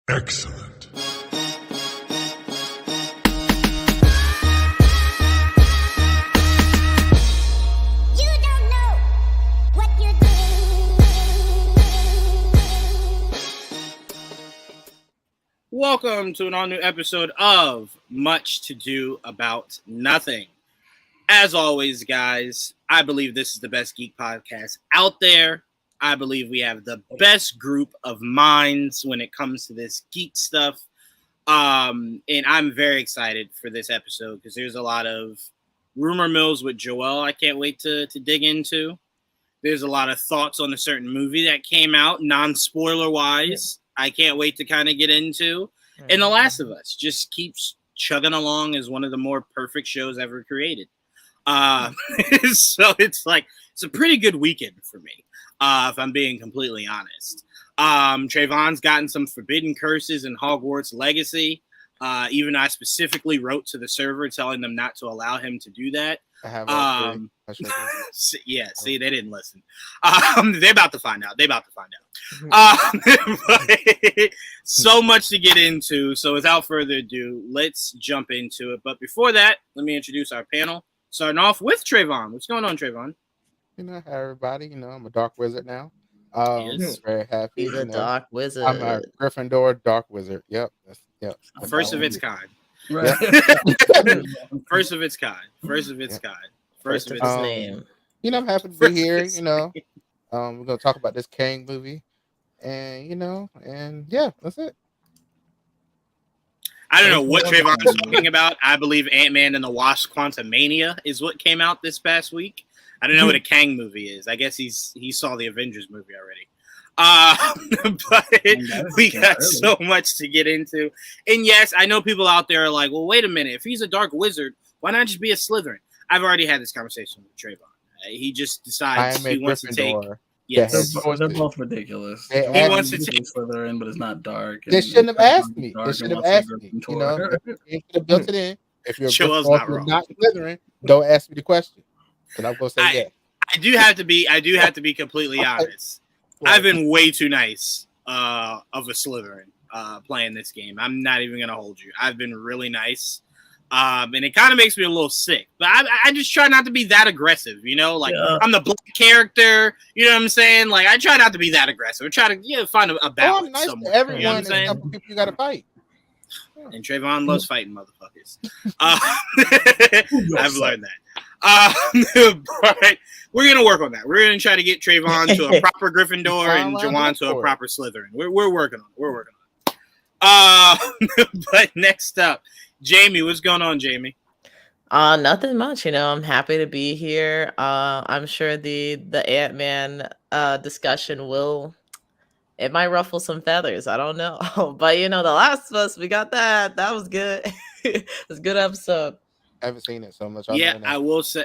Excellent. You don't know what you're doing. Welcome to an all-new episode of Much to Do About Nothing. As always, guys, I believe this is the best geek podcast out there. I believe we have the best group of minds when it comes to this geek stuff. And I'm very excited for this episode because there's a lot of rumor mills with Joel I can't wait to dig into. There's a lot of thoughts on a certain movie that came out, non-spoiler wise. I can't wait to kind of get into. And The Last of Us just keeps chugging along as one of the more perfect shows ever created. So it's a pretty good weekend for me, if I'm being completely honest. Trayvon's gotten some forbidden curses in Hogwarts Legacy. Even I specifically wrote to the server telling them not to allow him to do that. I have yeah, see, they didn't listen. They're about to find out. But so much to get into. So without further ado, let's jump into it. But before that, let me introduce our panel. Starting off with Trayvon. What's going on, Trayvon? Hi everybody. I'm a dark wizard now. Yes. Very happy. He's a dark wizard. I'm a Gryffindor dark wizard. Yep. First of its kind. Right. First of its kind. First of its name. I'm happy to be here. We're gonna talk about this Kang movie, and that's it. I don't know what Trayvon is talking about. I believe Ant-Man and the Wasp: Quantumania is what came out this past week. I don't know what a Kang movie is. I guess he saw the Avengers movie already. But we got so much to get into. And yes, I know people out there are like, well, wait a minute. If he's a dark wizard, why not just be a Slytherin? I've already had this conversation with Trayvon. He just decides he wants to take. Yes, they're both ridiculous. He wants to take Slytherin, but it's not dark. They shouldn't have asked me. They should have asked me. They should have built it in. If you're not Slytherin, don't ask me the question. And I'm gonna say yes. I do have to be completely honest. I've been way too nice of a Slytherin playing this game. I'm not even gonna hold you. I've been really nice. And it kind of makes me a little sick. But I just try not to be that aggressive, I'm the black character, you know what I'm saying? Like, I try not to be that aggressive. I try to find a balance I'm nice somewhere. to everyone, you know what I'm saying? and people you gotta fight. And Trayvon loves fighting motherfuckers. I've learned that. But we're gonna work on that. We're gonna try to get Trayvon to a proper Gryffindor and Jawan to a proper Slytherin. We're working on it. But next up, Jamie, what's going on, Jamie? Nothing much. I'm happy to be here. I'm sure the Ant-Man discussion it might ruffle some feathers. I don't know. But The Last of Us, we got that. That was good. It was a good episode. I haven't seen it so much. Yeah, I will say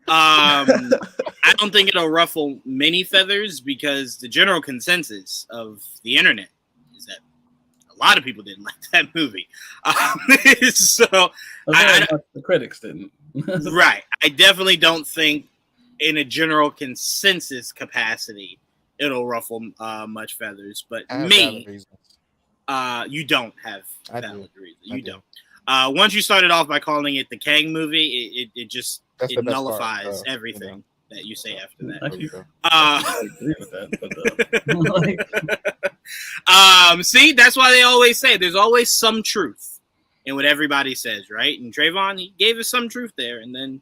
I don't think it'll ruffle many feathers because the general consensus of the internet is that a lot of people didn't like that movie. So the critics didn't. Right. I definitely don't think in a general consensus capacity it'll ruffle much feathers. But me, you don't have valid reason. You don't. Once you started off by calling it the Kang movie, it nullifies everything that you say after that. I agree with that. See, that's why they always say there's always some truth in what everybody says, right? And Trayvon, he gave us some truth there, and then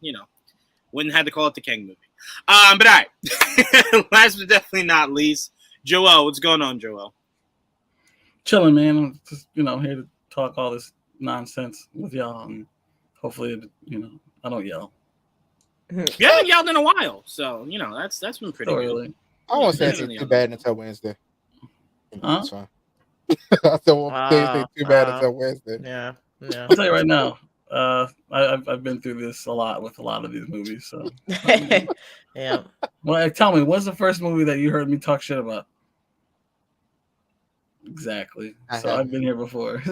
wouldn't have to call it the Kang movie. But all right, last but definitely not least, Joel, what's going on, Joel? Chilling, man. I'm just here to talk all this nonsense with y'all, and hopefully, I don't yell. You haven't yelled in a while, so that's been pretty good. I won't say anything too bad until Wednesday. Huh? That's fine. I still won't say anything too bad until Wednesday. Yeah. I'll tell you right now. I've been through this a lot with a lot of these movies. So yeah. Well, tell me, what's the first movie that you heard me talk shit about? Exactly. I've been here before.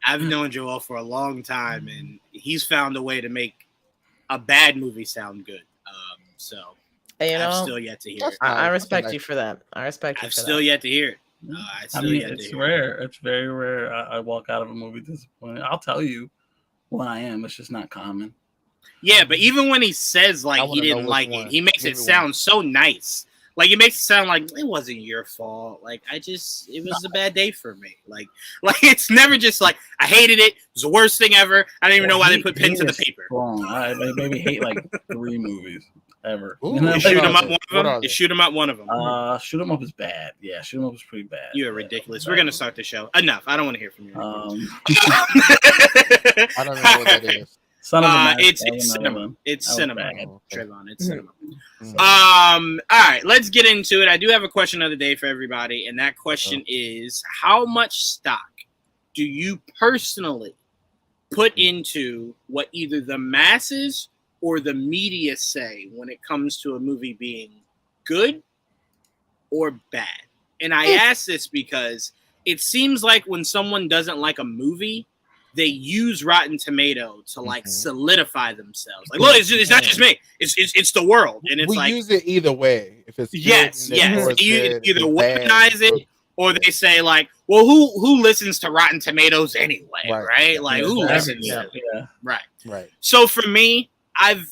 I've known Joel for a long time, and he's found a way to make a bad movie sound good. So I've still yet to hear it. I respect you for that. I respect you. I've still yet to hear it. I mean, it's rare. It's very rare. I walk out of a movie disappointed. I'll tell you when I am. It's just not common. Yeah, but even when he says like he didn't like it, he makes it sound so nice. Like it makes it sound like it wasn't your fault. Like it was a bad day for me. Like it's never just like I hated it. It was the worst thing ever. I don't even know why they put pen to the paper. I maybe hate like 3 movies ever. You shoot him up one of them. You shoot him up one of them. Shoot him up is bad. Yeah, shoot him up is pretty bad. You are ridiculous. We're gonna start the show. Enough. I don't want to hear from you. I don't know what that is. It's cinema. It's cinema, Trayvon. It's cinema. All right, let's get into it. I do have a question of the day for everybody, and that question is: how much stock do you personally put into what either the masses or the media say when it comes to a movie being good or bad? And I ask this because it seems like when someone doesn't like a movie, they use Rotten Tomato to like solidify themselves. Like, look, it's not just me; it's the world, and it's we use it either way. If it's yes, you either weaponize it, or they say like, well, who listens to Rotten Tomatoes anyway, right? Like, who listens? Right. So for me, and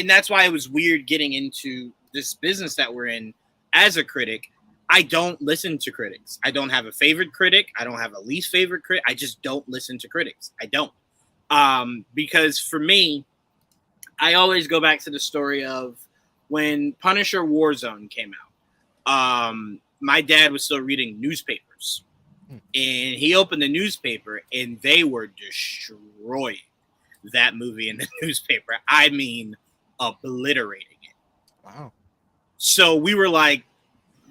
that's why it was weird getting into this business that we're in as a critic. I don't listen to critics. I don't have a favorite critic. I don't have a least favorite critic. I just don't listen to critics. I don't. Because for me, I always go back to the story of when Punisher Warzone came out. My dad was still reading newspapers. And he opened the newspaper and they were destroying that movie in the newspaper. I mean, obliterating it. Wow. So we were like,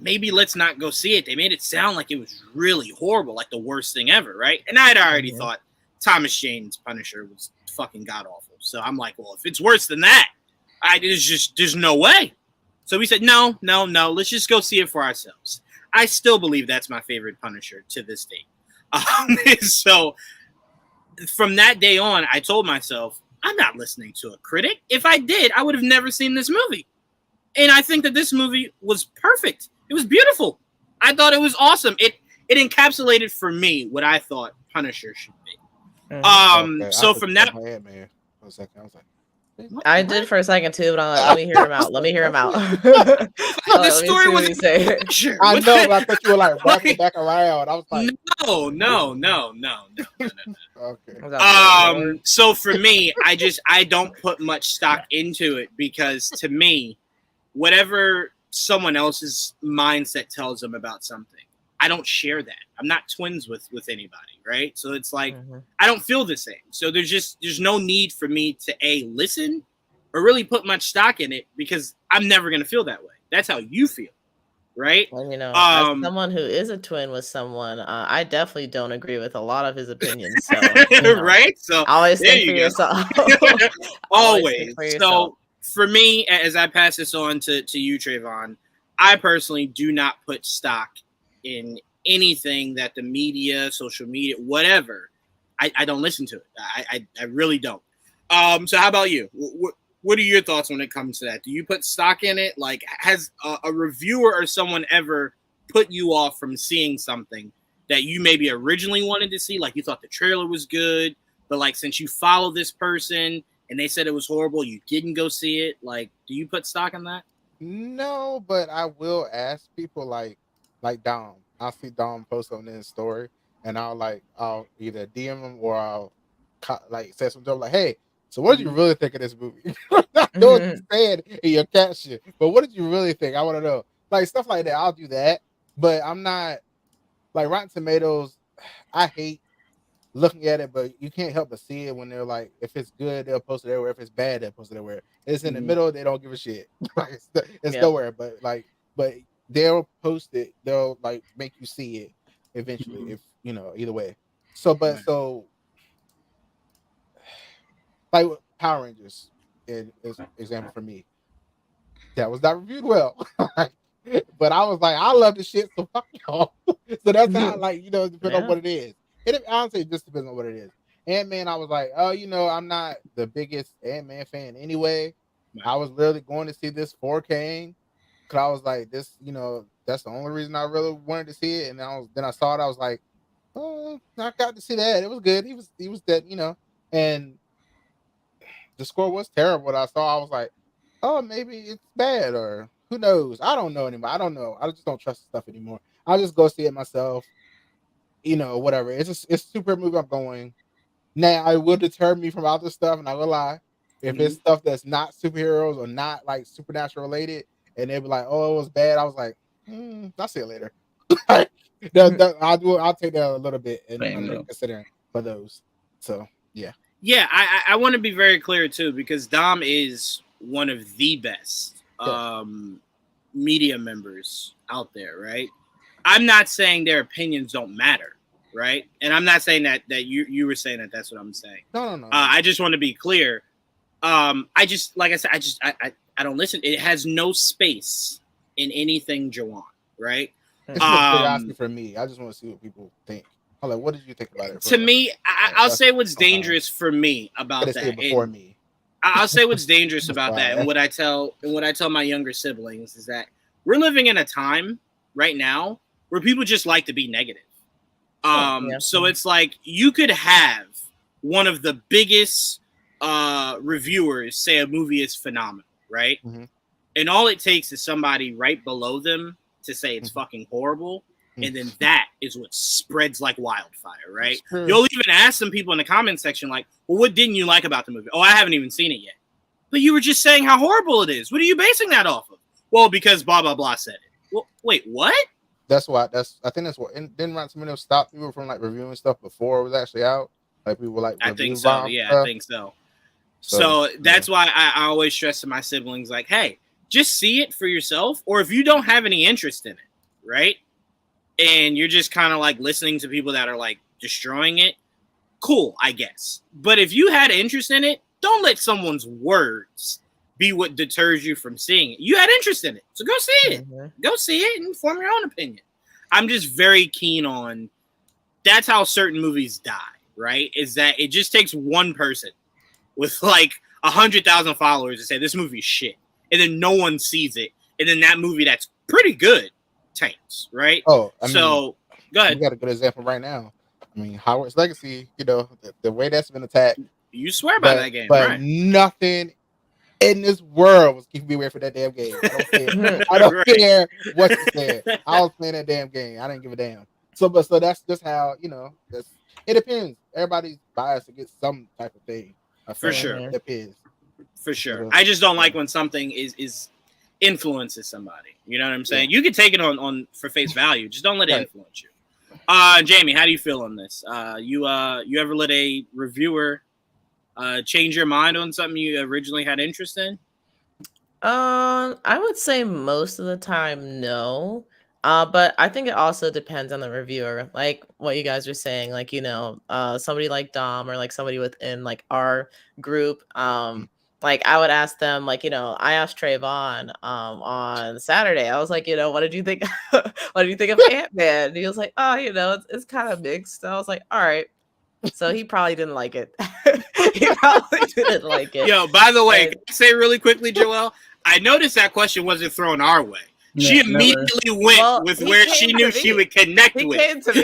maybe let's not go see it. They made it sound like it was really horrible, like the worst thing ever, right? And I had already thought Thomas Jane's Punisher was fucking god awful. So I'm like, well, if it's worse than that, there's no way. So we said, no, let's just go see it for ourselves. I still believe that's my favorite Punisher to this day. So from that day on, I told myself, I'm not listening to a critic. If I did, I would have never seen this movie. And I think that this movie was perfect. It was beautiful. I thought it was awesome. It encapsulated for me what I thought Punisher should be. So from that, I did for a second too, but I'm like, let me hear him out. Let me hear him out. The story was sure. I know, but I thought you were like wrapping back around. I was like, no. Okay. So for me, I don't put much stock into it because to me, whatever someone else's mindset tells them about something, I don't share that. I'm not twins with anybody, right? So it's like I don't feel the same. So there's no need for me to listen or really put much stock in it because I'm never gonna feel that way. That's how you feel, right? Well, as someone who is a twin with someone, I definitely don't agree with a lot of his opinions. So, right? So always think for yourself. Always. So for me, as I pass this on to you, Trayvon, I personally do not put stock in anything that the media, social media, whatever. I don't listen to it. I really don't. So how about you? What are your thoughts when it comes to that? Do you put stock in it? Like, has a reviewer or someone ever put you off from seeing something that you maybe originally wanted to see? Like, you thought the trailer was good, but like since you follow this person and they said it was horrible, you didn't go see it. Like, do you put stock in that? No, but I will ask people like Dom. I'll see Dom post something in his story, and I'll either DM him or I'll like say something like, "Hey, so what did you really think of this movie?" I know what you said in your caption, but what did you really think? I want to know, like stuff like that. I'll do that, but I'm not like Rotten Tomatoes. I hate looking at it, but you can't help but see it when they're like, if it's good, they'll post it everywhere. If it's bad, they'll post it everywhere. It's in the middle, they don't give a shit. Like, it's nowhere, but they'll post it. They'll like make you see it eventually, if either way. So like Power Rangers is example for me. That was not reviewed well. But I was like, I love this shit, so fuck y'all. So that's how depends on what it is. It honestly just depends on what it is. Ant-Man, I was like, I'm not the biggest Ant-Man fan anyway. I was literally going to see this 4K because I was like, this, That's the only reason I really wanted to see it. And then I saw it. I was like, oh, I got to see that. It was good. He was dead, And the score was terrible. What I saw, I was like, oh, maybe it's bad or who knows? I don't know anymore. I don't know. I just don't trust stuff anymore. I'll just go see it myself. Whatever. It's a super movie. I'm going. Now I will deter me from other stuff, and I will lie. If it's stuff that's not superheroes or not like supernatural related, and they be like, "Oh, it was bad," I was like, "I'll see it later." I'll take that a little bit and under considering for those. So yeah. Yeah, I want to be very clear too, because Dom is one of the best media members out there, right? I'm not saying their opinions don't matter, right? And I'm not saying that you were saying that. That's what I'm saying. No. I just want to be clear. I just, like I said, I don't listen. It has no space in anything Jawan, right? It's just curiosity for me. I just want to see what people think. I'm like, what did you think about it? To me, I'll say what's dangerous for me about that. Before me. I'll say what's dangerous about that, and what I tell my younger siblings is that we're living in a time right now where people just like to be negative. So it's like you could have one of the biggest reviewers say a movie is phenomenal, right? Mm-hmm. And all it takes is somebody right below them to say it's fucking horrible. And then that is what spreads like wildfire, right? You'll even ask some people in the comment section, like, well, what didn't you like about the movie? Oh, I haven't even seen it yet. But you were just saying how horrible it is. What are you basing that off of? Well, because blah, blah, blah said it. Well, wait, what? I think that's what, and didn't Rotten Tomatoes stop people from like reviewing stuff before it was actually out? Like people were like, I think so. Yeah, stuff? I think so. So that's why I always stress to my siblings, like, hey, just see it for yourself. Or if you don't have any interest in it, right? And you're just kind of like listening to people that are like destroying it, cool, I guess. But if you had interest in it, don't let someone's words be what deters you from seeing it. You had interest in it, so go see it. Mm-hmm. Go see it and form your own opinion. I'm just very keen on that's how certain movies die, right? Is that it just takes one person with like 100,000 followers to say this movie's shit, and then no one sees it, and then that movie that's pretty good tanks, right? Go ahead. We got a good example right now. I mean, Howard's Legacy, the way that's been attacked. You swear by that game, but right? Nothing in this world was keeping me away from that damn game. I don't care. I don't care what you said. I was playing that damn game. I didn't give a damn. So that's just how, it depends. Everybody's biased against some type of thing. For sure. It depends. For sure. I just don't like when something is influences somebody. You know what I'm saying? Yeah. You can take it on for face value. Just don't let it influence you. Jamie, how do you feel on this? You ever let a reviewer change your mind on something you originally had interest in? I would say most of the time no. But I think it also depends on the reviewer. Like what you guys are saying, like, somebody like Dom or like somebody within like our group, like I would ask them, like, I asked Trayvon on Saturday. I was like, what did you think? What did you think of Ant-Man? And he was like, oh, it's kind of mixed. I was like, all right. So he probably didn't like it. He probably didn't like it. Yo, by the way, can I say really quickly, Joelle? I noticed that question wasn't thrown our way. She immediately went with where she knew she would connect with. He came to me.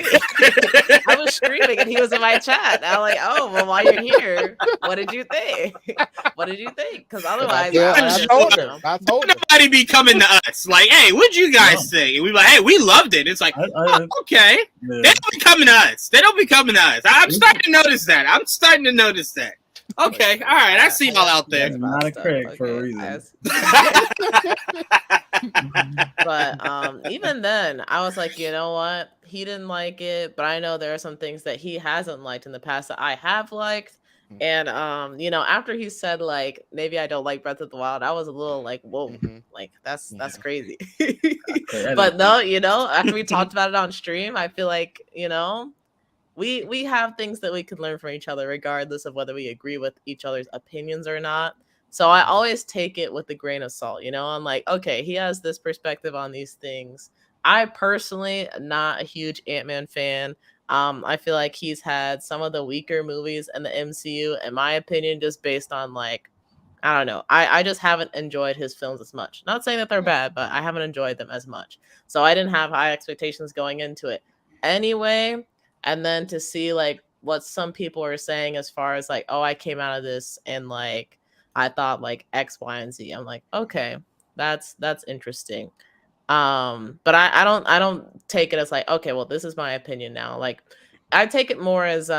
I was screaming and he was in my chat. I'm like, oh, well, while you're here, what did you think? What did you think? Because otherwise, I told her. Nobody be coming to us like, hey, what'd you guys think? And we like, hey, we loved it. It's like, okay. Yeah. They don't be coming to us. I'm starting to notice that. Okay, all right. I see y'all out there. Not a Craig for a reason. But even then, I was like, you know what? He didn't like it, but I know there are some things that he hasn't liked in the past that I have liked. And after he said like maybe I don't like Breath of the Wild, I was a little like, whoa, like that's crazy. But no, after we talked about it on stream, I feel like we have things that we can learn from each other, regardless of whether we agree with each other's opinions or not. So I always take it with a grain of salt. I'm like, okay, he has this perspective on these things. I personally am not a huge Ant-Man fan. I feel like he's had some of the weaker movies in the MCU, in my opinion, just based on like, I don't know. I just haven't enjoyed his films as much. Not saying that they're bad, but I haven't enjoyed them as much. So I didn't have high expectations going into it anyway. And then to see like what some people are saying as far as like, oh, I came out of this and like I thought like X, Y, and Z. I'm like, okay, that's interesting. But I don't take it as like, okay, well, this is my opinion now. Like I take it more as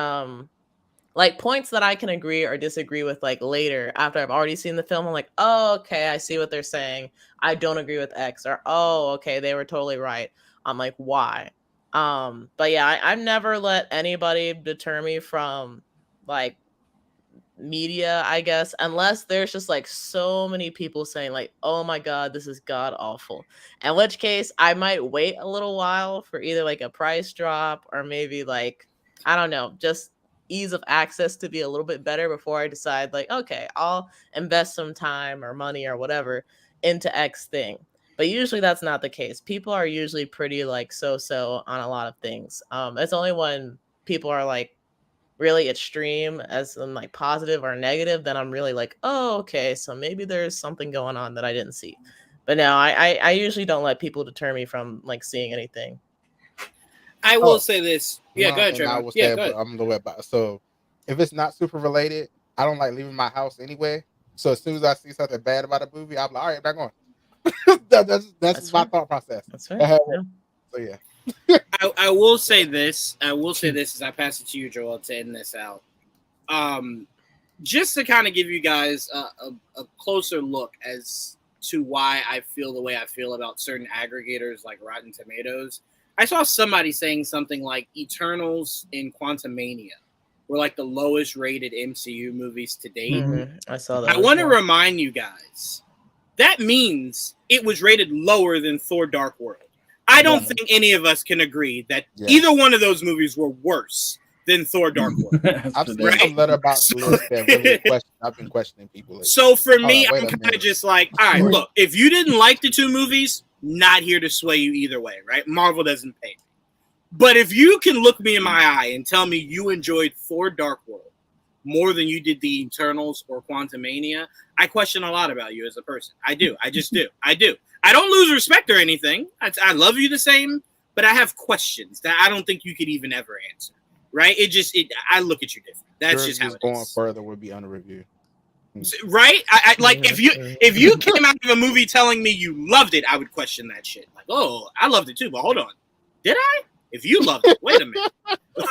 like points that I can agree or disagree with like later after I've already seen the film. I'm like, oh, okay, I see what they're saying. I don't agree with X, or oh, okay, they were totally right. I'm like, why? But yeah, I've never let anybody deter me from like media, I guess, unless there's just like so many people saying like, oh my god, this is god awful, in which case I might wait a little while for either like a price drop or maybe like, I don't know, just ease of access to be a little bit better before I decide like, okay, I'll invest some time or money or whatever into X thing. But usually that's not the case. People are usually pretty like so on a lot of things. It's only when people are like really extreme as in like positive or negative, then I'm really like, oh, okay, so maybe there's something going on that I didn't see. But no, I usually don't let people deter me from like seeing anything. I will say this. Yeah, go One ahead, thing I Trevor. will Yeah, say, go ahead. I'm the way about. So if it's not super related, I don't like leaving my house anyway. So as soon as I see something bad about a movie, I'm like, all right, back on. That's my fair. thought process. That's fair. So Yeah. I will say this. I will say this as I pass it to you, Joel, to end this out. Just to kind of give you guys a closer look as to why I feel the way I feel about certain aggregators like Rotten Tomatoes. I saw somebody saying something like Eternals and Quantumania were like the lowest rated MCU movies to date. I saw that. I want to remind you guys that means it was rated lower than Thor Dark World. I don't think any of us can agree that either one of those movies were worse than Thor Dark World. I've seen some letter about the list that really I've been questioning people. Lately. So for me, I'm kind of just like, all right, look, if you didn't like the two movies, not here to sway you either way, right? Marvel doesn't pay me. But if you can look me in my eye and tell me you enjoyed Thor Dark World more than you did the Eternals or Quantumania, I question a lot about you as a person. I do. I just do. I do. I don't lose respect or anything. I love you the same, but I have questions that I don't think you could even ever answer. Right? I look at you different. That's just how it going is. further would be under review. Right? I like if you came out of a movie telling me you loved it, I would question that shit. Like, oh, I loved it too, but hold on. Did I? If you loved it, wait a minute.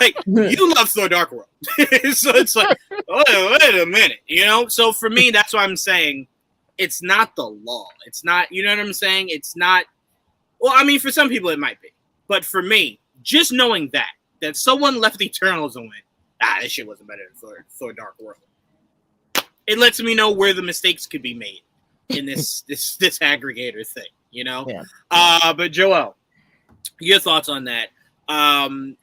Like, you love Thor Dark World. So it's like, wait a minute, you know? So for me, that's why I'm saying it's not the law. It's not, you know what I'm saying? It's not, well, I mean, for some people it might be. But for me, just knowing that someone left Eternals and went, this shit wasn't better than Thor Dark World. It lets me know where the mistakes could be made in this aggregator thing, you know? Yeah. But Joel, your thoughts on that?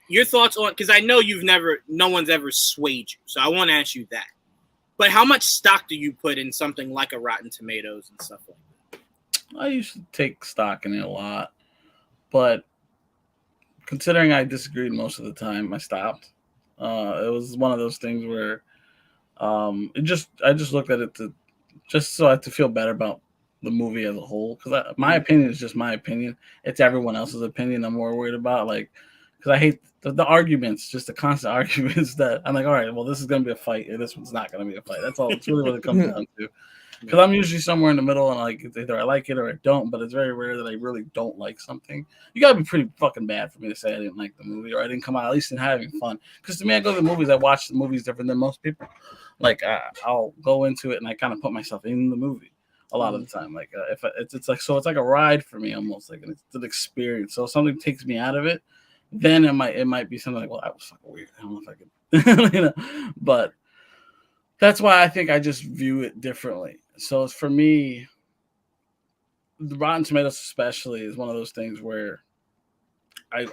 Your thoughts on, because I know no one's ever swayed you, so I want to ask you that. But how much stock do you put in something like a Rotten Tomatoes and stuff like that? I used to take stock in it a lot, but considering I disagreed most of the time, I stopped. It was one of those things where I just looked at it just so I had to feel better about the movie as a whole, because my opinion is just my opinion. It's everyone else's opinion I'm more worried about, like, because I hate the arguments, just the constant arguments that I'm like, all right, well, this is gonna be a fight, and this one's not gonna be a fight. That's all. It's really what it comes down to. Because I'm usually somewhere in the middle, and like either I like it or I don't. But it's very rare that I really don't like something. You gotta be pretty fucking bad for me to say I didn't like the movie or I didn't come out at least in having fun. Because to me, I go to the movies, I watch the movies different than most people. Like I'll go into it and I kind of put myself in the movie a lot of the time. Like it's like a ride for me almost, like it's an experience. So if something takes me out of it, then it might be something like, well, that was fucking weird. I don't know if I could, you know. But that's why I think I just view it differently. So for me, the Rotten Tomatoes especially is one of those things where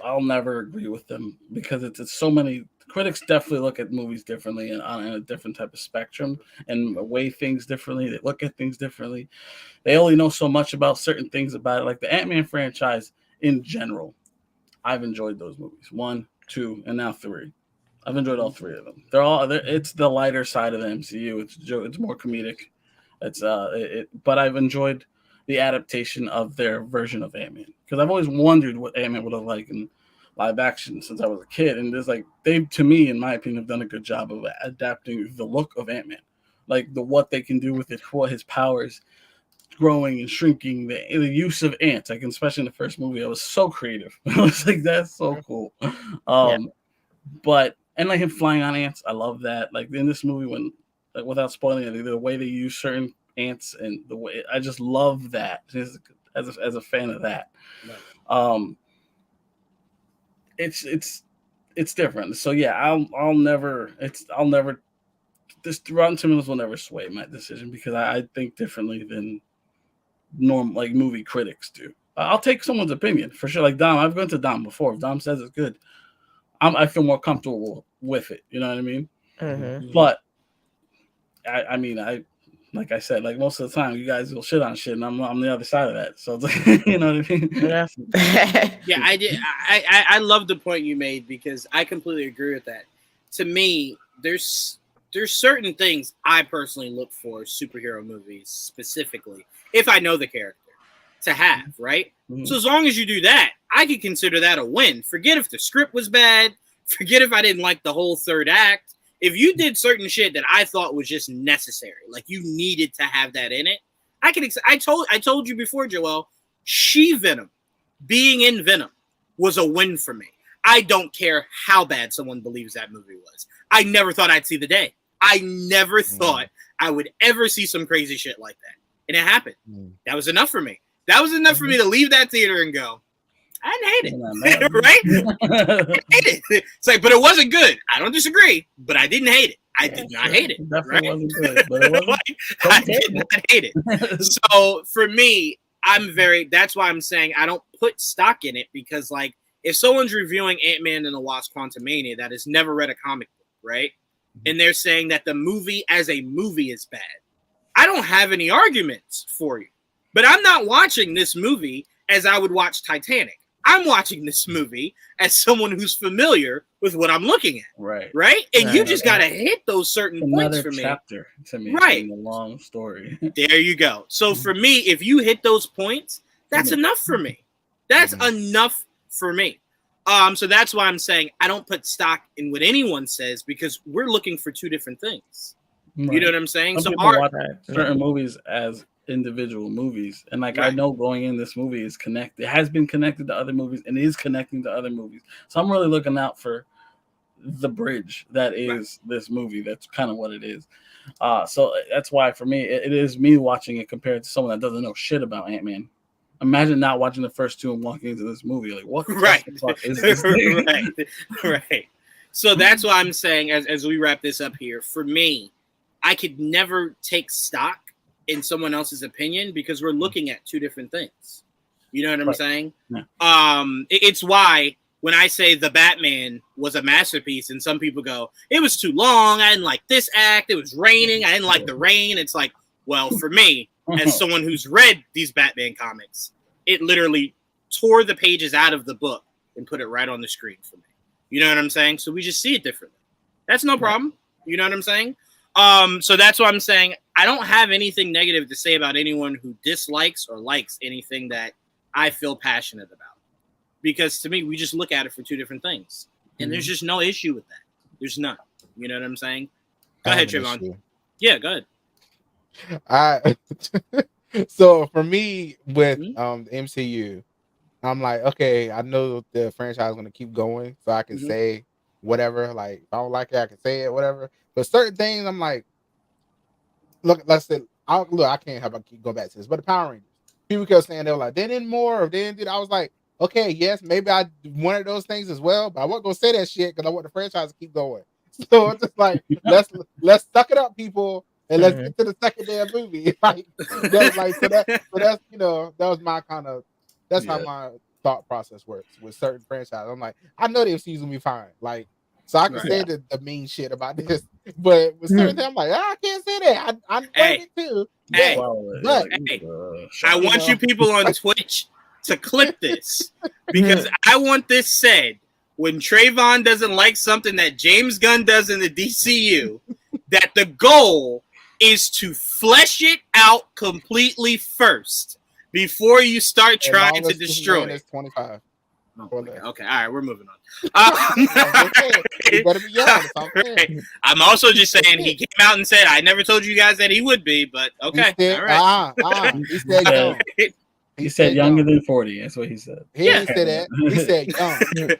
I'll never agree with them, because it's so many critics definitely look at movies differently and on a different type of spectrum and weigh things differently. They look at things differently. They only know so much about certain things about it. Like the Ant-Man franchise in general, I've enjoyed those movies. 1, 2, and now 3. I've enjoyed all 3 of them. It's the lighter side of the MCU. It's more comedic. It's but I've enjoyed the adaptation of their version of Ant-Man because I've always wondered what Ant-Man would have like in live action since I was a kid, and there's like they, to me, in my opinion, have done a good job of adapting the look of Ant-Man, like what they can do with it, what his powers, growing and shrinking, the use of ants, like especially in the first movie, I was so creative. I was like, that's so cool. But and like him flying on ants, I love that. Like in this movie, when like, without spoiling it, the way they use certain ants and the way I just love that just as a fan of that. Right. It's different. So yeah, I'll never this Rotten Tomatoes will never sway my decision because I think differently than like movie critics do. I'll take someone's opinion for sure. Like Dom, I've gone to Dom before. If Dom says it's good, I feel more comfortable with it. You know what I mean? Mm-hmm. But I mean, like I said, like most of the time, you guys will shit on shit, and I'm the other side of that. So it's like, you know what I mean? Yeah. Yeah, I did. I love the point you made because I completely agree with that. To me, there's certain things I personally look for superhero movies specifically if I know the character to have, right? Mm-hmm. So as long as you do that, I could consider that a win. Forget if the script was bad. Forget if I didn't like the whole third act. If you did certain shit that I thought was just necessary, like you needed to have that in it, I could. I told you before, Joel. She-Venom being in Venom was a win for me. I don't care how bad someone believes that movie was. I never thought I'd see the day. I never thought I would ever see some crazy shit like that. And it happened. That was enough for me. That was enough for me to leave that theater and go, I didn't hate it. Right? I hate it. It's like, but it wasn't good. I don't disagree, but I didn't hate it. I did not hate it. Definitely Right? wasn't good, but it wasn't Like, I did not hate it. So for me, that's why I'm saying I don't put stock in it because, like, if someone's reviewing Ant-Man and the Wasp Quantumania that has never read a comic book, right? And they're saying that the movie as a movie is bad, I don't have any arguments for you. But I'm not watching this movie as I would watch Titanic. I'm watching this movie as someone who's familiar with what I'm looking at. Right. Right? And Right. you just got to hit those certain points Another for me. chapter to me. Right. In the long story. There you go. So for me, if you hit those points, that's enough for me. That's enough for me. So that's why I'm saying I don't put stock in what anyone says because we're looking for two different things. Right. You know what I'm saying? Some So people watch certain movies as individual movies, and like I Right. know going in, this movie is connected. It has been connected to other movies, and is connecting to other movies. So I'm really looking out for the bridge that is this movie. That's kind of what it is. So that's why for me, it is me watching it compared to someone that doesn't know shit about Ant-Man. Imagine not watching the first two and walking into this movie like, what Right. the fuck is this thing? Right. So that's why I'm saying, as we wrap this up here, for me, I could never take stock in someone else's opinion because we're looking at two different things. You know what I'm saying? Yeah. It's why when I say The Batman was a masterpiece and some people go, it was too long, I didn't like this act, it was raining, I didn't like the rain. It's like, well, for me, as someone who's read these Batman comics, it literally tore the pages out of the book and put it right on the screen for me. You know what I'm saying? So we just see it differently. That's no problem. You know what I'm saying? So that's why I'm saying I don't have anything negative to say about anyone who dislikes or likes anything that I feel passionate about. Because to me, we just look at it for two different things. And there's just no issue with that. There's none. You know what I'm saying? Go ahead, Trayvon. Yeah, go ahead. So for me with the MCU, I'm like, okay, I know the franchise is gonna keep going, so I can say whatever. Like, if I don't like it, I can say it, whatever. But certain things, I'm like, look, let's say, I can't help but keep going back to this. But the Power Rangers, people kept saying they were like, they didn't more, or they didn't do that. I was like, okay, yes, maybe I wanted those things as well, but I wasn't gonna say that shit because I want the franchise to keep going. So it's just like, let's suck it up, people. And let's get to the second damn movie. Like that's that was my kind of how my thought process works with certain franchises. I'm like, I know the MCU's gonna be fine. Like, so I can say the mean shit about this, but with certain things, I'm like, I can't say that. I'm it too. But I want you people on Twitch to clip this because I want this said when Trayvon doesn't like something that James Gunn does in the DCU, that the goal is to flesh it out completely first before you start As trying long to as this destroy man it. is 25. Oh or my less. God. Okay, all right, we're moving on. I'm just saying, he better be young. That's all I'm saying. Right. I'm also just saying he came out and said, I never told you guys that he would be, but okay. He said, All right. He said young. He said younger than 40. That's what he said. He didn't say that. He said young.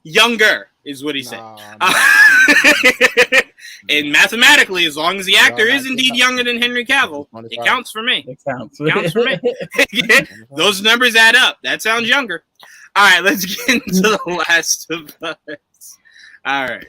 Younger is what he said. No. And mathematically, as long as the actor No, is indeed younger than Henry Cavill, it counts for me. It counts. Counts for me. Those numbers add up. That sounds younger. All right, let's get into The Last of Us. All right.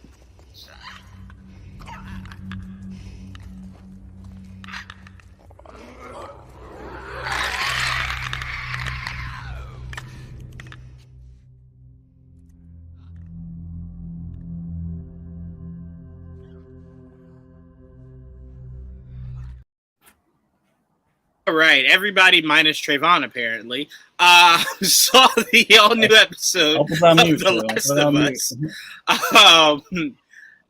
All right, everybody minus Trayvon apparently saw the all-new episode of The Last of Us.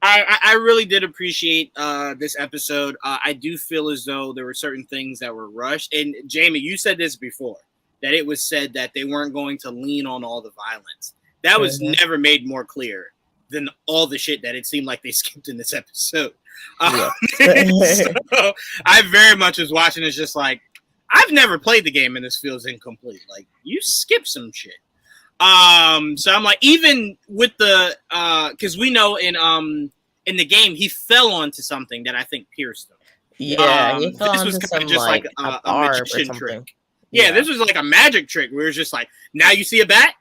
I really did appreciate this episode. I do feel as though there were certain things that were rushed. And Jamie, you said this before, that it was said that they weren't going to lean on all the violence. That was never made more clear than all the shit that it seemed like they skipped in this episode. So I very much was watching this just like, I've never played the game and this feels incomplete. Like, you skipped some shit. So I'm like, even with the because we know in the game he fell onto something that I think pierced him. Yeah, he fell this was onto kind some of just like a magician or trick. Yeah, this was like a magic trick where it's just like, now you see a bat,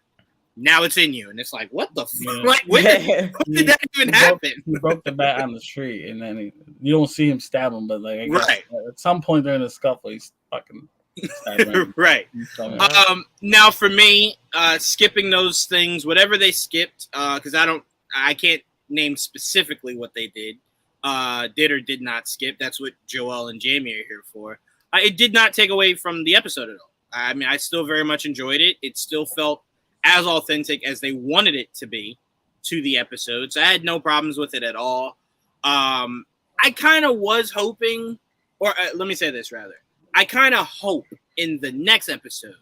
now it's in you, and it's like, what the fuck? Like, when did that even happen? He broke the bat on the street, and then you don't see him stab him, but like, I guess, at some point during the scuffle, he's fucking stabbed him. Right. Now for me, skipping those things, whatever they skipped, because I can't name specifically what they did or did not skip. That's what Joel and Jamie are here for. It did not take away from the episode at all. I mean, I still very much enjoyed it. It still felt as authentic as they wanted it to be to the episode. So I had no problems with it at all. I kind of was hoping, or let me say this rather. I kind of hope in the next episode,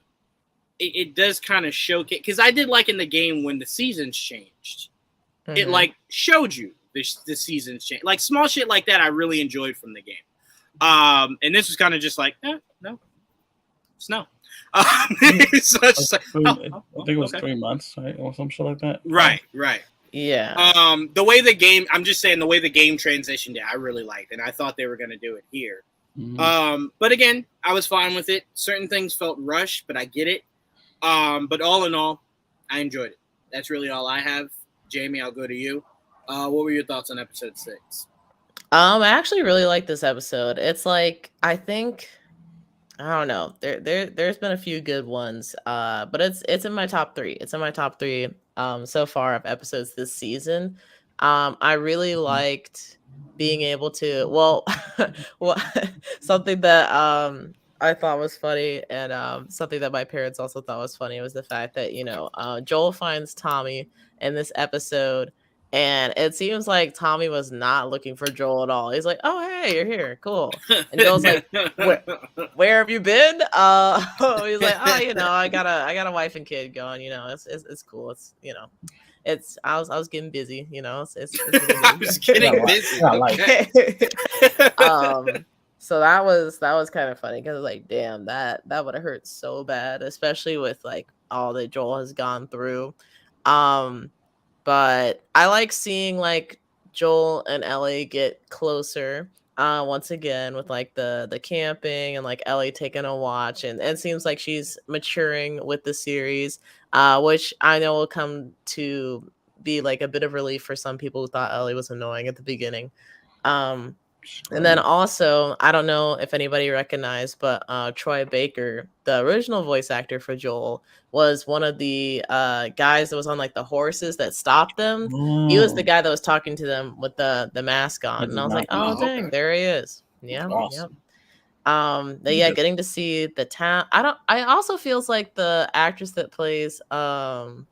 it does kind of showcase, because I did like in the game when the seasons changed. Mm-hmm. It like showed you the seasons change. Like small shit like that I really enjoyed from the game. And this was kind of just like, no, snow. So it's just like, I think it was 3 months, right? Or some shit like that. Right. Yeah. The way the game, I'm just saying the way the game transitioned it, I really liked, and I thought they were going to do it here. Mm-hmm. But again, I was fine with it. Certain things felt rushed, but I get it. But all in all, I enjoyed it. That's really all I have. Jamie, I'll go to you. What were your thoughts on episode 6? I actually really like this episode. It's like, I think, I don't know. There's been a few good ones. But it's in my top 3. It's in my top 3 so far of episodes this season. I really liked being able to, well, something that I thought was funny, and something that my parents also thought was funny was the fact that, Joel finds Tommy in this episode, and it seems like Tommy was not looking for Joel at all. He's like, "Oh, hey, you're here, cool." And Joel's like, "Where have you been?" He's like, "Oh, I got a wife and kid going. It's cool. It's I was getting busy. It's I was getting busy. Okay. So that was kind of funny because like, damn, that would have hurt so bad, especially with like all that Joel has gone through. But I like seeing like Joel and Ellie get closer once again with like the camping and like Ellie taking a watch, and it seems like she's maturing with the series, which I know will come to be like a bit of relief for some people who thought Ellie was annoying at the beginning. And then also, I don't know if anybody recognized, but Troy Baker, the original voice actor for Joel, was one of the guys that was on like the horses that stopped them. He was the guy that was talking to them with the mask on, and I was like, oh dang, there he is. Yeah, awesome. Yeah, getting to see the town. I also feels like the actress that plays Tommy's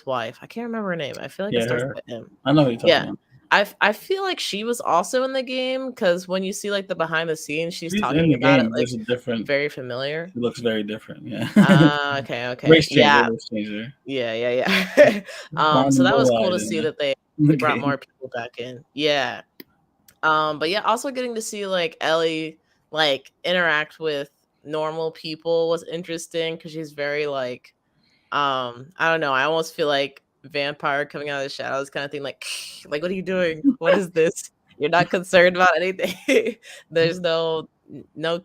wife. I can't remember her name. I feel like it starts with him. I know who you're talking about. I feel like she was also in the game because when you see like the behind the scenes, she's She's in talking the about it game. like There's a different. very familiar. She looks very different. Yeah. Okay. Race changer. Yeah. Race changer. Yeah. So that was cool to see that in the they brought game. more people back in. Yeah. But yeah, also getting to see like Ellie like interact with normal people was interesting because she's very like I don't know, I almost feel like vampire coming out of the shadows kind of thing, like what are you doing? What is this? You're not concerned about anything. There's no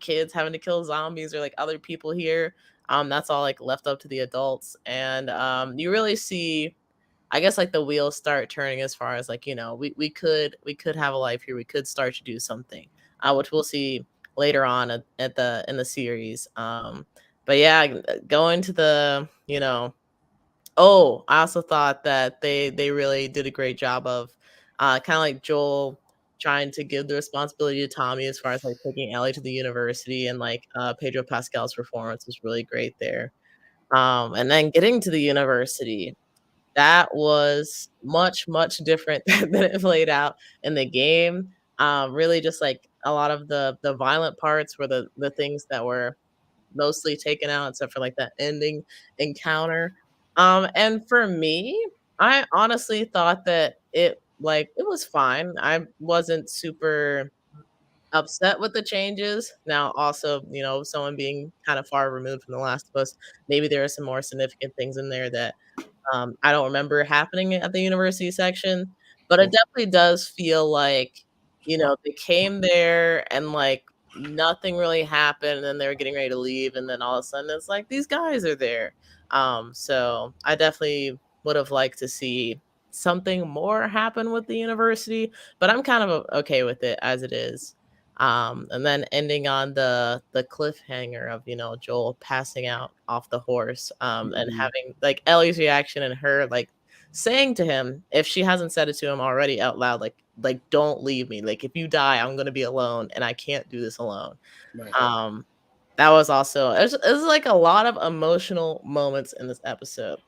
kids having to kill zombies or like other people here. That's all like left up to the adults. And you really see I guess like the wheels start turning as far as like, we could have a life here. We could start to do something, which we'll see later on at the in the series. But yeah, going to the, oh, I also thought that they really did a great job of kind of like Joel trying to give the responsibility to Tommy as far as like taking Ellie to the university, and like Pedro Pascal's performance was really great there. And then getting to the university, that was much, much different than it played out in the game. Really just like a lot of the violent parts were the things that were mostly taken out except for like that ending encounter. And for me, I honestly thought that it was fine. I wasn't super upset with the changes. Now, also, someone being kind of far removed from The Last of Us, maybe there are some more significant things in there that I don't remember happening at the university section, but it definitely does feel like, they came there and like nothing really happened, and then they were getting ready to leave, and then all of a sudden it's like these guys are there. So I definitely would have liked to see something more happen with the university, but I'm kind of okay with it as it is. And then ending on the cliffhanger of Joel passing out off the horse, and having like Ellie's reaction and her like saying to him, if she hasn't said it to him already out loud, like don't leave me, like if you die I'm gonna be alone and I can't do this alone. Right. That was also it was like a lot of emotional moments in this episode,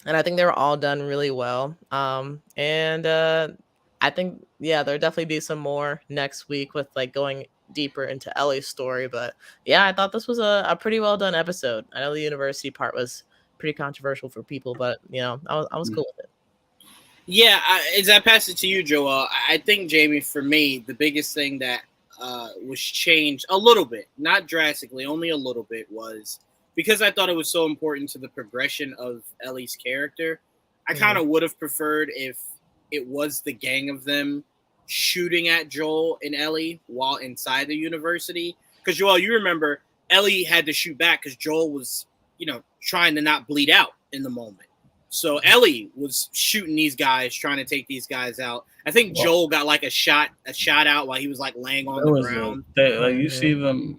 and I think they were all done really well. And I think there'll definitely be some more next week with like going deeper into Ellie's story. But yeah, I thought this was a pretty well done episode. I know the university part was pretty controversial for people, but I was cool with it. Yeah, as I pass it to you, Joel, I think, Jamie, for me, the biggest thing that was changed a little bit, not drastically, only a little bit, was because I thought it was so important to the progression of Ellie's character. I kind of would have preferred if it was the gang of them shooting at Joel and Ellie while inside the university. Because, Joel, you remember Ellie had to shoot back because Joel was, trying to not bleed out in the moment. So Ellie was shooting these guys, trying to take these guys out. I think Joel got like a shot out while he was like laying on the ground. You see them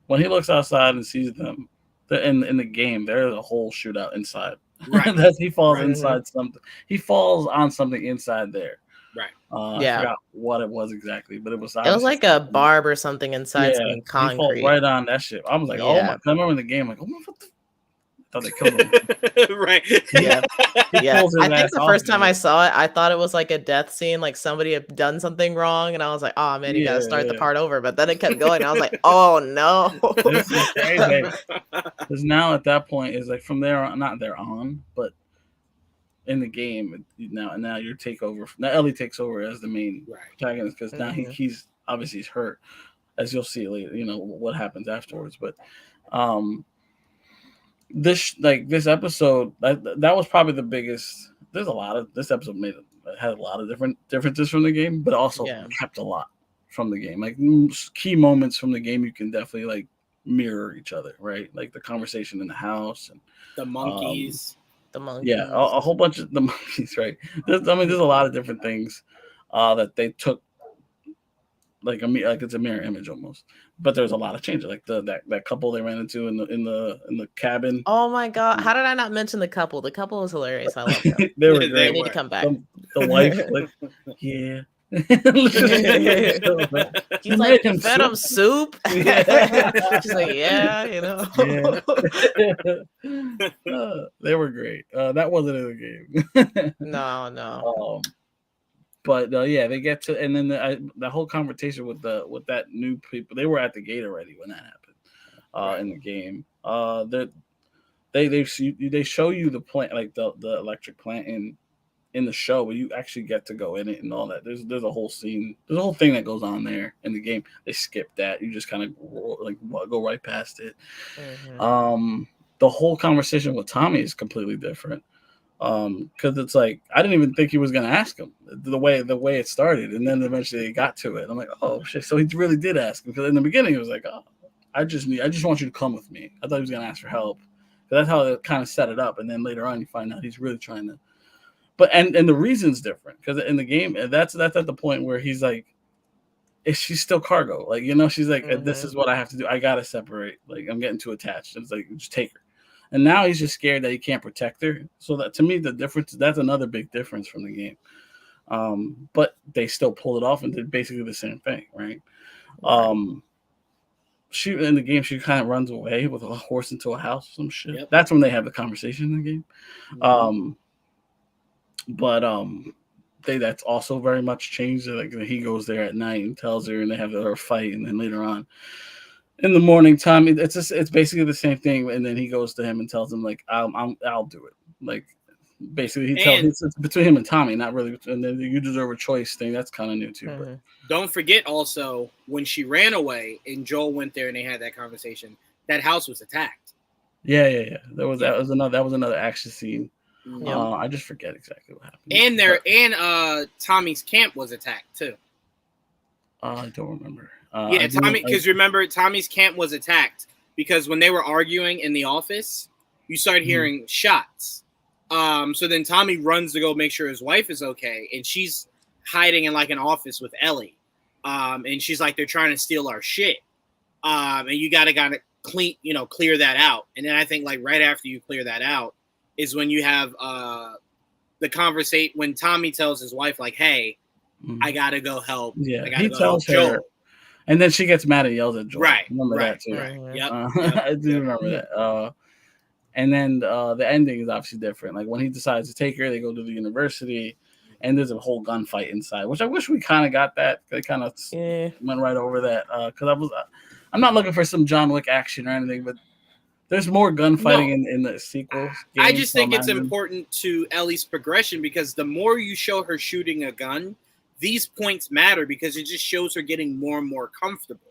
when he looks outside and sees them in the game. There's a whole shootout inside. Right. That he falls inside something. He falls on something inside there. Right. I forgot what it was exactly, but it was like a barb or something inside some concrete. He falls right on that shit. I was like, oh my! I remember in the game, like, oh my, what the. I thought they killed him. Right. Yeah. I think the first time I saw it, I thought it was like a death scene, like somebody had done something wrong, and I was like, oh man, you gotta start the part over. But then it kept going, and I was like, oh no. This is crazy. Because now at that point is like from there on, not there on, but in the game now your takeover. Now Ellie takes over as the main protagonist because now he's obviously he's hurt, as you'll see later. What happens afterwards, but this episode that was probably the biggest. This episode had a lot of different differences from the game, but also kept a lot from the game. Like key moments from the game, you can definitely like mirror each other, right? Like the conversation in the house and the monkeys. Yeah, a whole bunch of the monkeys, right? There's a lot of different things that they took like it's a mirror image almost. But there's a lot of changes, like that couple they ran into in the cabin. Oh my god! How did I not mention the couple? The couple was hilarious. I love them. They need to come back. The wife, like, yeah. He's like, Venom soup. She's like, yeah. They were great. That wasn't in the game. No. But yeah, they get to, and then the whole conversation with that new people, they were at the gate already when that happened in the game. They show you the plant, like the electric plant in the show, but you actually get to go in it and all that. There's a whole scene, there's a whole thing that goes on there in the game. They skip that. You just kind of like go right past it. The whole conversation with Tommy is completely different. Because it's like I didn't even think he was gonna ask him the way it started, and then eventually he got to it. I'm like, oh shit! So he really did ask him, because in the beginning he was like, oh, I just want you to come with me. I thought he was gonna ask for help. That's how it kind of set it up, and then later on you find out he's really trying to. But and the reason's different, because in the game that's at the point where he's like, she's still cargo, like, you know, she's like, this is what I have to do. I gotta separate. Like, I'm getting too attached. It's like, just take her. And now he's just scared that he can't protect her. So that, to me, the difference, that's another big difference from the game. But they still pulled it off and did basically the same thing, right? She in the game, she kind of runs away with a horse into a house or some shit. Yep. That's when they have the conversation in the game. That's also very much changed. Like, he goes there at night and tells her, and they have a fight, and then later on in the morning time, it's basically the same thing. And then he goes to him and tells him, like, I'll do it. Like, basically it's between him and Tommy, not really. And then the you deserve a choice thing, that's kind of new too. But don't forget also, when she ran away and Joel went there and they had that conversation, that house was attacked. Yeah. That was another action scene. I just forget exactly what happened. And Tommy's camp was attacked too. I don't remember. Tommy, because remember, Tommy's camp was attacked because when they were arguing in the office, you started hearing shots. So then Tommy runs to go make sure his wife is okay, and she's hiding in like an office with Ellie. And she's like, they're trying to steal our shit. And you gotta clear that out. And then I think like right after you clear that out is when you have the conversation when Tommy tells his wife, like, hey, I gotta go help. Yeah, he tells her. Joel. And then she gets mad and yells at Joel. Right. Remember that too. Right. Yep. I do remember that. And then the ending is obviously different. Like, when he decides to take her, they go to the university, and there's a whole gunfight inside, which I wish we kind of got that. They kind of went right over that. Because I'm not looking for some John Wick action or anything, but there's more gunfighting in the sequels. I just think it's important to Ellie's progression, because the more you show her shooting a gun, these points matter, because it just shows her getting more and more comfortable.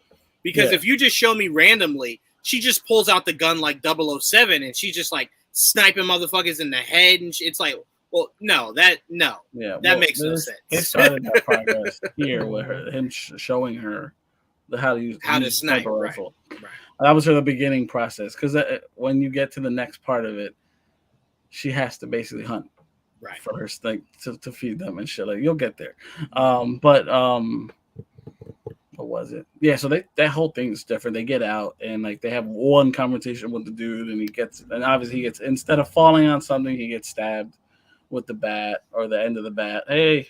Because if you just show me randomly, she just pulls out the gun like 007 and she's just like sniping motherfuckers in the head, and it's like, well, that makes no sense. They started that progress here with him showing her how to snipe a rifle. Right. That was her the beginning process, because when you get to the next part of it, she has to basically hunt. Right. For her, like, to feed them and shit. Like, you'll get there. What was it? Yeah, so that whole thing is different. They get out and like they have one conversation with the dude, and obviously he gets, instead of falling on something, he gets stabbed with the bat, or the end of the bat. Hey.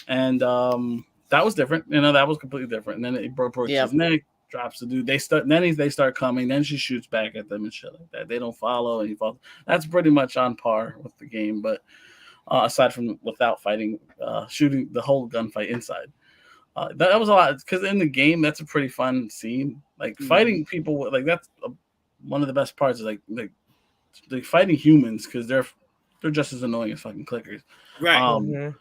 And that was different. You know, that was completely different. And then it broke his neck, drops the dude. They start coming. Then she shoots back at them and shit like that. They don't follow, and he falls. That's pretty much on par with the game. But aside from without fighting, shooting the whole gunfight inside, that was a lot. Because in the game, that's a pretty fun scene. Like fighting people, like that's one of the best parts. Is like fighting humans, because they're just as annoying as fucking clickers. Right.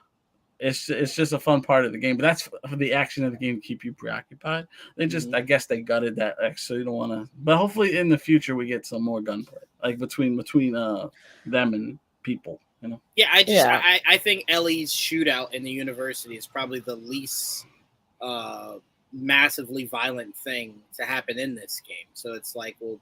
It's just a fun part of the game, but that's for the action of the game to keep you preoccupied. They just, I guess they gutted that X, so you don't want to. But hopefully in the future we get some more gunplay, like between them and people, you know. Yeah, I think Ellie's shootout in the university is probably the least massively violent thing to happen in this game. So it's like, well,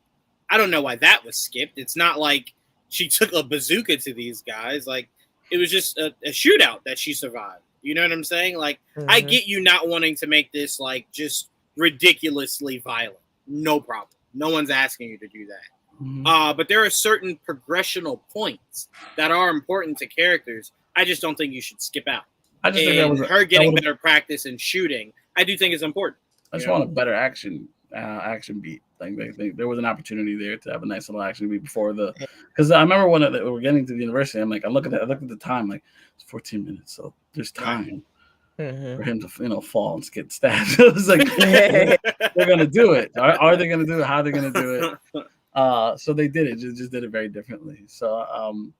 I don't know why that was skipped. It's not like she took a bazooka to these guys, like. It was just a shootout that she survived. You know what I'm saying? Like, I get you not wanting to make this, like, just ridiculously violent. No problem. No one's asking you to do that. But there are certain progressional points that are important to characters. I just don't think you should skip out. I just think her getting better practice in shooting, I do think is important. I just want a better action action beat. Like there was an opportunity there to have a nice little action beat before because I remember when we were getting to the university, I'm like, I looked at the time, like it's 14 minutes, so there's time for him to fall and get stabbed. It was like they're gonna do it. Are they gonna do it? How are they gonna do it? So they did it. Just did it very differently. So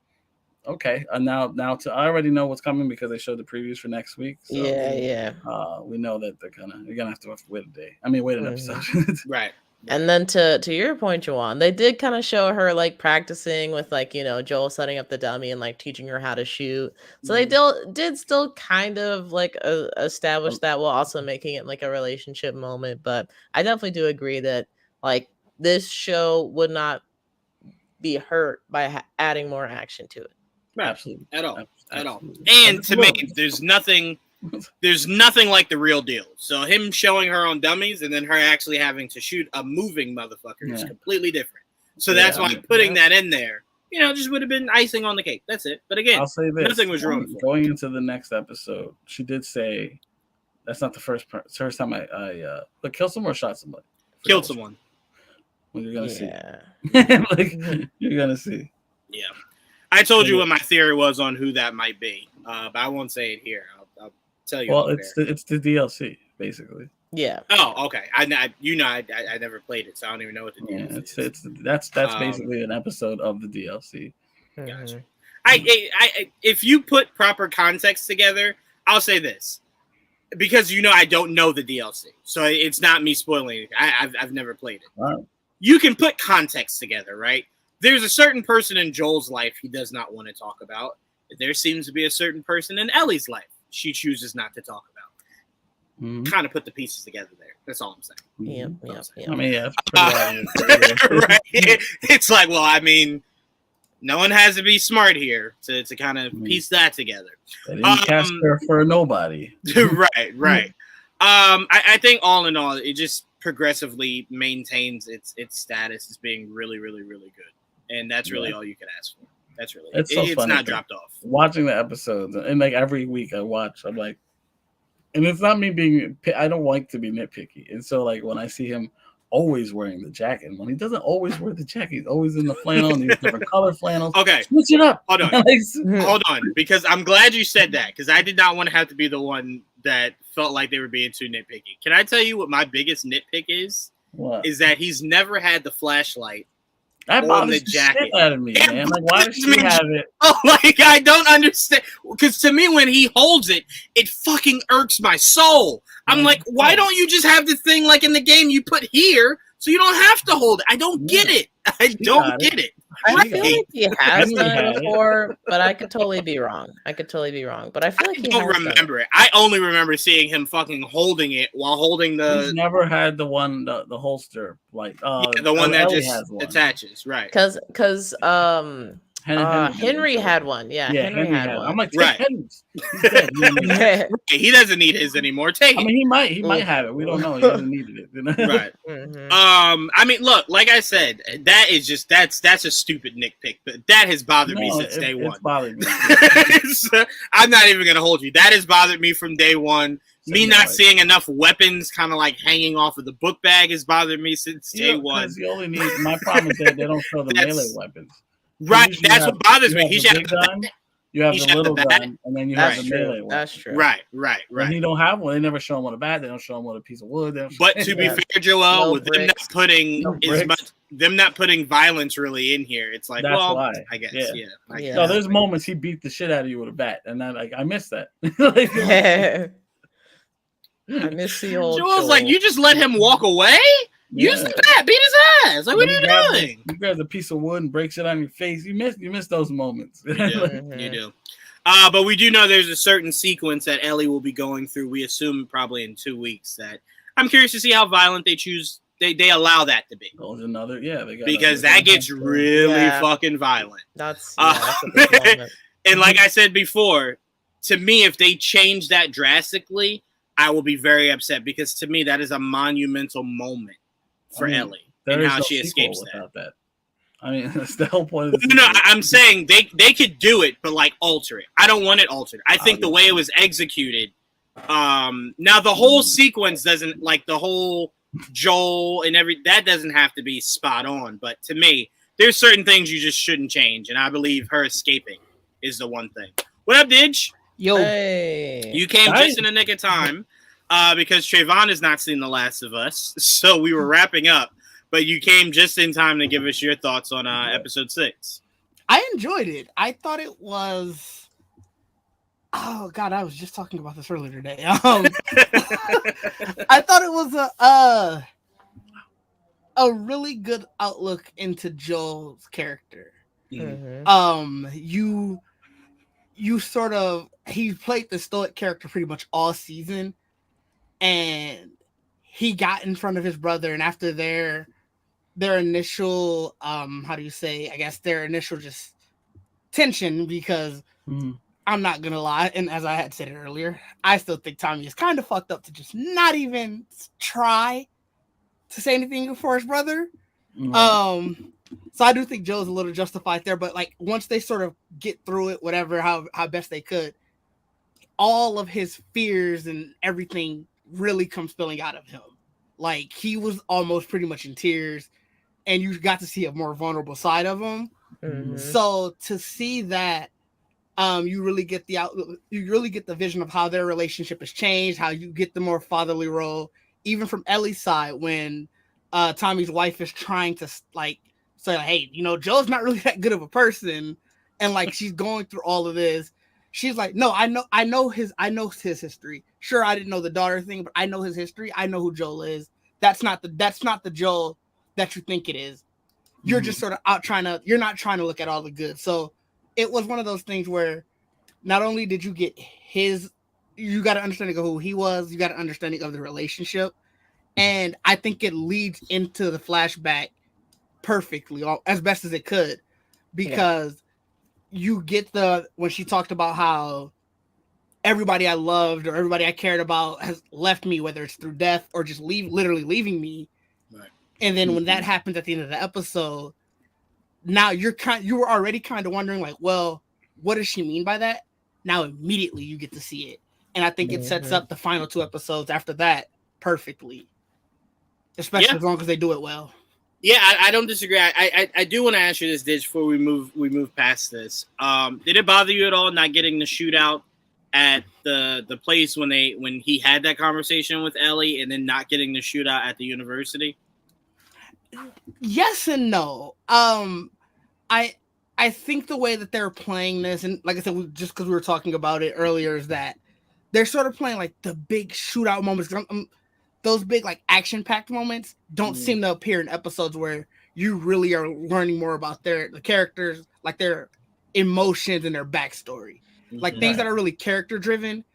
okay, now I already know what's coming because they showed the previews for next week. So, yeah. We know that you're gonna have to wait a day. I mean, wait an episode. Right. And then to your point, Juwan, they did kind of show her like practicing with like, Joel setting up the dummy and like teaching her how to shoot. So they did still kind of like establish that while also making it like a relationship moment. But I definitely do agree that like this show would not be hurt by adding more action to it. Right. Absolutely. At all. Absolutely. And to me, there's nothing like the real deal. So him showing her on dummies and then her actually having to shoot a moving motherfucker is completely different. So that's why putting that in there, just would have been icing on the cake. That's it. But again, I'll say this: nothing was wrong. Going into the next episode, she did say that's not the first time I kill someone or shot somebody. Killed someone. Well, you're gonna see. Yeah. You're gonna see. Yeah. I told you what my theory was on who that might be, but I won't say it here. I'll tell you. Well, it's the DLC basically. Yeah. Oh, okay. I never played it, so I don't even know what the DLC is. That's basically an episode of the DLC. Gotcha. I if you put proper context together, I'll say this because I don't know the DLC, so it's not me spoiling anything. I've never played it. Wow. You can put context together, right? There's a certain person in Joel's life he does not want to talk about. There seems to be a certain person in Ellie's life she chooses not to talk about. Mm-hmm. Kind of put the pieces together there. That's all I'm saying. Yep. I mean, yeah, it's pretty right. It's like, well, I mean, no one has to be smart here to kind of piece that together. They didn't cast her for nobody. Right. I think all in all, it just progressively maintains its status as being really, really, really good. And that's really all you can ask for. That's really it's not dropped off. Watching the episodes and like every week I watch, I'm like, and it's not me being. I don't like to be nitpicky, and so like when I see him always wearing the jacket, and when he doesn't always wear the jacket, he's always in the flannel, and these different color flannels. Okay, switch it up. Hold on, because I'm glad you said that because I did not want to have to be the one that felt like they were being too nitpicky. Can I tell you what my biggest nitpick is? What? Is that he's never had the flashlight. That bothers the shit out of me, man. Like, why does she have it? Oh, like, I don't understand. Because to me, when he holds it, it fucking irks my soul. I'm like, why don't you just have the thing like in the game you put here so you don't have to hold it? I don't get it. I don't get it. I feel like he has done it before, but I could totally be wrong. But I feel like I don't remember it. I only remember seeing him fucking holding it while holding the. He's never had the one, the holster, like the one that just attaches, right? Because Henry had one. Yeah, Henry had one. I'm like, take Henry's. He's dead. He doesn't need his anymore. Take it. I mean, he might have it. We don't know. He hasn't needed it. Right. I mean, look, like I said, that is just that's a stupid nitpick, but that has bothered me since day one. It's bothered me. I'm not even gonna hold you. That has bothered me from day one. Me not seeing enough weapons kind of like hanging off of the book bag has bothered me since day one. You only need. My problem is that they don't show the melee weapons. Right, that's what bothers me. You have the little gun, and then you have the melee one. That's true. Right. And you don't have one. They never show him with a bat. They don't show him with a piece of wood. But to be fair, Joel, with them not putting violence really in here, it's like, that's why. I guess, yeah. No, there's moments he beat the shit out of you with a bat, and I miss that. I miss the old. Joel's like, you just let him walk away. Use the bat, beat his ass. Like, what are you doing? You grab a piece of wood and breaks it on your face. You miss those moments. You do. But we do know there's a certain sequence that Ellie will be going through. We assume probably in 2 weeks. That I'm curious to see how violent they choose. They allow that to be. Oh, another, because that gets really fucking violent. That's a big moment. And like I said before, to me, if they change that drastically, I will be very upset because to me that is a monumental moment for Ellie and how she escapes that. I mean, that's the whole point of the No, I'm saying they could do it, but like alter it. I don't want it altered. I think the way it was executed. Now the whole sequence doesn't like the whole Joel and that doesn't have to be spot on, but to me, there's certain things you just shouldn't change, and I believe her escaping is the one thing. What up, Didge? Yo, Hey. You came Hi. just in the nick of time because Trayvon has not seen The Last of Us, so we were wrapping up, but you came just in time to give us your thoughts on episode 6. I enjoyed it. I thought it was. Oh God, I was just talking about this earlier today. I thought it was a really good outlook into Joel's character. Mhm. You sort of he played the stoic character pretty much all season, and he got in front of his brother, and after their initial how do you say, I guess their initial just tension, because Mhm. I'm not gonna lie, and as I had said it earlier, I still think Tommy is kind of fucked up to just not even try to say anything for his brother. Mhm. So I do think Joe's a little justified there, but like once they sort of get through it, whatever, how best they could, all of his fears and everything really come spilling out of him. Like he was almost pretty much in tears, and you got to see a more vulnerable side of him. Mhm. So to see that, you really get the vision of how their relationship has changed, how you get the more fatherly role, even from Ellie's side when Tommy's wife is trying to like say, like, hey, Joe's not really that good of a person, and like she's going through all of this. She's like, no, I know his history. Sure, I didn't know the daughter thing, but I know his history. I know who Joel is. That's not the Joel that you think it is. You're just sort of you're not trying to look at all the good. So it was one of those things where not only did you get you got an understanding of who he was, you got an understanding of the relationship, and I think it leads into the flashback perfectly, as best as it could, because you get when she talked about how everybody I loved or everybody I cared about has left me, whether it's through death or just literally leaving me. Right. And then when that happens at the end of the episode, now you were already kind of wondering, like, well, what does she mean by that? Now immediately you get to see it, and I think it sets up the final 2 episodes after that perfectly, especially as long as they do it well. Yeah, I don't disagree. I do want to ask you this, Ditch, before we move past this. Did it bother you at all not getting the shootout at the place when he had that conversation with Ellie, and then not getting the shootout at the university? Yes and no. I think the way that they're playing this, and like I said, just because we were talking about it earlier, is that they're sort of playing like the big shootout moments. Those big like action-packed moments don't seem to appear in episodes where you really are learning more about the characters, like their emotions and their backstory. Like things that are really character-driven,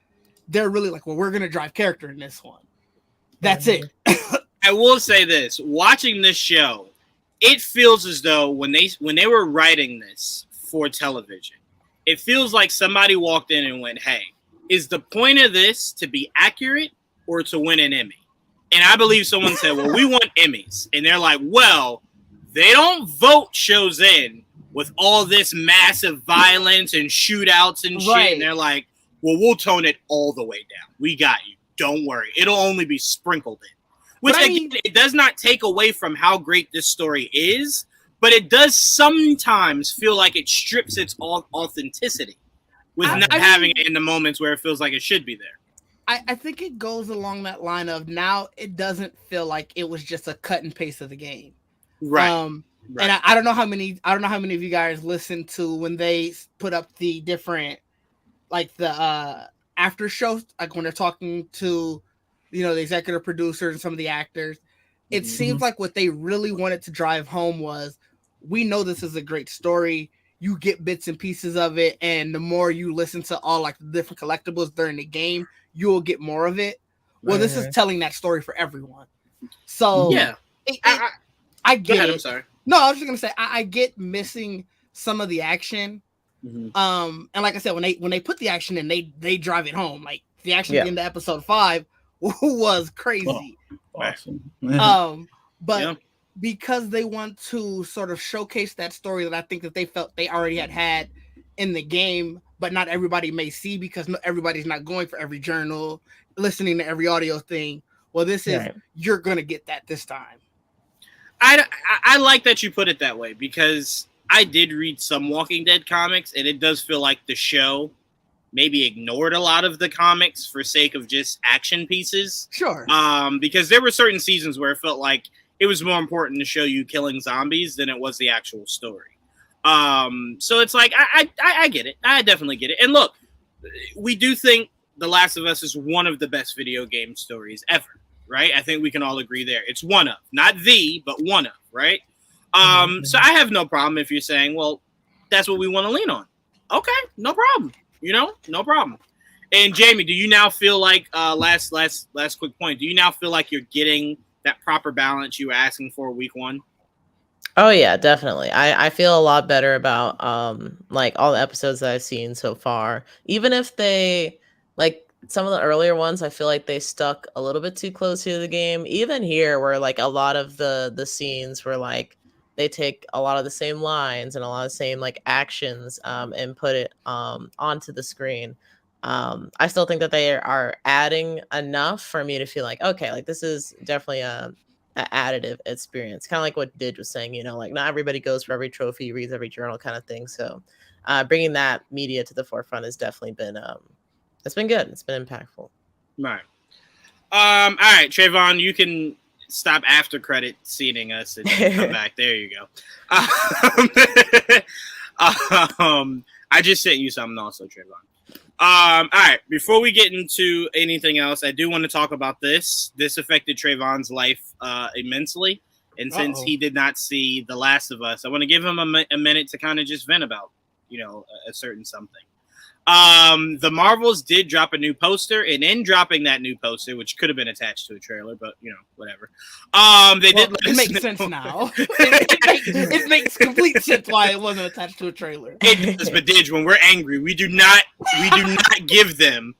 they're really like, well, we're gonna drive character in this one. That's it. I will say this: watching this show, it feels as though when they were writing this for television, it feels like somebody walked in and went, "Hey, is the point of this to be accurate or to win an Emmy?" And I believe someone said, "Well, we want Emmys," and they're like, "Well, they don't vote shows in with all this massive violence and shootouts and shit," and they're like, "Well, we'll tone it all the way down. We got you. Don't worry. It'll only be sprinkled in." Which, again, it does not take away from how great this story is, but it does sometimes feel like it strips its authenticity with not having it in the moments where it feels like it should be there. I think it goes along that line of now it doesn't feel like it was just a cut and paste of the game. Right. And I don't know how many of you guys listened to when they put up the different, like the after shows, like when they're talking to, the executive producers and some of the actors. It seems like what they really wanted to drive home was, we know this is a great story. You get bits and pieces of it, and the more you listen to all like the different collectibles during the game, you'll get more of it. Well, this is telling that story for everyone. So yeah, I get it. I'm sorry. No, I was just gonna say I get missing some of the action. And like I said, when they put the action in, they drive it home. Like the action at the end of episode 5 was crazy. Awesome. But because they want to sort of showcase that story that I think that they felt they already had in the game, but not everybody may see because everybody's not going for every journal, listening to every audio thing. Well, this is Right. you're gonna get that this time. I like that you put it that way because I did read some Walking Dead comics, and it does feel like the show maybe ignored a lot of the comics for sake of just action pieces. Sure. Because there were certain seasons where it felt like it was more important to show you killing zombies than it was the actual story. So it's like I get it. I definitely get it. And look, we do think The Last of Us is one of the best video game stories ever, right? I think we can all agree there. It's one of, not the, but one of, right? So I have no problem if you're saying, well, that's what we want to lean on. Okay, no problem. No problem. And Jamie, do you now feel like last quick point? Do you now feel like you're getting that proper balance you were asking for week one? Oh yeah, definitely. I feel a lot better about like all the episodes that I've seen so far. Even if they like some of the earlier ones, I feel like they stuck a little bit too close to the game. Even here where like a lot of the scenes were like they take a lot of the same lines and a lot of the same like actions and put it onto the screen. I still think that they are adding enough for me to feel like okay, like this is definitely a additive experience, kind of like what Didge was saying, like not everybody goes for every trophy, reads every journal kind of thing. So bringing that media to the forefront has definitely been it's been good, it's been impactful. Right. All right, Trayvon, you can stop after credit seating us and come back. There you go. I just sent you something also, Trayvon. All right, before we get into anything else, I do want to talk about this. This affected Trayvon's life immensely. And since he did not see The Last of Us, I want to give him a minute to kind of just vent about, a certain something. The Marvels did drop a new poster, and in dropping that new poster, which could have been attached to a trailer, but whatever. They did. It makes sense now. It makes complete sense why it wasn't attached to a trailer. It does, but Didge, when we're angry, we do not give them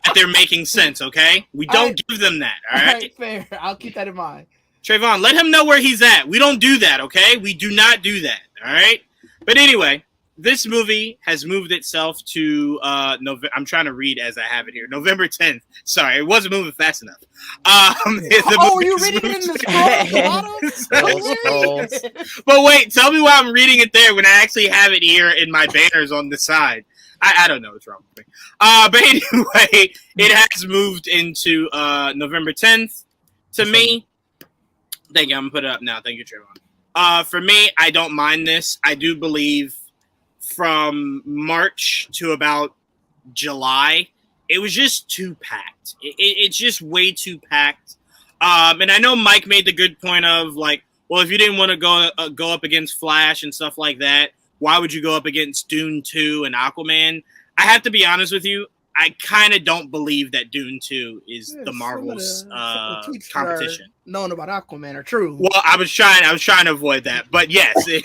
that they're making sense. Okay, we don't give them that. All right, fair. I'll keep that in mind. Trayvon, let him know where he's at. We don't do that. Okay, we do not do that. All right, but anyway. This movie has moved itself to November. I'm trying to read as I have it here. November 10th. Sorry, it wasn't moving fast enough. Are you reading it in the bottom? But wait, tell me why I'm reading it there when I actually have it here in my banners on the side. I don't know what's wrong with me. But anyway, it has moved into November 10th. To me, thank you. I'm gonna put it up now. Thank you, Trayvon. For me, I don't mind this. I do believe. From March to about July, it was just too packed. It's just way too packed. And I know Mike made the good point of like, well, if you didn't want to go up against Flash and stuff like that, why would you go up against Dune 2 and Aquaman? I have to be honest with you. I kind of don't believe that Dune 2 is the Marvel's competition. Knowing about Aquaman are true. Well, I was trying to avoid that, but yes, it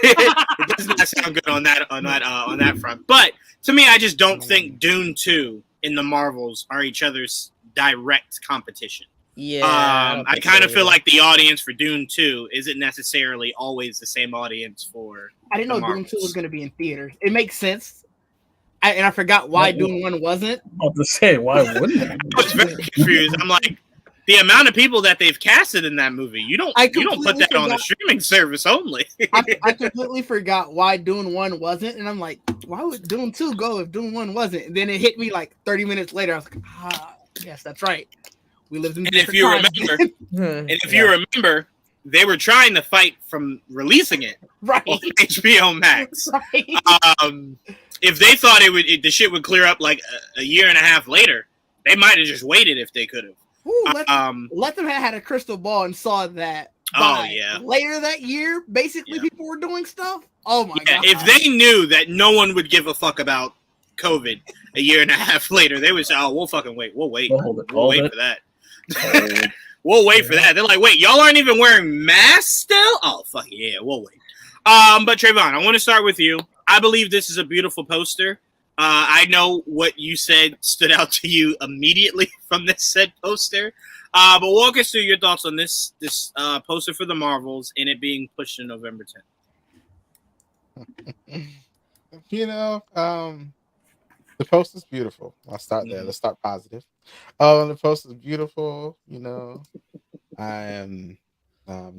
does not sound good on that front. But to me, I just don't think Dune 2 and the Marvels are each other's direct competition. Yeah, I kind of feel like the audience for Dune 2 isn't necessarily always the same audience for. I didn't know Dune 2 was going to be in theaters. It makes sense. I forgot why Dune 1 wasn't. I was to say, why wouldn't it? I was very confused. I'm like, the amount of people that they've casted in that movie, you don't put that on the streaming service only. I completely forgot why Dune 1 wasn't, and I'm like, why would Dune 2 go if Dune 1 wasn't? And then it hit me like 30 minutes later. I was like, yes, that's right. We lived in different times. You remember, they were trying to fight from releasing it right on HBO Max. Right. If they thought the shit would clear up like a year and a half later, they might have just waited if they could have. Let them have had a crystal ball and saw that. Later that year, basically people were doing stuff. Oh my god! If they knew that no one would give a fuck about COVID a year and a half later, they would say, "Oh, we'll fucking wait. We'll wait. We'll wait for that. We'll wait for that." They're like, "Wait, y'all aren't even wearing masks still? Oh, fuck yeah, we'll wait." But Trayvon, I want to start with you. I believe this is a beautiful poster. I know what you said stood out to you immediately from this said poster. But walk us through your thoughts on this poster for the Marvels and it being pushed to November 10th. The The poster's beautiful. I'll start there. Let's start positive. The poster's beautiful. You know, I am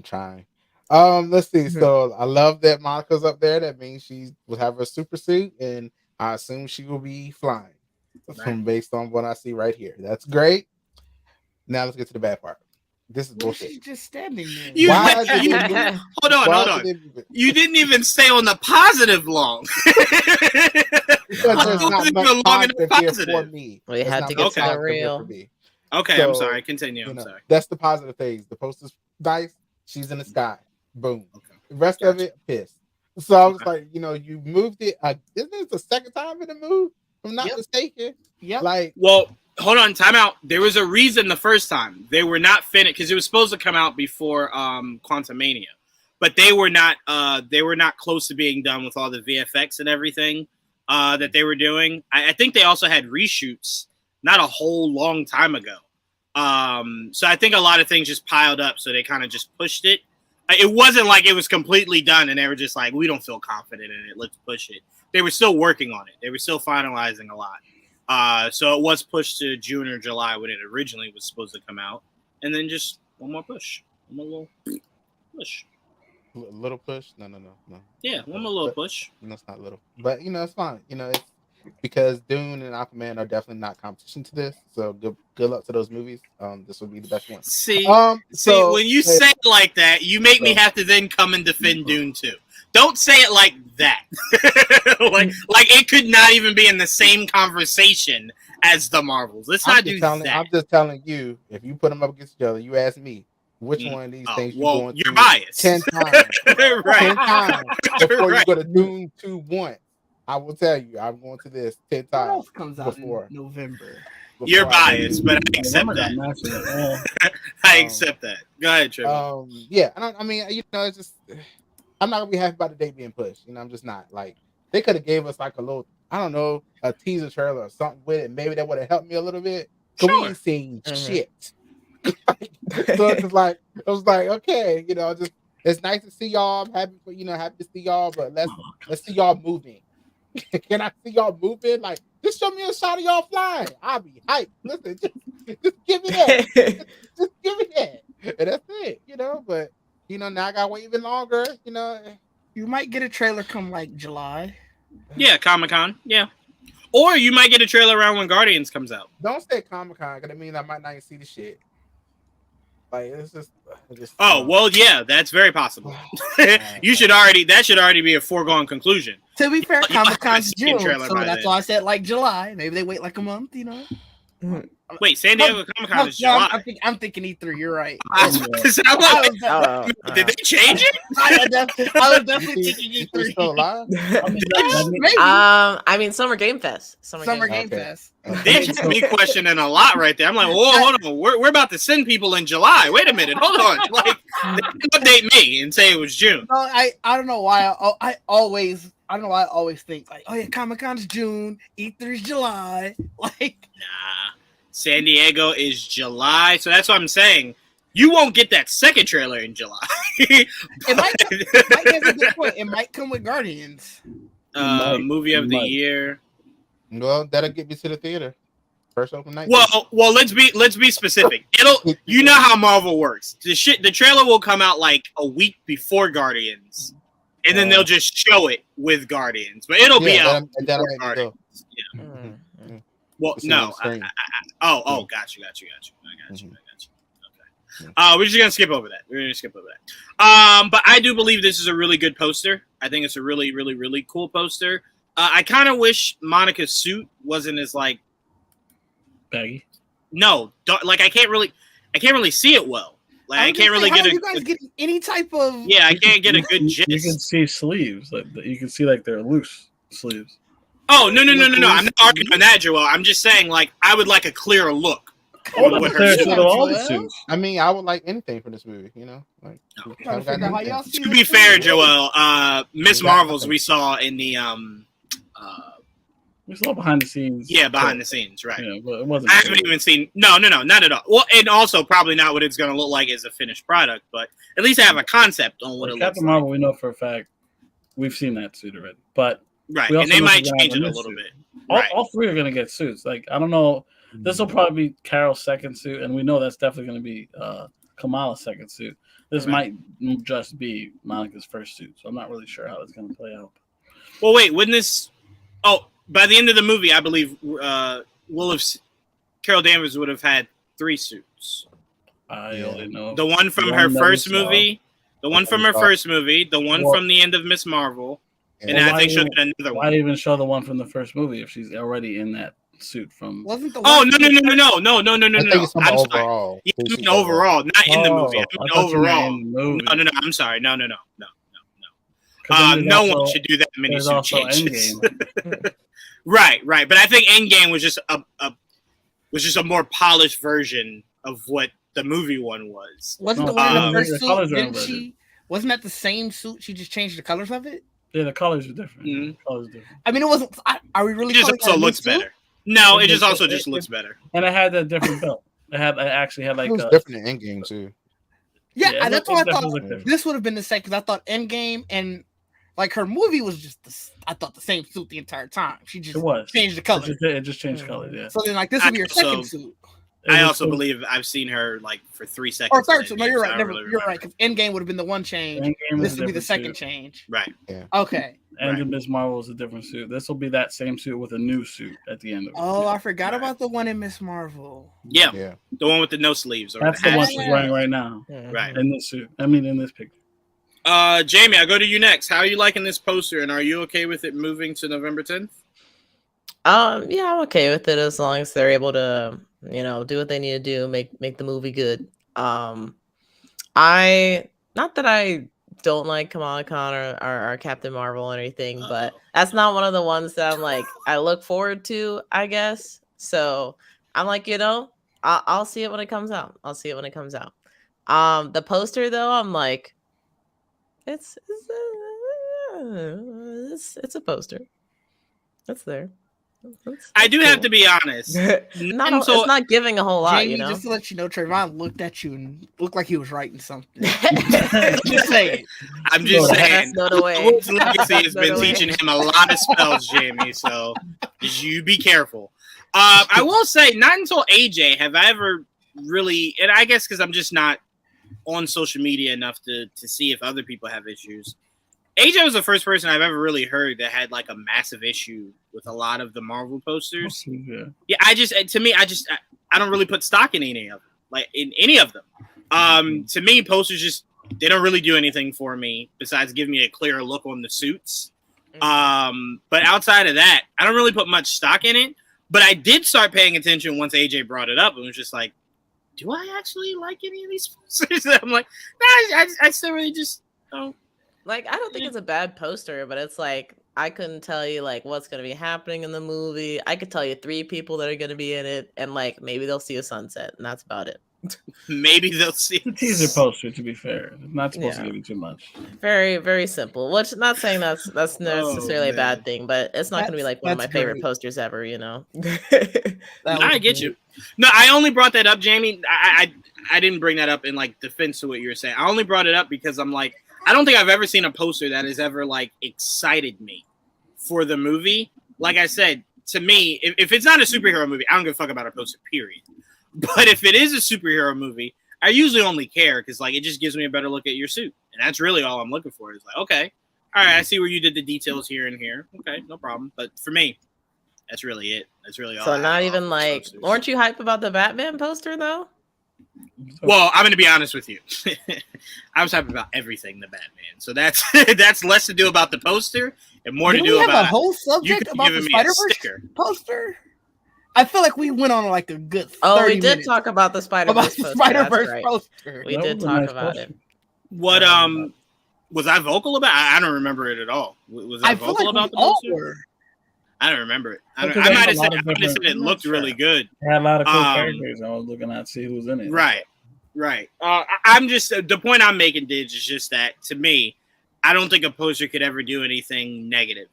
trying. Let's see. So I love that Monica's up there. That means she will have her super suit, and I assume she will be flying. From based on what I see right here. That's great. Now let's get to the bad part. This is bullshit. She's just standing there. Hold on. You didn't even stay on the positive long. Because there's not much positive here for me. We had to get to the real. Okay, so, I'm sorry. Continue. I'm sorry. That's the positive things. The poster's nice. She's in the sky. Boom. Okay. The rest of it, pissed. So I was like, you moved it. Isn't this the second time in the move? If I'm not mistaken. Yeah. Like, well, hold on, time out. There was a reason the first time they were not finished because it was supposed to come out before Quantumania, but they were not close to being done with all the VFX and everything that they were doing. I think they also had reshoots not a whole long time ago. So I think a lot of things just piled up, so they kind of just pushed it. It wasn't like it was completely done and they were just like, we don't feel confident in it, let's push it. They were still working on it. They were still finalizing a lot. So it was pushed to June or July when it originally was supposed to come out. And then just one more push. One more little push. Little push? No. Yeah, one more little push. No, it's not little. But, it's fine. It's because Dune and Aquaman are definitely not competition to this. So good luck to those movies. This will be the best one. See, when you say it like that, you make me have to then come and defend Dune too. Don't say it like that. like it could not even be in the same conversation as the Marvels. Let's not do that. I'm just telling you, if you put them up against each other, you ask me which one of these things you're going you're biased. 10 times. Right. 10 times before you go to Dune 2-1. I will tell you, I'm going to this 10 times. What else comes out before in November? You're biased, but I accept that. I accept that. Go ahead, Trevor. Yeah, I mean, it's just I'm not gonna be happy about the date being pushed. I'm just not. Like, they could have gave us like a little, I don't know, a teaser trailer or something with it. Maybe that would have helped me a little bit. So we ain't seen shit. So it's like I was like, okay, just it's nice to see y'all. I'm happy to see y'all, but let's see y'all moving. Can I see y'all moving? Like, just show me a shot of y'all flying. I'll be hyped. Listen, just give me that. just give me that. And that's it, But now I gotta wait even longer. You might get a trailer come like July. Yeah, Comic-Con. Yeah. Or you might get a trailer around when Guardians comes out. Don't say Comic-Con, because I mean I might not even see the shit. Like, it's just well, yeah, that's very possible. That should already be a foregone conclusion. To be fair, Comic-Con's June, so that's why I said like July. Maybe they wait like a month, Wait, San Diego Comic-Con is July. I'm thinking E3. You're right. Did they change it? I was definitely thinking E3. Still alive? Maybe. I mean, Summer Game Fest. Summer Game Fest. That's me questioning a lot right there. I'm like, whoa, hold on. We're about to send people in July. Wait a minute. Hold on. Like, they update me and say it was June. No, I don't know why. I always think like, oh yeah, Comic-Con's June, E3's July. Like, nah. San Diego is July, so that's what I'm saying. You won't get that second trailer in July. It might come with Guardians. Movie of the year. Well, that'll get me to the theater. First open night. Well, let's be specific. You know how Marvel works. The trailer will come out like a week before Guardians, and then they'll just show it with Guardians. But it'll be out before Guardians. Yeah. Mm-hmm. Well, no. Got you. I got you. Okay. We're just gonna skip over that. But I do believe this is a really good poster. I think it's a really, really, really cool poster. I kind of wish Monica's suit wasn't as like baggy. No, like I can't really see it well. Like I can't really get you guys get any type of. Yeah, I can't get a good gist. You can see sleeves. Like you can see like they're loose sleeves. Oh, no. I'm not arguing on that, Joel. I'm just saying, like, I would like a clearer look. All the suits. I mean, I would like anything from this movie, Like, to be fair, Joel, Miss Marvels we saw in the we saw behind the scenes. Yeah, behind the scenes, right. Yeah, but it wasn't. I haven't even seen not at all. Well, and also probably not what it's gonna look like as a finished product, but at least I have a concept on what it looks like. Captain Marvel, we know for a fact we've seen that suit already. But Right, We and also they know might she's gonna have change a it a new little suit. bit. All, Right. all three are gonna get suits. Like I don't know. This will probably be Carol's second suit, and we know that's definitely gonna be Kamala's second suit. This Right. might just be Monica's first suit, so I'm not really sure how it's gonna play out. Well, wait, wouldn't this? Oh, by the end of the movie, I believe Carol Danvers would have had 3 suits. I Yeah. only know The one from one her that we first saw. movie, the one from her first movie, the one Well- from the end of Miss Marvel, and Well, then I why think she'll even- get another Why one. even show the one from the first movie if she's already in that suit from? Wasn't the Oh one no from no the no no first- no no no no I no think no! it's from I'm sorry. overall. Yeah, I Who's mean overall, not in the Oh, movie. I I mean thought you meant overall. in the movie. No. I'm sorry. No. 'Cause then there's No also- one should do that many There's suit also changes. Endgame. Right. But I think Endgame was just a more polished version of what the movie one was. Wasn't No, the one in the the first colors suit? are Didn't inverted. she? Wasn't that the same suit? She just changed the colors of it. Yeah, the colors are different. Mhm. The colors are different. I mean, it wasn't. Are we really? It just calling that also a new looks suit? better. No, it It just just- also it- just it- looks better. And it had a different belt. It actually had like It was a different in Endgame too. Yeah, it that's looked- what I it definitely thought. looked different. This would have been the same because I thought Endgame and like her movie was just I thought the same suit the entire time. She just It was. changed the color. It just changed colors. Yeah. So then, like, this would be her So- second suit It I was also so- believe I've seen her like for 3 seconds. or third in suit. No, Endgame, you're so right. I don't Never, really you're remember. right. Because Endgame would have been the one change. Endgame This was a would be the different second suit. change. Right. Okay. And Right. Miss Marvel was a different suit. This will be that same suit with a new suit at the end of it. Oh, I forgot Right. about the one in Miss Marvel. Yeah, Yeah. the one with the no sleeves. Or That's the the one hat. she's wearing right now. Right. In this suit. I mean, in this picture. Jamie, I go to you next. How are you liking this poster, and are you okay with it moving to November 10th? Yeah, I'm okay with it as long as they're able to, do what they need to do, make the movie good. I not that I don't like Kamala Khan or Captain Marvel or anything, but that's not one of the ones that I'm like I look forward to, I guess. So I'm like, I'll see it when it comes out. I'll see it when it comes out. The poster though, I'm like, it's a poster. It's there. I do have to be honest. it's not giving a whole lot, Jamie, just to let you know, Trayvon looked at you and looked like he was writing something. just saying. I'm just That's saying. not the way. Woods Legacy has Not been the way. teaching him a lot of spells, Jamie. So you be careful. I will say, not until AJ have I ever really, and I guess because I'm just not on social media enough to see if other people have issues. AJ was the first person I've ever really heard that had like a massive issue with a lot of the Marvel posters. Yeah, I don't really put stock in any of them, like in any of them. To me, posters just they don't really do anything for me besides give me a clearer look on the suits. But outside of that, I don't really put much stock in it. But I did start paying attention once AJ brought it up and was just like, do I actually like any of these posters? I'm like, nah, I still really just don't. Like, I don't think it's a bad poster, but it's like I couldn't tell you like what's gonna be happening in the movie. I could tell you 3 people that are gonna be in it, and like maybe they'll see a sunset, and that's about it. Maybe they'll see The teaser poster, to be fair, it's not supposed to Yeah. give you too much. Very, very simple. Which not saying that's necessarily a man. bad thing, but it's not gonna be like one of my That's favorite great. posters ever. That I was get great. you. No, I only brought that up, Jamie. I didn't bring that up in like defense to what you were saying. I only brought it up because I'm like, I don't think I've ever seen a poster that has ever like excited me for the movie. Like I said, to me, if it's not a superhero movie, I don't give a fuck about a poster, period. But if it is a superhero movie, I usually only care because like it just gives me a better look at your suit. And that's really all I'm looking for. Is like, okay, all right, I see where you did the details here and here. Okay, no problem. But for me, that's really it. That's really all. So I not have even on like, posters. weren't you hype about the Batman poster though? Well, I'm going to be honest with you. I was happy about everything the Batman. So that's that's less to do about the poster and more Did to we do have about a whole you subject could be about the giving me a Spider-Verse sticker. poster? I feel like we went on like a good 30 Oh, we did minutes talk about the about Spider-Verse the poster. Spider-Verse That's right. poster. We That did was a talk nice about poster. it. What was I vocal about? I don't remember it at all. Was I I feel vocal like about we the all poster? were. I don't remember it. I Because might they had have a lot said, of I might have said different- it looked really good. It had a lot of cool Um, characters. I was looking at see who's in it. Right. I'm just the point I'm making, Didge, is just that to me, I don't think a poster could ever do anything negatively.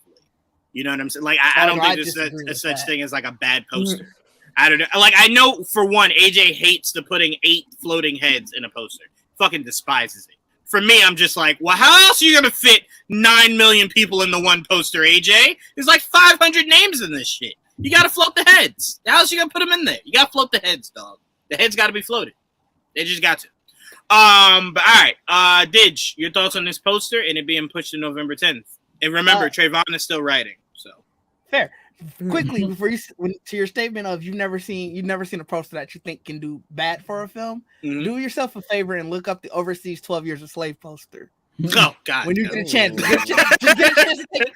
You know what I'm saying? Like I Oh, don't no, think I there's disagree with such that. thing as like a bad poster. I don't know. Like I know for one, AJ hates the putting 8 floating heads in a poster. Fucking despises it. for me, I'm just like, well, how else are you gonna fit 9 million people in the one poster, AJ? There's like 500 names in this shit. You gotta float the heads. How else you gonna put them in there? You gotta float the heads, dog. The heads gotta be floated. They just got to. But all right, Didge, your thoughts on this poster and it being pushed to November 10th? And remember, Trayvon is still writing. So fair. Quickly before you to your statement of you've never seen a poster that you think can do bad for a film, do yourself a favor and look up the Overseas 12 Years a Slave poster. Oh God! When you get a chance, just get a chance to take,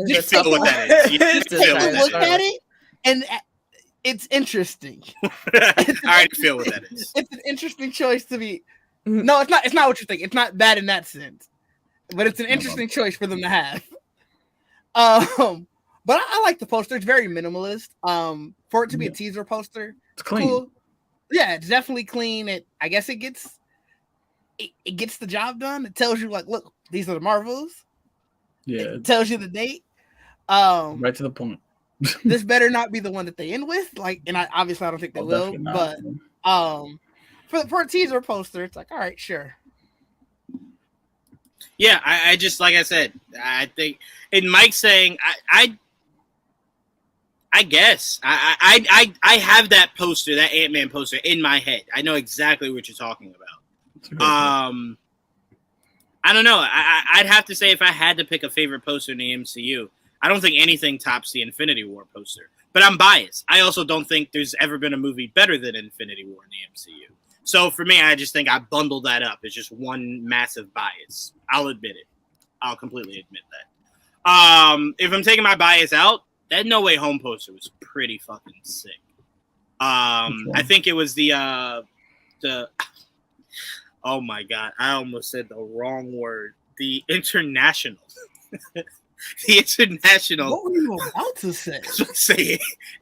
just feel what that is. Look at it, and it's interesting. I already feel what that is. It's an interesting choice to be. No, it's not. It's not what you think. It's not bad in that sense, but it's an interesting choice for them to have. But I like the poster. It's very minimalist. For it to be a teaser poster, it's clean. Cool. Yeah, it's definitely clean. I guess it gets the job done. It tells you like, look, these are the Marvels. Yeah. It tells you the date. Right to the point. This better not be the one that they end with. Like, and I don't think they will. But for a teaser poster, it's like, all right, sure. Yeah, I just like I said, I think, and Mike saying, I guess I have that poster, that Ant-Man poster in my head. I know exactly what you're talking about. I don't know. I'd have to say if I had to pick a favorite poster in the MCU, I don't think anything tops the Infinity War poster. But I'm biased. I also don't think there's ever been a movie better than Infinity War in the MCU. So for me, I just think I bundled that up. It's just one massive bias. I'll admit it. I'll completely admit that. If I'm taking my bias out, that No Way Home poster was pretty fucking sick. I think it was the oh my God, I almost said the wrong word. The International. The International. What were you about to say? Say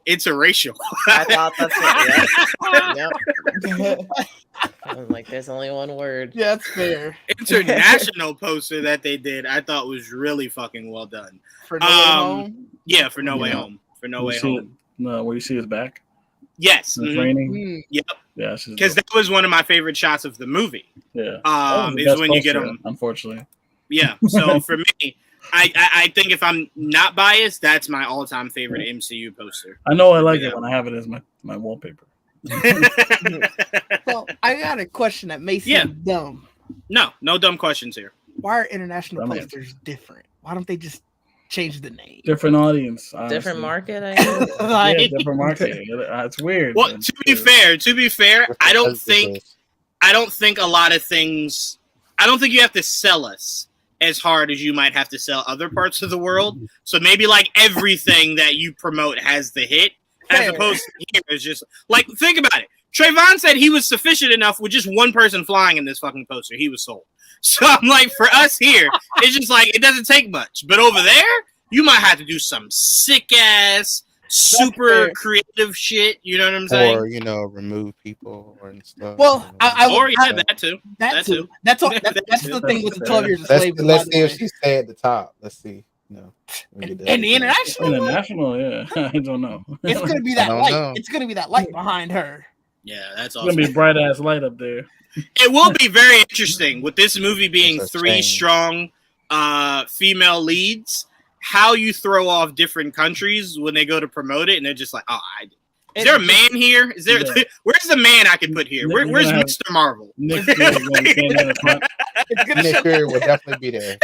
interracial. I thought that's it. Yep. I was like, there's only one word. Yeah, that's fair. International poster that they did, I thought was really fucking well done. For No Way Home? Yeah, for No Way Home. For No Way Home. Where you see his back? Yes. It's raining? Yep. Yeah, because that was one of my favorite shots of the movie. Yeah. Is when you get them. Unfortunately. Yeah. So for me, I think if I'm not biased, that's my all-time favorite MCU poster. I know I like it when I have it as my wallpaper. Well, I got a question that may seem dumb. No dumb questions here. Why are international posters different? Why don't they just change the name? Different audience, honestly. Different market, I guess. Different market. It's weird. Well, to be fair, I don't think a lot of things. I don't think you have to sell us as hard as you might have to sell other parts of the world. So maybe like everything that you promote has the hit, as opposed to here is just like, think about it. Trayvon said he was sufficient enough with just one person flying in this fucking poster. He was sold. So I'm like, for us here, it's just like, it doesn't take much. But over there, you might have to do some sick ass, super creative shit. You know what I'm saying? Or, remove people or stuff. Well, that too. That too. That's the thing with the 12 Years a Slave. Let's see if she stay at the top. Let's see. And the international, yeah. I don't know. It's gonna be that light. It's gonna be that light behind her. Yeah, that's awesome. It's gonna be bright ass light up there. It will be very interesting with this movie being three strong female leads. How you throw off different countries when they go to promote it, and they're just like, "Oh, is there a man here? Is there? Yeah. Where's the man I can put here? Where's Mr. Marvel?" Nick Fury will definitely be there.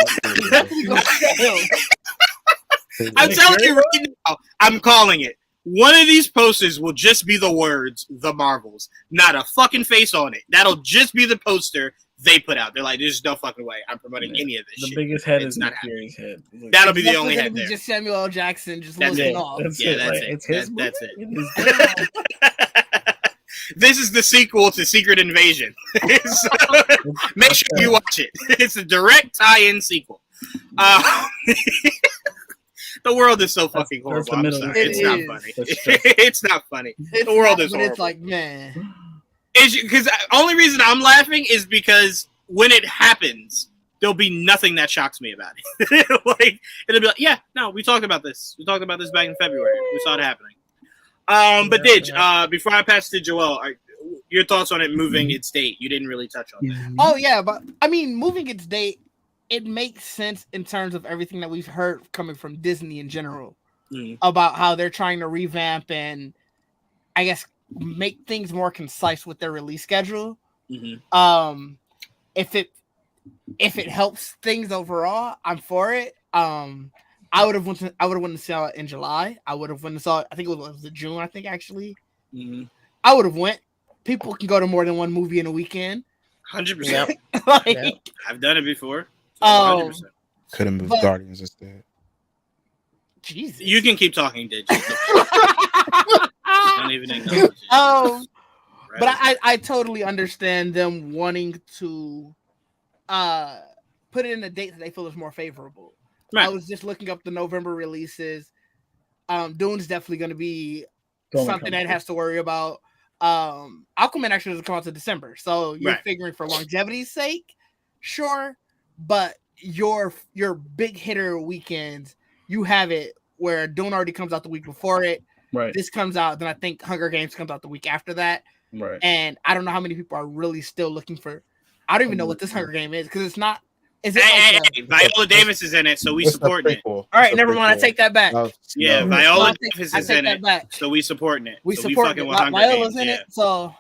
I'm telling you right now, I'm calling it. One of these posters will just be the words "The Marvels," not a fucking face on it. That'll just be the poster they put out. They're like, "There's no fucking way I'm promoting any of this." The shit. biggest head is Nick Fury's head. That'll be the only head there. Just Samuel L. Jackson just looking off. That's it. That's it. This is the sequel to Secret Invasion. So, make sure you watch it. It's a direct tie-in sequel. The world is so fucking horrible. I'm sorry. It's not funny. It's not funny. The world is horrible. It's like, man. Because the only reason I'm laughing is because when it happens, there'll be nothing that shocks me about it. Like, it'll be like, yeah, no, we talked about this. We talked about this back in February. We saw it happening. But Didge, before I pass to Joel, your thoughts on it moving its date. You didn't really touch on that. Oh yeah, but I mean, moving its date, it makes sense in terms of everything that we've heard coming from Disney in general about how they're trying to revamp and, I guess, make things more concise with their release schedule. If it helps things overall, I'm for it. I would have went to saw it in July. I would have went to saw it. I think it was June. I think actually, I would have went. People can go to more than one movie in a weekend. 100%. I've done it before. 100%. Could have moved Guardians instead. Jesus, you can keep talking, Did don't even acknowledge it. But I totally understand them wanting to put it in a date that they feel is more favorable. Right. I was just looking up the November releases. Dune's definitely going to be something that has to worry about. Aquaman actually doesn't come out to December, so you're figuring for longevity's sake, sure. But your big hitter weekends, you have it where Dune already comes out the week before it. Right. This comes out, then I think Hunger Games comes out the week after that. Right. And I don't know how many people are really still looking for. I don't even know what this Hunger Game is because it's not. Is it hey, Viola Davis is in it, so we supporting it. All right, never mind. I take that back. Viola Davis is in it, so we supporting it. We supporting it. Viola's in it, so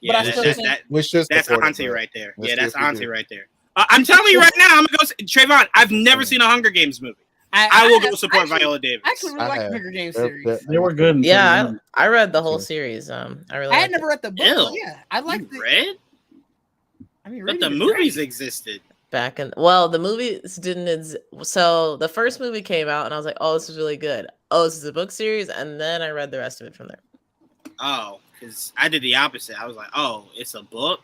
but I still think that's Auntie right there. Yeah, that's Auntie right there. I'm telling you right now, I'm gonna go. Trayvon, I've never seen a Hunger Games movie. I will go support Viola Davis. I actually really like the Hunger Games series. They were good. Yeah, I read the whole series. I had never read the book. Yeah, I liked it. Read? I mean, but the movies existed. Back in the movies didn't so the first movie came out and I was like, oh, this is really good. Oh, this is a book series, and then I read the rest of it from there. Oh, because I did the opposite. I was like, oh, it's a book.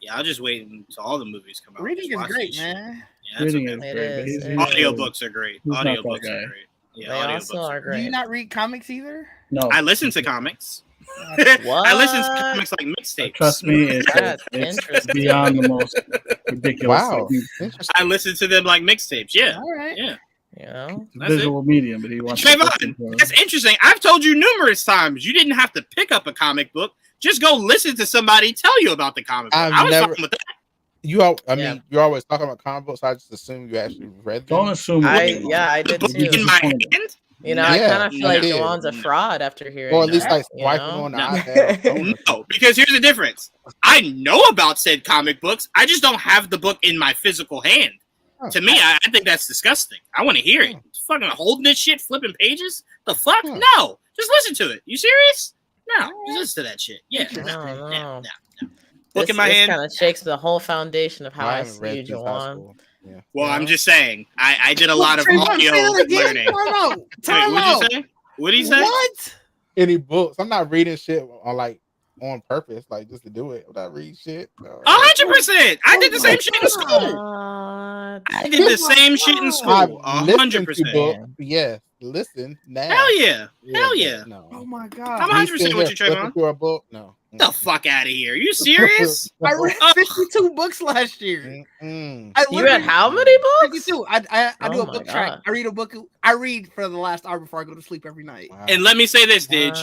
Yeah, I'll just wait until all the movies come out. Reading is great, man. Yeah, reading is great. Audiobooks are great. Audiobooks are great. Yeah, audiobooks are great. Do you not read comics either? No, I listen to comics. I listen to comics like mixtapes. Trust me, it's beyond the most ridiculous. Wow, I listen to them like mixtapes. Yeah, all right. Yeah, visual medium, but he wants. Trayvon, that's interesting. I've told you numerous times you didn't have to pick up a comic book. Just go listen to somebody tell you about the comic book. I was talking with that. You're always talking about comic books. I just assume you actually read them. Don't assume. I did too. In my hand. You know, I kind of feel like Jawan's a fraud after hearing. Or at least like swiping on the iPad. No, because here's the difference. I know about said comic books. I just don't have the book in my physical hand. To me, I think that's disgusting. I want to hear it. Fucking holding this shit, flipping pages. The fuck? No. Just listen to it. You serious? No. Just listen to that shit. Yeah. No. Book in my hand. Kind of shakes the whole foundation of how I see you, Jawan. Yeah. Well, I'm just saying, I did a lot of audio learning. What'd you say? What'd he say? What? Any books? I'm not reading shit on purpose, like just to do it. When I read shit, 100%. I did the same shit in school. I did the same shit in school. 100%. Yes, listen now. Hell yeah. Hell yeah. No. Oh my god. I'm 100% with you, Trayvon. For a book? No. Get the fuck out of here. Are you serious? I read 52 books last year. You read how many books? 52. I do a book track. I read a book. I read for the last hour before I go to sleep every night. Wow. And let me say this, Didge.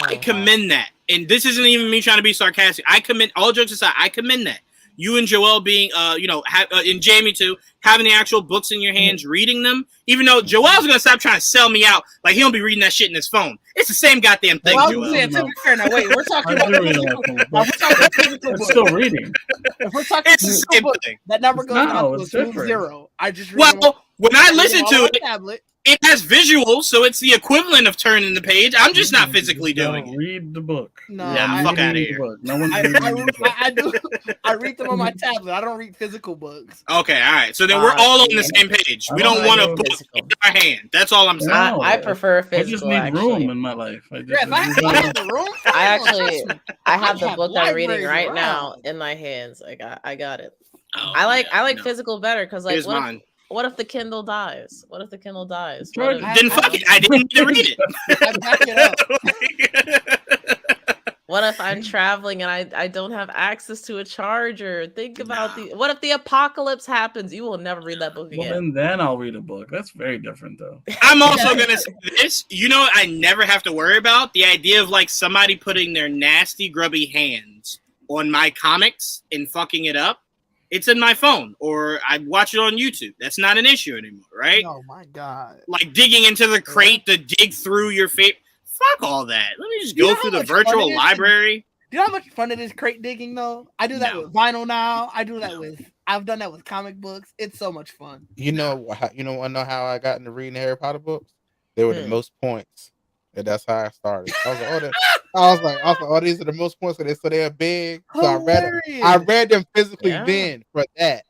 I commend that. And this isn't even me trying to be sarcastic. I commend, all jokes aside, I commend that. You and Joel being, and Jamie too, having the actual books in your hands, reading them. Even though Joel's gonna stop trying to sell me out, like he don't be reading that shit in his phone. It's the same goddamn thing, Joel. To be fair, now wait, we're talking about physical books. Still reading. If we're talking it's the same thing. That number goes down to zero. I just when I listen to it, it has visuals, so it's the equivalent of turning the page. I'm just not physically doing it. Read the book. No, fuck out of here. No one I do. I read them on my tablet. I don't read physical books. Okay, all right. So then we're all on the same page. We don't want a book in our hand. That's all I'm saying. I prefer physical. I just need room in my life. I have the room. I have the book I'm reading right now in my hands. I got it. I like physical better because here's mine. What if the Kindle dies? Then fuck it. I didn't need to read it. I back it up. What if I'm traveling and I don't have access to a charger? Think about what if the apocalypse happens? You will never read that book Well, again. then I'll read a book. That's very different, though. I'm also gonna say this. You know, I never have to worry about the idea of like somebody putting their nasty, grubby hands on my comics and fucking it up. It's in my phone, or I watch it on YouTube. That's not an issue anymore, right? Oh my god! Like digging into the crate to dig through your favorite. Fuck all that. Let me just go through the virtual library. Do you know how much fun it is crate digging though? I do that with vinyl now. I've done that with comic books. It's so much fun. You know how I got into reading the Harry Potter books? They were the most points. And that's how I started. I was like, oh, these are the most points, so they're big. So I read them physically then for that.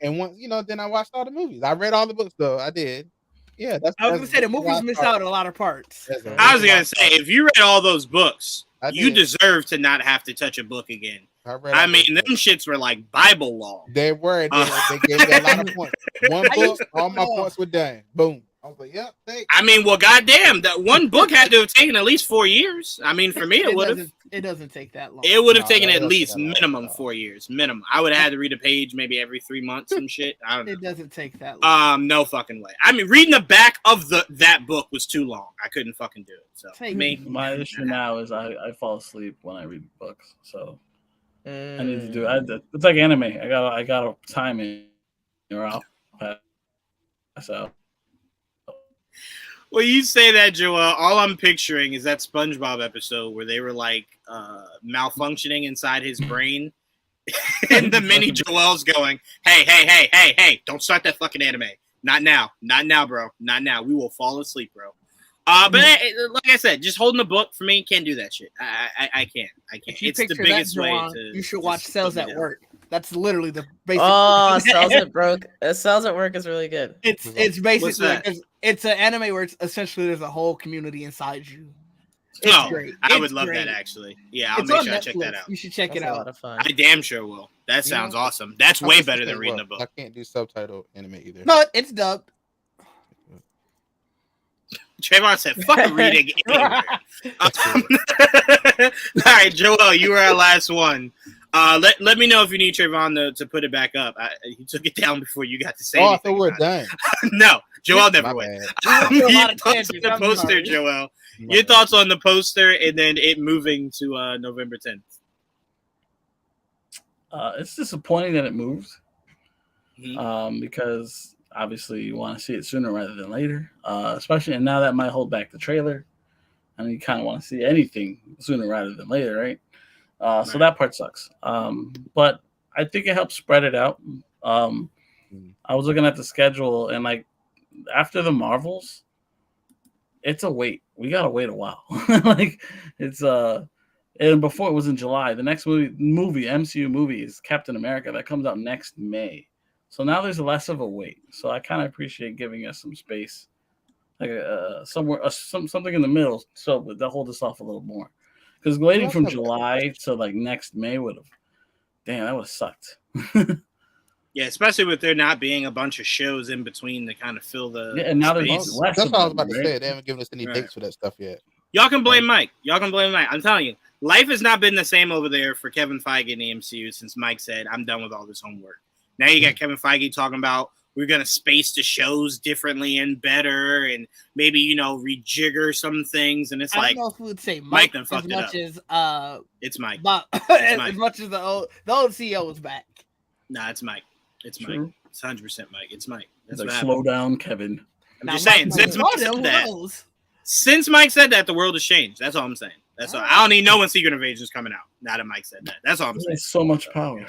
And once then I watched all the movies. I read all the books though. I did. Yeah, I was gonna say the movies miss out on a lot of parts. I was gonna say if you read all those books, you deserve to not have to touch a book again. I mean, them shits were like Bible law. They were. They gave me a lot of points. One book, all my points were done. Boom. I was like, yep. Thanks. I mean, well, goddamn, that one book had to have taken at least 4 years. I mean, for me, it would have. It doesn't take that long. It would have taken at least minimum 4 years. Minimum. I would have had to read a page maybe every 3 months and shit. I don't know. It doesn't take that long. No fucking way. I mean, reading the back of that book was too long. I couldn't fucking do it. So my issue now is I fall asleep when I read books. So I need to do it. It's like anime. I got to time it or I'll pass out. Well, you say that, Joel. All I'm picturing is that SpongeBob episode where they were like malfunctioning inside his brain, and the mini Joel's going, "Hey! Don't start that fucking anime. Not now, bro. Not now. We will fall asleep, bro." But like I said, just holding a book for me can't do that shit. I can't. It's the biggest way to. You should watch Cells at Work. That's literally the basic. Oh, Cells at Work. Cells at Work is really good. It's basically it's an anime where it's essentially there's a whole community inside you. It's great. I would love that actually. Yeah, I'll make sure I check that out. You should check it out. A lot of fun. I damn sure will. That sounds awesome. That's way better than reading a book. I can't do subtitle anime either. No, it's dubbed. Trayvon said, "Fuck reading anywhere." All right, Joel, you were our last one. Let me know if you need Trayvon to put it back up. He took it down before you got to say anything. I thought we're done. No, Joel never went. Your thoughts on the poster, Joel. Your thoughts on the poster and then it moving to November 10th. It's disappointing that it moved because obviously you want to see it sooner rather than later, especially and now that might hold back the trailer. I mean, you kind of want to see anything sooner rather than later, right? So that part sucks. But I think it helps spread it out. I was looking at the schedule and like after the Marvels, it's a wait. We gotta wait a while. Like it's and before it was in July. The next movie MCU movie is Captain America that comes out next May. So now there's less of a wait. So I kind of appreciate giving us some space, like somewhere something in the middle, so that hold us off a little more. Because waiting from July to like next May that would have sucked. Yeah, especially with there not being a bunch of shows in between to kind of fill the. Yeah, and now there's less. That's what I was about to say. They haven't given us any dates for that stuff yet. Y'all can blame Mike. I'm telling you, life has not been the same over there for Kevin Feige in the MCU since Mike said, "I'm done with all this homework." Now you got Kevin Feige talking about we're gonna space the shows differently and better, and maybe rejigger some things. And it's I like don't know if we would say Mike done fucked as much it up. as It's Mike. As much as the old CEO is back. Nah, it's Mike. It's True. Mike. It's 100% Mike. It's Mike. That's like, what slow down, Kevin. I'm just saying. Since Mike said that, the world has changed. That's all I'm saying. That's all. I don't even know when Secret Invasion is coming out. Now that Mike said that. That's all I'm saying. There's so much power.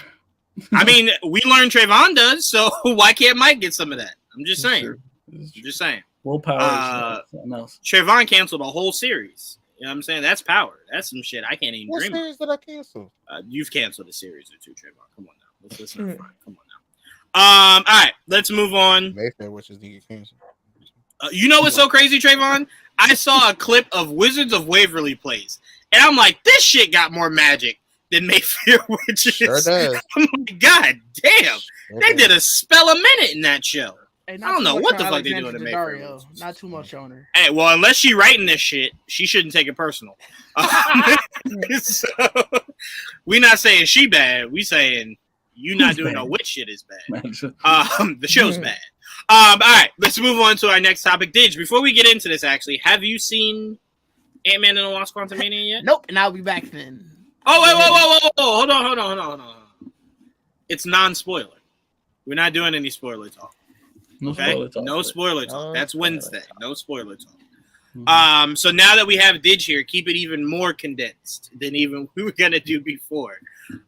I mean, we learned Trayvon does, so why can't Mike get some of that? I'm just saying. I'm just saying. Willpower is something else. Trayvon canceled a whole series. You know what I'm saying? That's power. That's some shit I can't even dream of. What series did I cancel? You've canceled a series or two, Trayvon. Come on now. Let's listen to Come on now. All right, let's move on. Mayfair, which is the canceled. You know what's so crazy, Trayvon? I saw a clip of Wizards of Waverly plays, and I'm like, this shit got more magic than Mayfair Witches. Sure does. I'm like, God damn. They did a spell a minute in that show. Hey, I don't know what the fuck they doing to make her Daddario. lose. Not too much on her. Hey, well, unless she writing this shit, she shouldn't take it personal. So, we not saying she bad. We saying you not doing no witch shit is bad. The show's bad. All right, let's move on to our next topic. Didge, before we get into this, actually, have you seen Ant-Man and the Wasp: Quantumania yet? Nope, and I'll be back then. Oh, wait, whoa. Hold on. It's non-spoiler. We're not doing any spoiler talk. No Okay? spoiler talk. No spoiler talk. No That's spoiler Wednesday. talk. No spoiler talk. Mhm. So now that we have Didge here, keep it even more condensed than even we were gonna do before.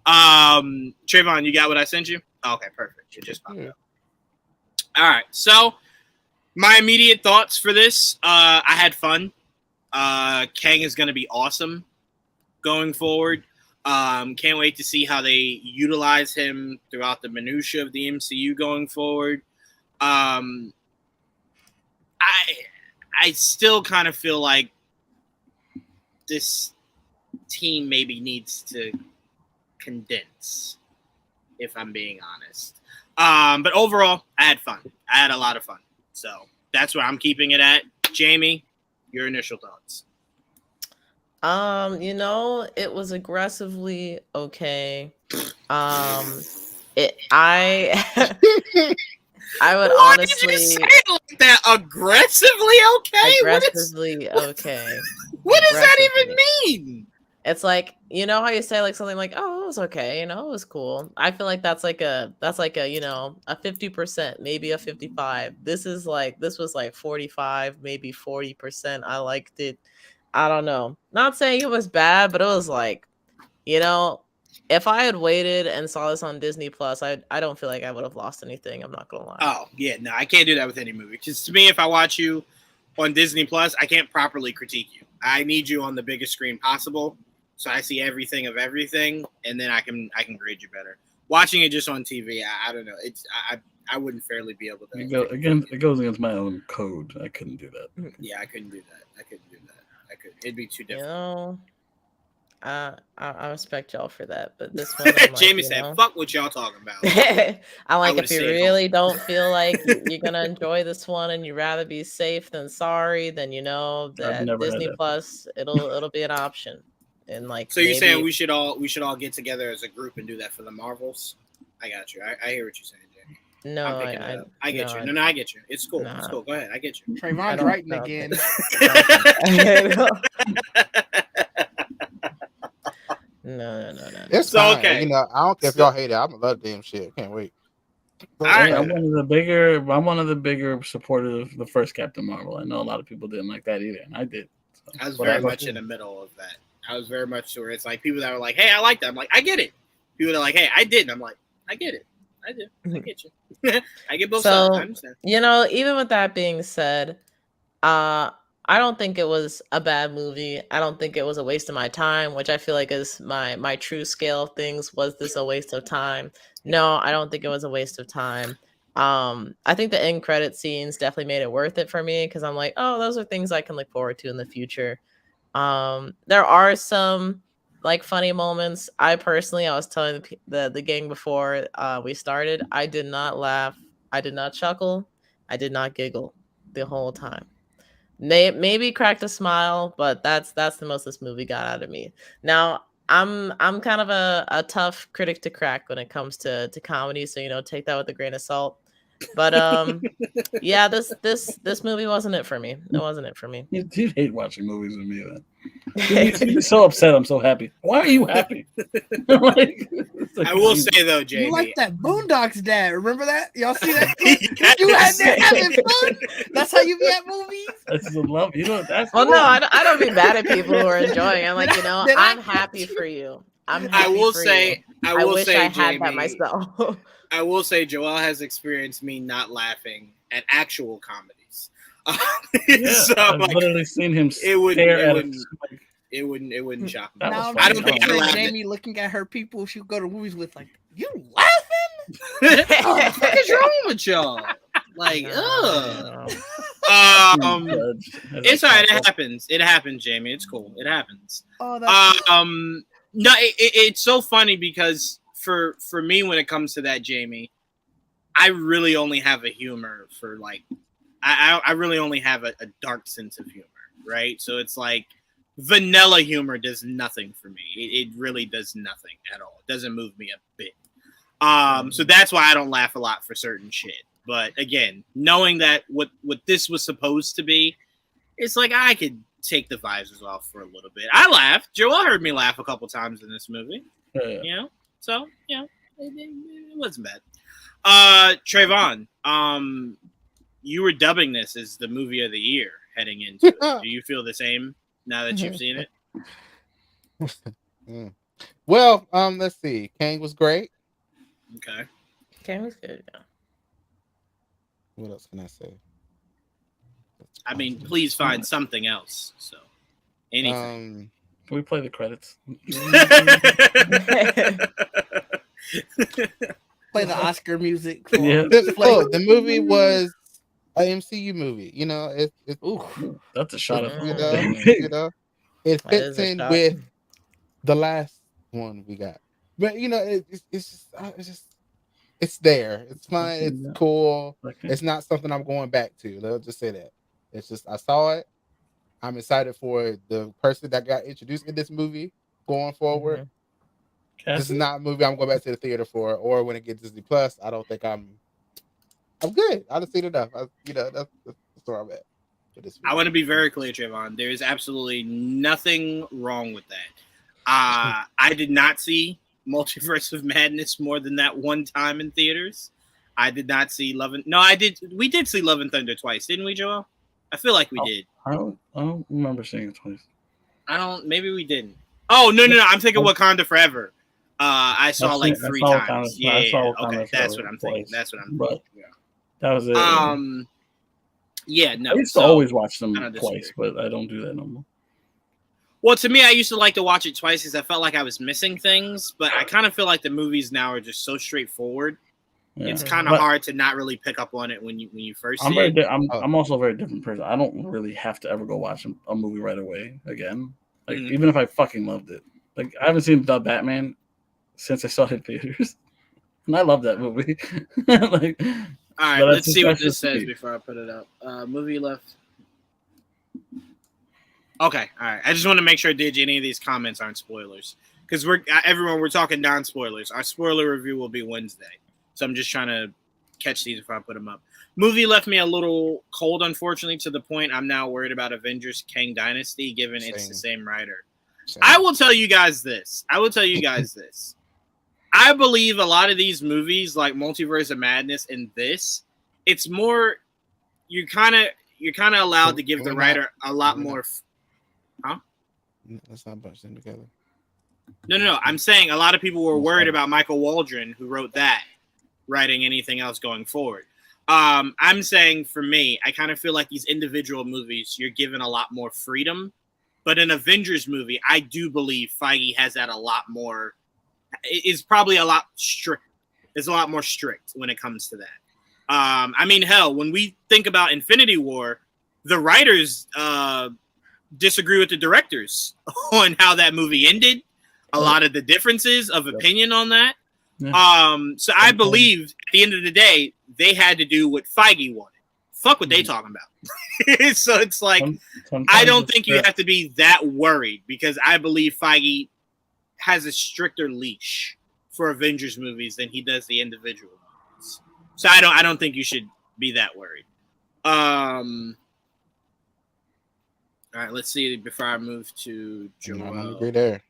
Trayvon, you got what I sent you? Okay, perfect. It just popped up. All right. So my immediate thoughts for this, I had fun. Kang is gonna be awesome going forward. Can't wait to see how they utilize him throughout the minutia of the MCU going forward. I still kind of feel like this team maybe needs to condense, if I'm being honest. But overall, I had fun. I had a lot of fun. So that's where I'm keeping it at. Jamie, your initial thoughts. It was aggressively okay. I would Why did honestly you say it like that? Aggressively okay? aggressively okay. What does that Aggressively. even mean? It's like, how you say like something like, oh, it was okay, it was cool. I feel like that's like a a 50%, maybe a 55. This was like 45, maybe 40%. I liked it. I don't know. Not saying it was bad, but it was like, if I had waited and saw this on Disney Plus, I don't feel like I would have lost anything. I'm not gonna lie. Oh, yeah, no, I can't do that with any movie. Because to me, if I watch you on Disney Plus, I can't properly critique you. I need you on the biggest screen possible, so I see everything of everything, and then I can grade you better. Watching it just on TV, I don't know. I wouldn't fairly be able to. It goes against my own code. I couldn't do that. Yeah, I couldn't do that. It'd be too difficult. I respect y'all for that, but this one, I'm like, Jamie said, "Fuck what y'all talking about." I'm like, would've if you stayed really don't feel like you're gonna enjoy this one and you'd rather be safe than sorry, then that never had Disney that. Plus it'll be an option. And like, So you're saying maybe we should all get together as a group and do that for the Marvels? I got you. I hear what you're saying, Jamie. no, I'm picking it up. I get no, you. No, I get you. It's cool. Nah. It's cool. Go ahead. I get you. I Trayvon's don't- writing I don't again. No. It's So, fine. okay. I don't care if y'all hate it. I'm gonna love the damn shit. Can't wait. All right. I'm one of the bigger supporters of the first Captain Marvel. I know a lot of people didn't like that either, and I did. So, I was but very love much it. in the middle of that. I was very much where it's like people that were like, "Hey, I like that." I'm like, "I get it." People that are like, "Hey, I didn't." I'm like, "I get it. I do. I get you. I get both sides. I understand." Even with that being said, I don't think it was a bad movie. I don't think it was a waste of my time, which I feel like is my true scale of things. Was this a waste of time? No, I don't think it was a waste of time. I think the end credit scenes definitely made it worth it for me because I'm like, oh, those are things I can look forward to in the future. There are some like funny moments. I was telling the gang before we started, I did not laugh, I did not chuckle, I did not giggle the whole time. Maybe cracked a smile, but that's the most this movie got out of me. Now I'm kind of a tough critic to crack when it comes to comedy, so take that with a grain of salt. But yeah, this movie wasn't it for me. It wasn't it for me. You hate watching movies with me then. You're so upset. I'm so happy. Why are you happy? I will say though, Jamie, You like that Boondocks dad? Remember that? Y'all see that? Yes. You had there having fun. That's how you be at movies. That's the love. That's Well, no, I don't be mad at people who are enjoying it. I'm like, Did I'm I- happy for you. I'm I happy will for say, you. I will wish say, I had Jamie, that myself. I will say, Joel has experienced me not laughing at actual comedies. Yeah, So I've like, literally seen him it wouldn't- stare it at wouldn't- it. it wouldn't shock me. That was Now I'm funny. I don't think I picturing laughed. Jamie looking at her people she would go to movies with, like, you laughing? What the fuck is wrong with y'all? Like, No. it's alright. It happens. It happens, Jamie. It's cool. It happens. Oh, that's No, it's so funny because for me, when it comes to that, Jamie, I really only have a humor for like, I really only have a dark sense of humor, right? So it's like vanilla humor does nothing for me. It really does nothing at all. It doesn't move me a bit. So that's why I don't laugh a lot for certain shit. But again, knowing that what this was supposed to be, it's like I could take the vibes off for a little bit. I laughed. Joel heard me laugh a couple times in this movie. Yeah. You know, so you know, it wasn't bad. Trayvon, you were dubbing this as the movie of the year heading into it. Do you feel the same now that you've seen it? Well, let's see. Kang was great. Okay. Okay, was good. Yeah. What else can I say? I mean, please find something else. So, anything. Can we play the credits? Play the Oscar music. Yeah. The movie was an MCU movie. You know, That's a shot at you the know, it That fits is a in shot. with the last one we got. But you know, it's just it's there. It's fine. It's cool. It's not something I'm going back to. Let's just say that. It's just I saw it. I'm excited for the person that got introduced in this movie going forward. This is not a movie I'm going back to the theater for, or when it gets Disney Plus. I don't think I'm good. I just seen enough. That's where I'm at. I want to be very clear, Trayvon. There is absolutely nothing wrong with that. I did not see Multiverse of Madness more than that one time in theaters. I did not see Love and... No, I did. We did see Love and Thunder twice, didn't we, Joel? I feel like we did. I don't remember seeing it twice. Maybe we didn't. Oh, no. I'm thinking Wakanda Forever. I saw like 3 times. Okay, that's what I'm thinking. That's what I'm thinking. That was it. Yeah, no. I used to always watch them twice, but I don't do that no more. Well, to me, I used to like to watch it twice because I felt like I was missing things, but I kind of feel like the movies now are just so straightforward. Yeah. It's kind of hard to not really pick up on it when you first see it. I'm also a very different person. I don't really have to ever go watch a movie right away again. Like even if I fucking loved it. Like I haven't seen The Batman since I saw it in theaters. And I love that movie. Like, all right, let's see what this says before I put it up. Movie left. Okay, all right. I just want to make sure any of these comments aren't spoilers. Because we're talking non-spoilers. Our spoiler review will be Wednesday. So I'm just trying to catch these before I put them up. Movie left me a little cold, unfortunately, to the point I'm now worried about Avengers Kang Dynasty, given it's the same writer. I will tell you guys this. I believe a lot of these movies, like Multiverse of Madness and this, it's more you're kind of allowed to give the writer a lot more. Huh? Let's not bunch them together. No. I'm saying a lot of people were worried about Michael Waldron, who wrote that, writing anything else going forward. I'm saying for me, I kind of feel like these individual movies, you're given a lot more freedom. But an Avengers movie, I do believe Feige has that a lot more. Is probably a lot strict. Is a lot more strict when it comes to that. I mean, hell, when we think about Infinity War, the writers disagree with the directors on how that movie ended. A lot of the differences of opinion on that. Yeah. So I believe at the end of the day, they had to do what Feige wanted. Fuck what they talking about. So it's like, I don't think you have to be that worried because I believe Feige has a stricter leash for Avengers movies than he does the individual movies. So I don't think you should be that worried. All right, let's see before I move to Joel. I'm agree there.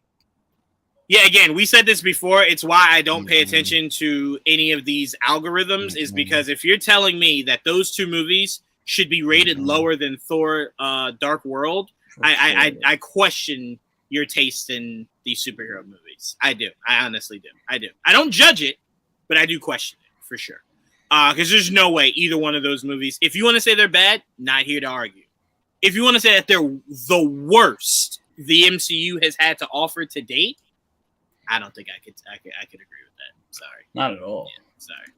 Yeah, again, we said this before. It's why I don't pay attention to any of these algorithms is because if you're telling me that those two movies should be rated lower than Thor Dark World, I question your taste in these superhero movies. I do. I honestly do. I do. I don't judge it, but I do question it for sure. Because there's no way either one of those movies, if you want to say they're bad, not here to argue. If you want to say that they're the worst the MCU has had to offer to date, I don't think I could agree with that. Sorry. Not at all. Yeah, sorry.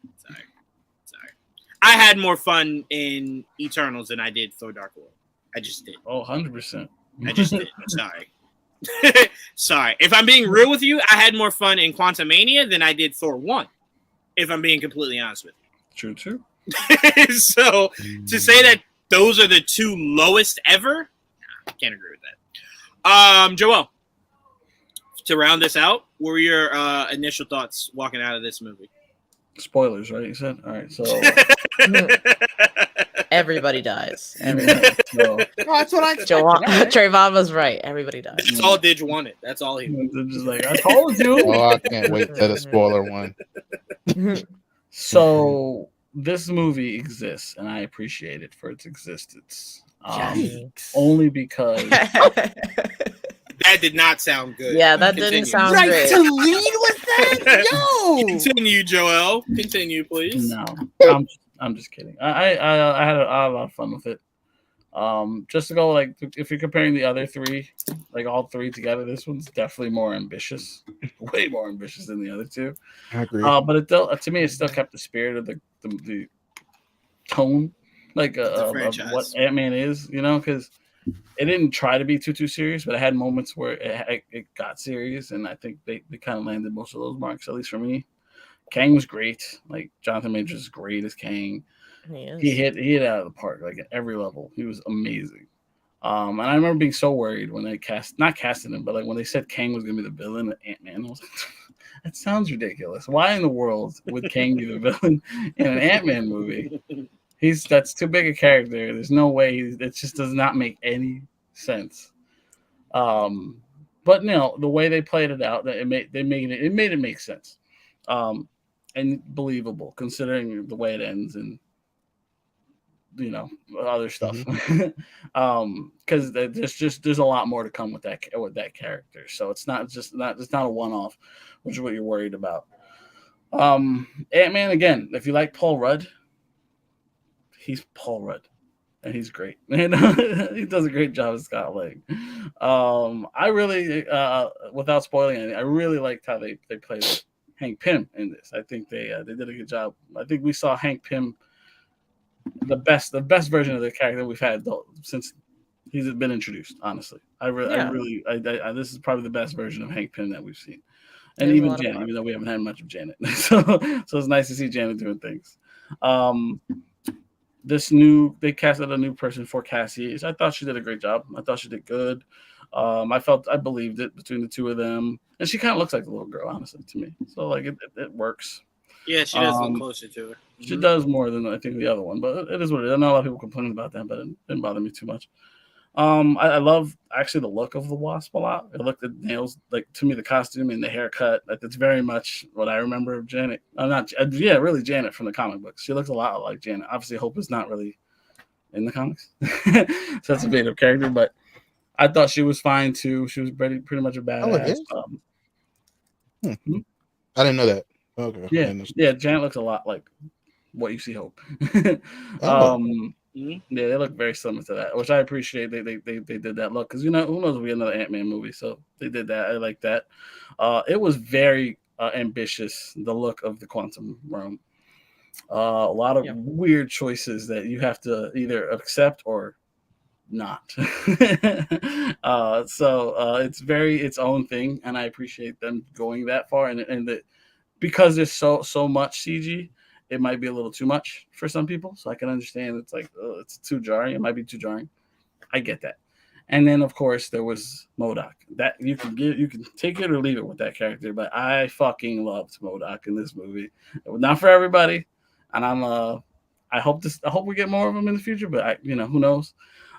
I had more fun in Eternals than I did Thor Dark World. I just did. Oh, 100%. I just did. Sorry. Sorry. If I'm being real with you, I had more fun in Quantumania than I did Thor 1. If I'm being completely honest with True, true. So to say that those are the two lowest ever, I can't agree with that. Joel, to round this out, what were your initial thoughts walking out of this movie? Spoilers, right? You said. All right, so Everybody dies. yeah, Everybody. so Oh, that's what I expected. Joel, All right. Trayvon was right. Everybody dies. That's all Didge wanted. That's all he wanted. they're just like I told you. Oh, I can't wait to the spoiler one. So this movie exists, and I appreciate it for its existence. Yikes. Only because That did not sound good. Yeah, that Continue. didn't sound Right great. to lead with that? Yo! Continue, Joel. Continue, please. no, I'm just kidding. I had a lot of fun with it. Just to go like if you're comparing the other three, like all three together, this one's definitely more ambitious, way more ambitious than the other two. I agree. But it still, to me, it still kept the spirit of the tone, like of franchise. what Ant-Man is, you know, because it didn't try to be too serious, but it had moments where it got serious, and I think they kind of landed most of those marks, at least for me. Kang was great, like Jonathan Majors is great as Kang. He hit out of the park, like at every level. He was amazing. And I remember being so worried when they not casting him, but like when they said Kang was gonna be the villain of Ant-Man, I was like, that sounds ridiculous. Why in the world would Kang be the villain in an Ant-Man movie? That's too big a character. There's no way. It just does not make any sense. But no, the way they played it out, it made it make sense, and believable considering the way it ends and you know other stuff. Because there's a lot more to come with that character. So it's not a one-off, which is what you're worried about. Ant-Man again. If you like Paul Rudd. He's Paul Rudd, and he's great. And he does a great job as Scott Lang. I really, without spoiling anything, I really liked how they played Hank Pym in this. I think they did a good job. I think we saw Hank Pym the best version of the character we've had since he's been introduced. Honestly, this is probably the best version of Hank Pym that we've seen, and There's even Janet, even though we haven't had much of Janet, so it's nice to see Janet doing things. They casted a new person for Cassie. I thought she did a great job. I thought she did good. I believed it between the two of them, and she kind of looks like the little girl, honestly, to me. So like it works. Yeah, she does look closer to her. She does more than I think the other one, but it is what it is. I know a lot of people complaining about that, but it didn't bother me too much. I love actually the look of the Wasp a lot. I looked at nails, like to me the costume and the haircut. Like it's very much what I remember of Janet. Really Janet from the comic books. She looks a lot like Janet. Obviously, Hope is not really in the comics, so that's a made up character. But I thought she was fine too. She was pretty much a badass. I didn't know that. Okay. Yeah. Janet looks a lot like what you see Hope. Yeah, they look very similar to that, which I appreciate. They did that look because who knows if we get another Ant-Man movie, so they did that. I like that. It was very ambitious. The look of the quantum realm. A lot of weird choices that you have to either accept or not. So it's very its own thing, and I appreciate them going that far. And that because there's so much CG. It might be a little too much for some people, so I can understand. It's like it's too jarring. It might be too jarring. I get that. And then of course there was MODOK. That you can take it or leave it with that character, but I fucking loved MODOK in this movie. It was not for everybody, and I hope we get more of them in the future, but who knows.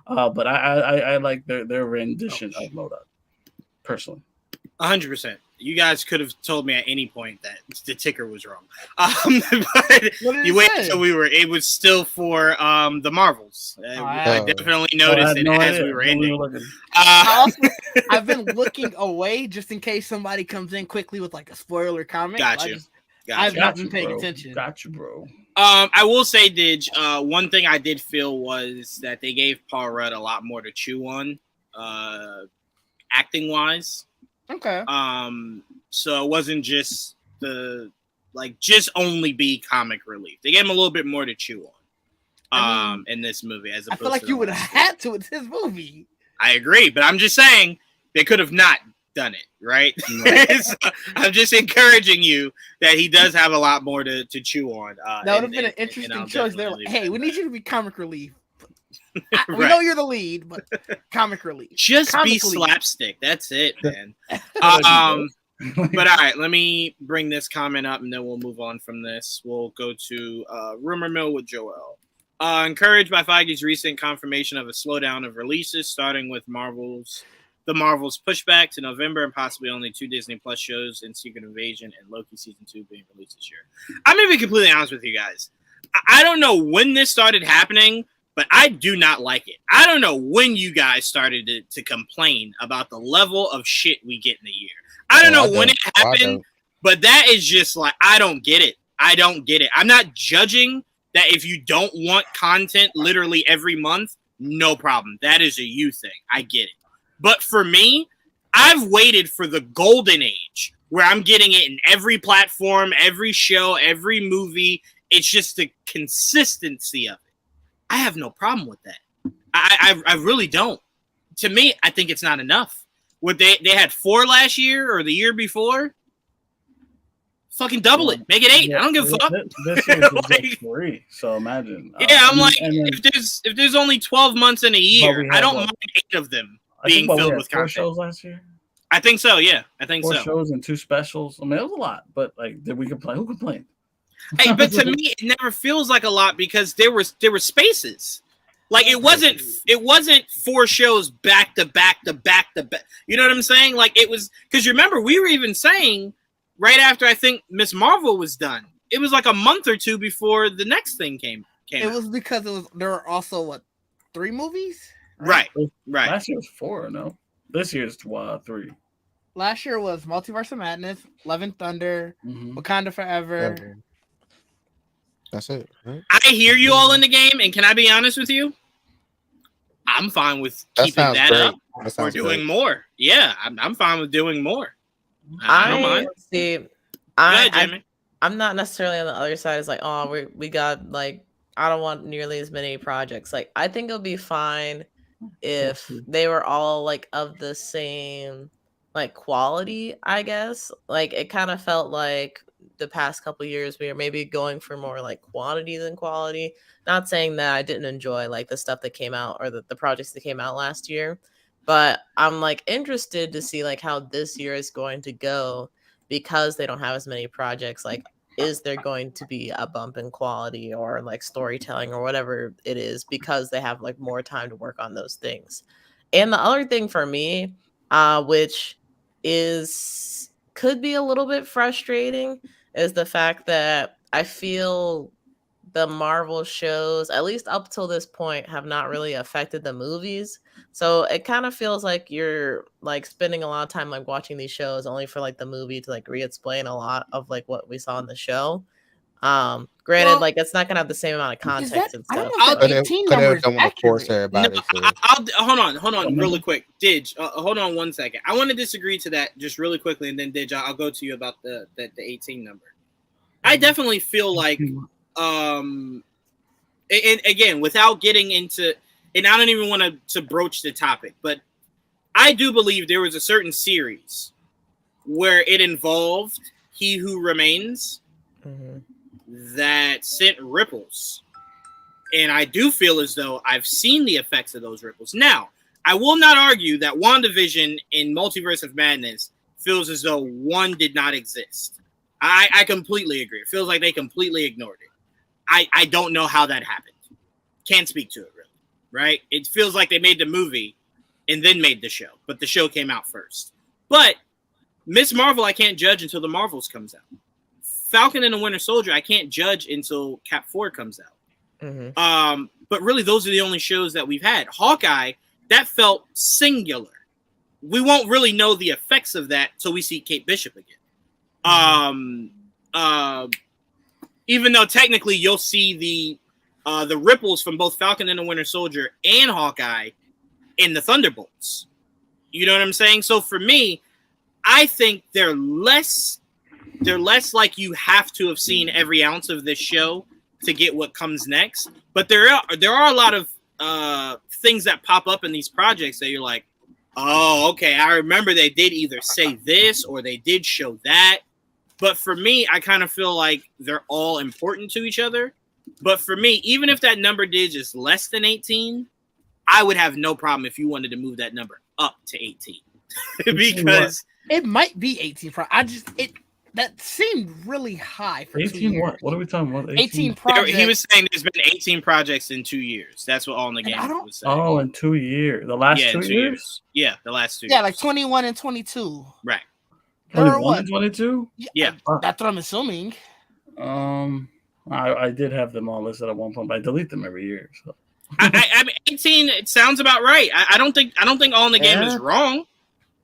But I like their rendition of MODOK personally. 100%. You guys could have told me at any point that the ticker was wrong. But you waited until it was still for the Marvels. I definitely noticed it as we were ending. I've been looking away just in case somebody comes in quickly with like a spoiler comment. I've not been paying attention. Got you, bro. I will say, Didge, one thing I did feel was that they gave Paul Rudd a lot more to chew on, acting-wise. Okay. So it wasn't just just only be comic relief. They gave him a little bit more to chew on. In this movie, as opposed I feel like you would have had to. It's his movie. I agree, but I'm just saying they could have not done it, right? Right. So I'm just encouraging you that he does have a lot more to chew on. That would have been an interesting choice. They're like, hey, we need you to be comic relief. We know you're the lead, but comic relief. Just comic be relief. slapstick. That's it, man. But all right, let me bring this comment up, and then we'll move on from this. We'll go to Rumor Mill with Joel. Encouraged by Feige's recent confirmation of a slowdown of releases, starting with the Marvel's pushback to November and possibly only 2 Disney Plus shows in Secret Invasion and Loki Season 2 being released this year. I'm going to be completely honest with you guys. I don't know when this started happening, but I do not like it. I don't know when you guys started to complain about the level of shit we get in the year. I don't know when it happened, but that is just like, I don't get it. I don't get it. I'm not judging that if you don't want content literally every month, no problem. That is a you thing. I get it. But for me, I've waited for the golden age where I'm getting it in every platform, every show, every movie. It's just the consistency of it. I have no problem with that. I really don't. To me, I think it's not enough. What they had 4 last year or the year before? Fucking double it. Make it 8. Yeah, I don't give a fuck. This year was like 3, so imagine. I'm like, if there's only 12 months in a year, I don't mind 8 of them being filled with 4 content. shows last year. I think so. Yeah, I think 4 so. shows and 2 specials. I mean, it was a lot, but like, did we complain? Who complained? Hey, but to me, it never feels like a lot because there were spaces. Like it wasn't 4 shows back to back to back to back. You know what I'm saying? Like it was because you remember we were even saying right after I think Miss Marvel was done, it was like a month or 2 before the next thing came. It was because there were also 3 movies. Right. Last year was 4. No, this year's 3. Last year was Multiverse of Madness, Love and Thunder, Wakanda Forever. That's it. Right? I hear you all in the game, and can I be honest with you? I'm fine with keeping that up. We're doing more. Yeah, I'm fine with doing more. I don't mind. See, Go ahead, Jimmy. I'm not necessarily on the other side. It's like, oh, we got like, I don't want nearly as many projects. Like, I think it'll be fine if they were all like of the same like quality, I guess. Like, it kind of felt like the past couple years we were maybe going for more like quantity than quality. Not saying that I didn't enjoy like the stuff that came out or the projects that came out last year, but I'm like interested to see like how this year is going to go because they don't have as many projects. Like, is there going to be a bump in quality or like storytelling or whatever it is because they have like more time to work on those things? And the other thing for me, which could be a little bit frustrating, is the fact that I feel the Marvel shows, at least up till this point, have not really affected the movies. So it kind of feels like you're like spending a lot of time like watching these shows only for like the movie to like re-explain a lot of like what we saw in the show. Granted, like it's not gonna have the same amount of context and stuff. Don't want to force everybody. Hold on, really quick. Didge, hold on 1 second. I want to disagree to that just really quickly, and then Didge, I'll go to you about the 18 number. I definitely feel like, and again, without getting into, and I don't even want to broach the topic, but I do believe there was a certain series where it involved He Who Remains. That sent ripples. And I do feel as though I've seen the effects of those ripples. Now, I will not argue that WandaVision in Multiverse of Madness feels as though one did not exist. I completely agree. It feels like they completely ignored it. I don't know how that happened. Can't speak to it, really. Right? It feels like they made the movie and then made the show. But the show came out first. But Miss Marvel, I can't judge until the Marvels comes out. Falcon and the Winter Soldier, I can't judge until Cap 4 comes out. But really, those are the only shows that we've had. Hawkeye, that felt singular. We won't really know the effects of that till we see Kate Bishop again. Even though technically you'll see the ripples from both Falcon and the Winter Soldier and Hawkeye in the Thunderbolts. You know what I'm saying? So for me, I think they're less like you have to have seen every ounce of this show to get what comes next. But there are a lot of things that pop up in these projects that you're like, Oh, okay. I remember they did either say this or they did show that. But for me, I kind of feel like they're all important to each other. But for me, even if that number digit is less than 18, I would have no problem if you wanted to move that number up to 18. Because it might be 18. That seemed really high for 2 18 years. what are we talking about? 18 projects. he was saying there's been 18 projects in 2 years. That's what All in the Game was saying. Oh, in 2 years. The last 2 years? Yeah, the last 2 Yeah, years. like 21 and 22. Right. 21 and 22? Yeah. That's what I'm assuming. I did have them all listed at one point, but I delete them every year. So. I mean, 18. It sounds about right. I don't think All in the Game is wrong.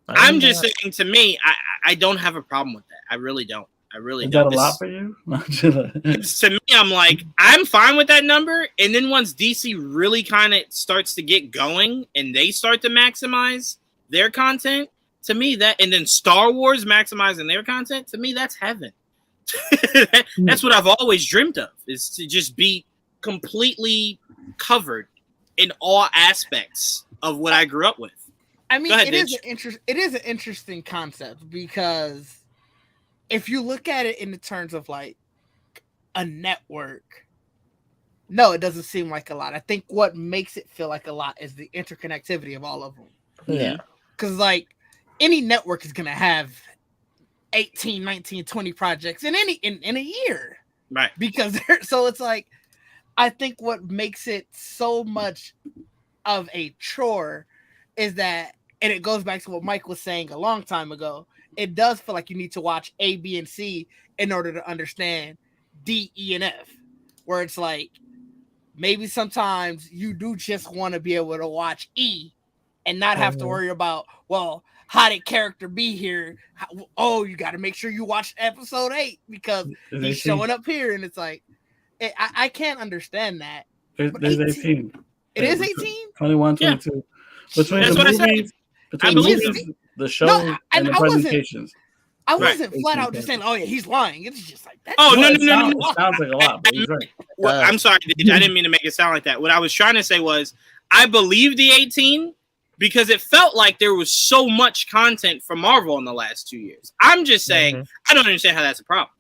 I'm just saying, to me, I don't have a problem with that. I really don't. I really don't. Is that a lot for you? To me, I'm like, I'm fine with that number. And then once DC really kind of starts to get going and they start to maximize their content, to me and then Star Wars maximizing their content, to me, that's heaven. That's what I've always dreamt of, is to just be completely covered in all aspects of what I grew up with. I mean, it is an interesting concept, because if you look at it in the terms of like a network, no, it doesn't seem like a lot. I think what makes it feel like a lot is the interconnectivity of all of them. Yeah. Because like any network is going to have 18, 19, 20 projects in a year. Right. Because so it's like, I think what makes it so much of a chore is that, and it goes back to what Mike was saying a long time ago, it does feel like you need to watch A, B, and C in order to understand D, E, and F. Where it's like, maybe sometimes you do just want to be able to watch E and not have to worry about, well, how did character be here? You got to make sure you watch episode 8 because he's showing up here. And it's like, I can't understand that. There's 18. It is 18? 21, 22. Yeah. Between That's the what movies, I believe the show, and the presentations. I wasn't flat out just saying, oh yeah, he's lying. It's just like that. Oh, no. It sounds like a lot, but he's right. Well, I'm sorry, I didn't mean to make it sound like that. What I was trying to say was, I believe the 18 because it felt like there was so much content from Marvel in the last 2 years. I'm just saying, I don't understand how that's a problem.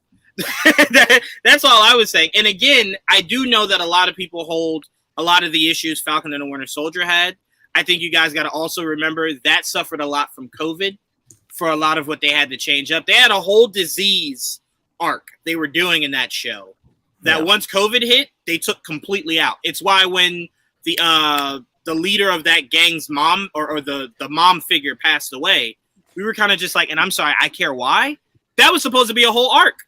That's all I was saying. And again, I do know that a lot of people hold a lot of the issues Falcon and the Winter Soldier had. I think you guys got to also remember that suffered a lot from COVID for a lot of what they had to change up. They had a whole disease arc they were doing in that show that once COVID hit, they took completely out. It's why when the leader of that gang's mom or the mom figure passed away, we were kind of just like, and I'm sorry, I care why? That was supposed to be a whole arc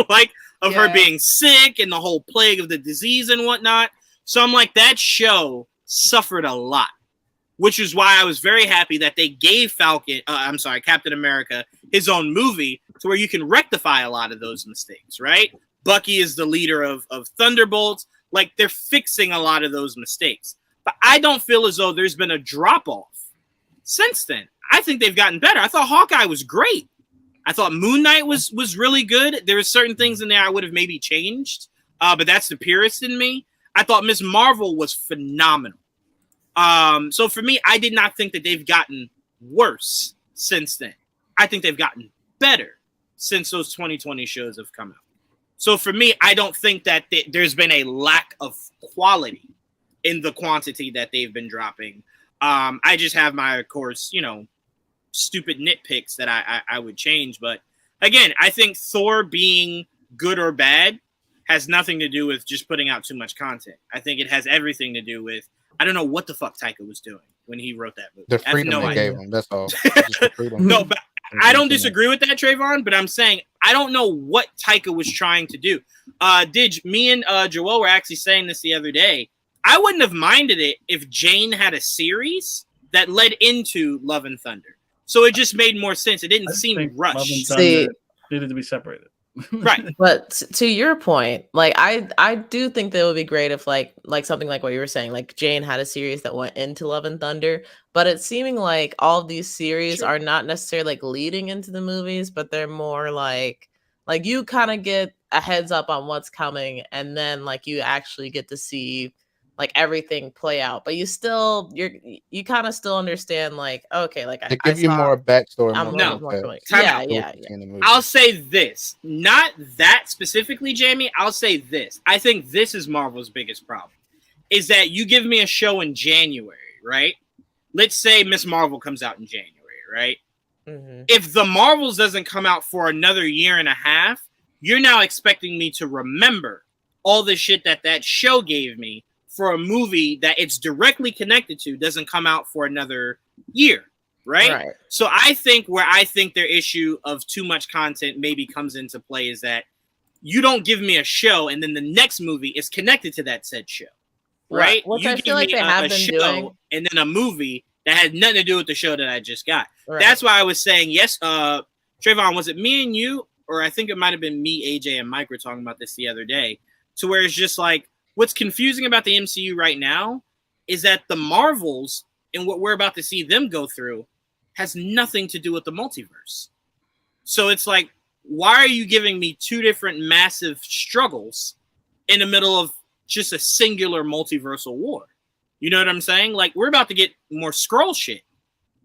like of her being sick and the whole plague of the disease and whatnot. So I'm like, that show suffered a lot, which is why I was very happy that they gave Captain America his own movie to where you can rectify a lot of those mistakes, right? Bucky is the leader of Thunderbolts. Like, they're fixing a lot of those mistakes. But I don't feel as though there's been a drop-off since then. I think they've gotten better. I thought Hawkeye was great. I thought Moon Knight was really good. There were certain things in there I would have maybe changed, but that's the purist in me. I thought Ms. Marvel was phenomenal. So for me, I did not think that they've gotten worse since then. I think they've gotten better since those 2020 shows have come out. So for me, I don't think that there's been a lack of quality in the quantity that they've been dropping. I just have my, of course, stupid nitpicks that I would change. But again, I think Thor being good or bad has nothing to do with just putting out too much content. I think it has everything to do with, I don't know what the fuck Taika was doing when he wrote that movie. The freedom they gave him, that's all. No, but I don't disagree with that, Trayvon, but I'm saying I don't know what Taika was trying to do. Me and Joel were actually saying this the other day. I wouldn't have minded it if Jane had a series that led into Love and Thunder. So it just made more sense. It didn't seem rushed. Needed to be separated. Right. But to your point, like I do think that it would be great if like something like what you were saying, like Jane had a series that went into Love and Thunder, but it's seeming like all of these series are not necessarily like leading into the movies, but they're more like you kind of get a heads up on what's coming, and then like you actually get to see like everything play out, but you kind of still understand, like, okay, like They I give you saw, more backstory, I'm more a little No. more familiar. context. Time Yeah, out. yeah, to yeah. see in the movie. I'll say this, not that specifically, Jamie. I'll say this. I think this is Marvel's biggest problem, is that you give me a show in January, right? Let's say Miss Marvel comes out in January, right? Hmm. If the Marvels doesn't come out for another year and a half, you're now expecting me to remember all the shit that show gave me for a movie that it's directly connected to doesn't come out for another year, right? Right. So I think where I think their issue of too much content maybe comes into play is that you don't give me a show and then the next movie is connected to that said show, right? Which You I give feel like me they have a been show doing. and then a movie that had nothing to do with the show that I just got. Right. That's why I was saying, yes, Trayvon, was it me and you? Or I think it might have been me, AJ, and Mike were talking about this the other day, to where it's just like, what's confusing about the MCU right now is that the Marvels and what we're about to see them go through has nothing to do with the multiverse. So it's like, why are you giving me two different massive struggles in the middle of just a singular multiversal war? You know what I'm saying? Like, we're about to get more Skrull shit.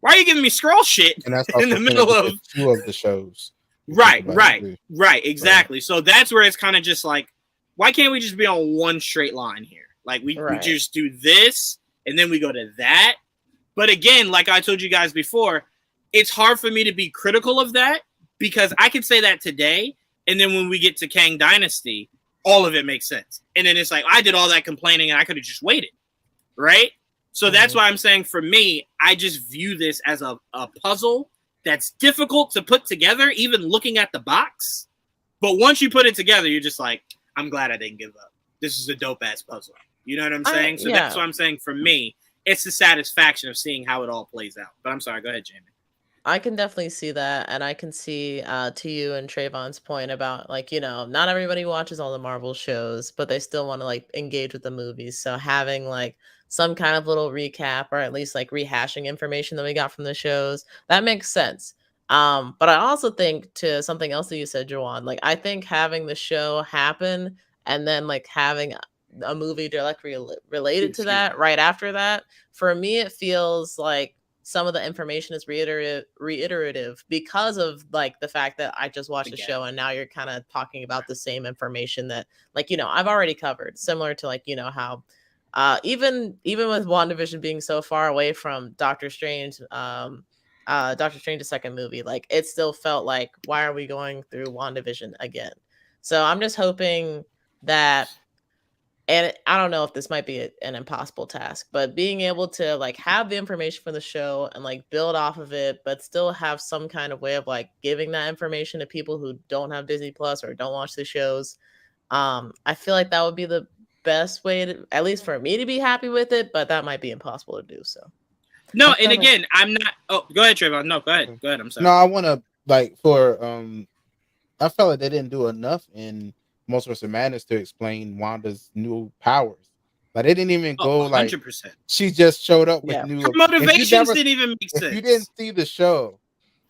Why are you giving me Skrull shit And that's in the also middle of connected to two of the shows. Right, exactly. So that's where it's kind of just like, why can't we just be on one straight line here? Like we Right. just do this and then we go to that. But again, like I told you guys before, it's hard for me to be critical of that because I could say that today, and then when we get to Kang Dynasty, all of it makes sense. And then it's like, I did all that complaining and I could have just waited, right? So that's why I'm saying, for me, I just view this as a puzzle that's difficult to put together, even looking at the box. But once you put it together, you're just like, I'm glad I didn't give up. This is a dope-ass puzzle. You know what I'm saying? So that's what I'm saying. For me, it's the satisfaction of seeing how it all plays out. But I'm sorry. Go ahead, Jamie. I can definitely see that, and I can see to you and Trayvon's point about, like, not everybody watches all the Marvel shows, but they still want to like engage with the movies. So having like some kind of little recap or at least like rehashing information that we got from the shows, that makes sense. But I also think, to something else that you said, Jawan, like I think having the show happen and then like having a movie directly related to that right after that, for me it feels like some of the information is reiterative because of like the fact that I just watched the show and now you're kind of talking about the same information that, like, I've already covered, similar to like, how even with WandaVision being so far away from Doctor Strange's second movie, like it still felt like, why are we going through WandaVision again? So I'm just hoping that, and I don't know if this might be an impossible task, but being able to like have the information from the show and like build off of it, but still have some kind of way of like giving that information to people who don't have Disney Plus or don't watch the shows. I feel like that would be the best way to, at least for me, to be happy with it, but that might be impossible to do. So no, and again, I'm not. Oh, go ahead, Trayvon. No, go ahead. Go ahead. I'm sorry. No, I want to like I felt like they didn't do enough in Multiverse of Madness to explain Wanda's new powers. Like they didn't even go 100%. Like she just showed up with new. Her motivations didn't even make sense. If you didn't see the show,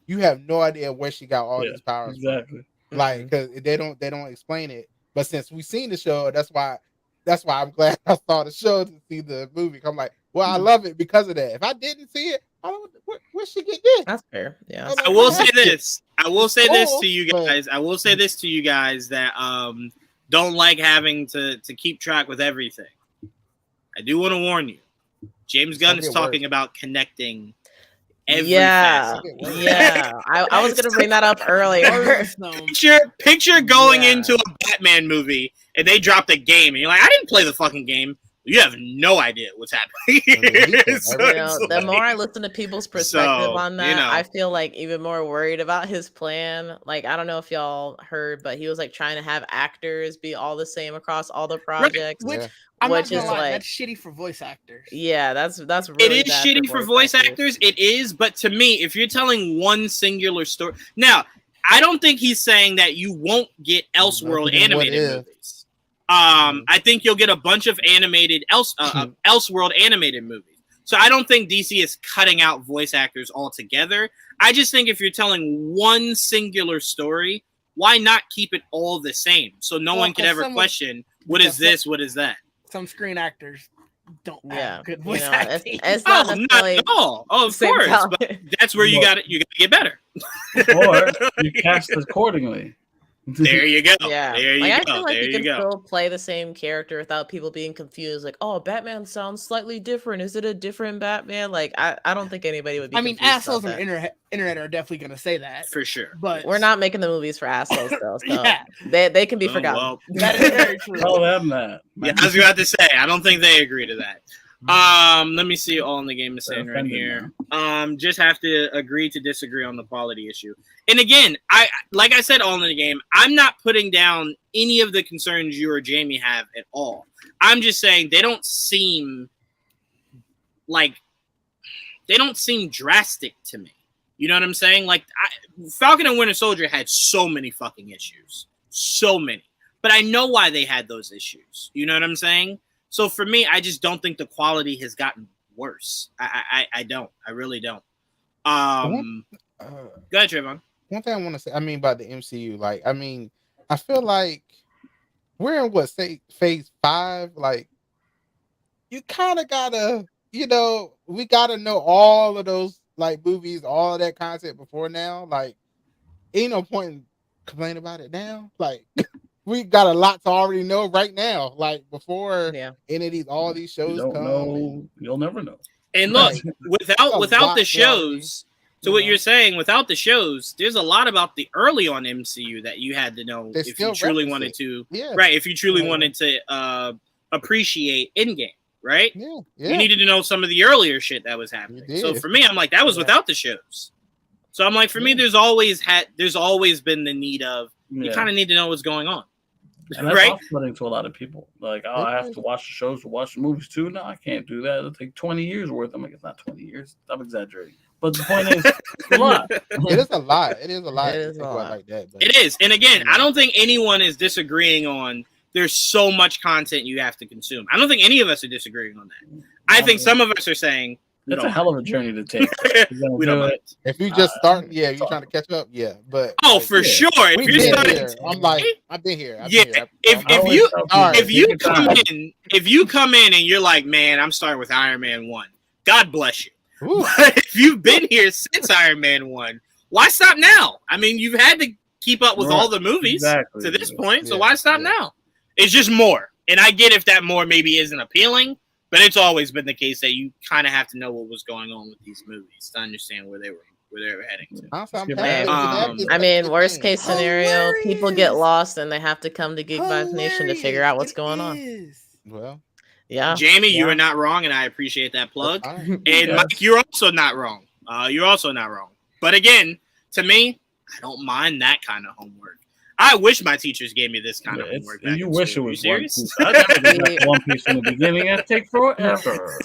you have no idea where she got all these powers. Exactly. From. Like because they don't explain it. But since we've seen the show, that's why I'm glad I saw the show to see the movie. I'm like, well, I love it because of that. If I didn't see it, I don't. Where she get this? That's fair. Yeah. I will say this. I will say this to you guys. I will say this to you guys that don't like having to keep track with everything. I do want to warn you. James Gunn is talking about connecting every facet. Yeah. I was gonna bring that up earlier. Picture going into a Batman movie and they dropped a game and you're like, I didn't play the fucking game. You have no idea what's happening. The more I listen to people's perspective on that, I feel like even more worried about his plan. Like, I don't know if y'all heard, but he was like trying to have actors be all the same across all the projects. Right. Which is like, that's shitty for voice actors. Yeah, that's really it is shitty for voice actors. It is, but to me, if you're telling one singular story, now I don't think he's saying that you won't get Elseworld animated movies. I think you'll get a bunch of animated Elseworld animated movies. So I don't think DC is cutting out voice actors altogether. I just think if you're telling one singular story, why not keep it all the same? So no one could ever question, what is this? What is that? Some screen actors don't Yeah, have good you voice know, acting. it's not Oh, not necessarily at all. Oh, of same course. talent. But that's where you got to get better. Or you cast accordingly. There you go. Yeah, There like you I go. feel like There you you can go. still play the same character without people being confused. Like, oh, Batman sounds slightly different. Is it a different Batman? Like, I don't think anybody would be I mean, confused assholes about on the that. internet are definitely gonna say that, For sure. but We're not making the movies for assholes though, so Yeah. they can be Oh, forgotten. well. That is very true. Tell them that. Yeah, I was about to say, I don't think they agree to that. Let me see all in the game is saying right here. Just have to agree to disagree on the quality issue. And again, like I said, all in the game, I'm not putting down any of the concerns you or Jamie have at all. I'm just saying they don't seem drastic to me. You know what I'm saying? Like Falcon and Winter Soldier had so many fucking issues. So many. But I know why they had those issues. You know what I'm saying? So for me, I just don't think the quality has gotten worse. I don't. I really don't. Go ahead, Trayvon. One thing I want to say, I mean, about the MCU, like, I mean, I feel like we're in phase 5. Like, you kind of gotta, we gotta know all of those like movies, all of that content before now. Like, ain't no point in complaining about it now. Like, we got a lot to already know right now. Like, before any of all these shows you don't come. know, you'll never know. And look, without the shows, already, to what you're saying, without the shows, there's a lot about the early on MCU that you had to know if you truly wanted to. Yeah. Right, if you truly wanted to appreciate Endgame, right? Yeah. You needed to know some of the earlier shit that was happening. So for me, I'm like, that was without the shows. So I'm like, for me, there's always been the need of you kind of need to know what's going on. And that's right? off-putting to a lot of people. Like, oh, I have to watch the shows to watch the movies too. No, I can't do that. It'll take 20 years worth. I'm like, it's not 20 years. I'm exaggerating. But the point is, it's a lot. It is a lot. It is a lot. It is a lot. Like that. But it is. And again, I don't think anyone is disagreeing on there's so much content you have to consume. I don't think any of us are disagreeing on that. I think some of us are saying it's a hell of a journey to take. We don't mind. If you just start, you're trying to catch up, but for sure. If you're starting, I'm like, I've been here. If you come in and you're like, man, I'm starting with Iron Man 1, God bless you. But if you've been here since Iron Man 1, why stop now? I mean, you've had to keep up with all the movies to this point, so why stop now? It's just more. And I get if that more maybe isn't appealing, but it's always been the case that you kind of have to know what was going on with these movies to understand where they were heading to. I mean, worst case scenario, people get lost and they have to come to Geek Vibes Nation to figure out what's going on. Well, yeah, Jamie, you are not wrong, and I appreciate that plug. And Mike, you're also not wrong. You're also not wrong. But again, to me, I don't mind that kind of homework. I wish my teachers gave me this kind of homework. You wish it was One Piece. I never did One Piece from the beginning. It'd take forever.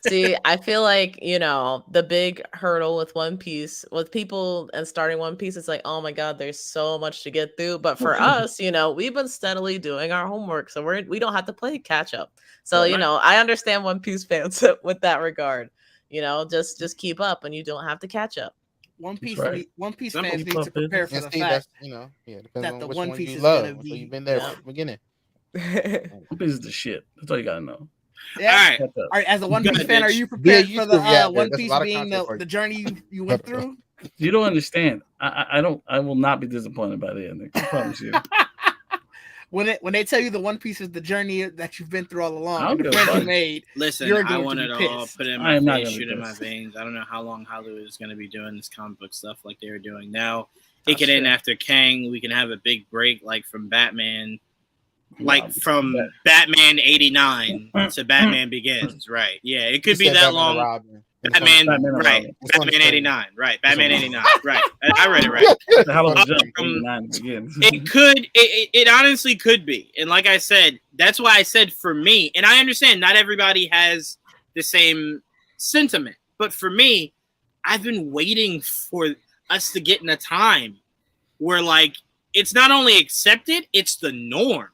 See, I feel like, the big hurdle with One Piece, with people and starting One Piece, it's like, oh my God, there's so much to get through. But for us, we've been steadily doing our homework. So we don't have to play catch up. So, I understand One Piece fans with that regard. Just keep up and you don't have to catch up. One Piece fans need to prepare for the fact that the One Piece is love. going to be. So you've been there from the beginning. One Piece is the shit. That's all you gotta know. Yeah. All right. As a One Piece fan, are you prepared for the One Piece being the journey you went through? You don't understand. I will not be disappointed by the ending. I promise you. When they tell you the One Piece is the journey that you've been through all along, and the friends you made. Listen, I want it all put in my face, shoot in my veins. I don't know how long Hollywood is going to be doing this comic book stuff like they were doing now. It could end after Kang. We can have a big break, like from Batman, from Batman 89 to Batman Begins. Right? Yeah, it could be that long. Batman 89, right? Batman 89, right? I read it right. It honestly could be, and like I said, that's why I said for me, and I understand not everybody has the same sentiment, but for me, I've been waiting for us to get in a time where it's not only accepted, it's the norm.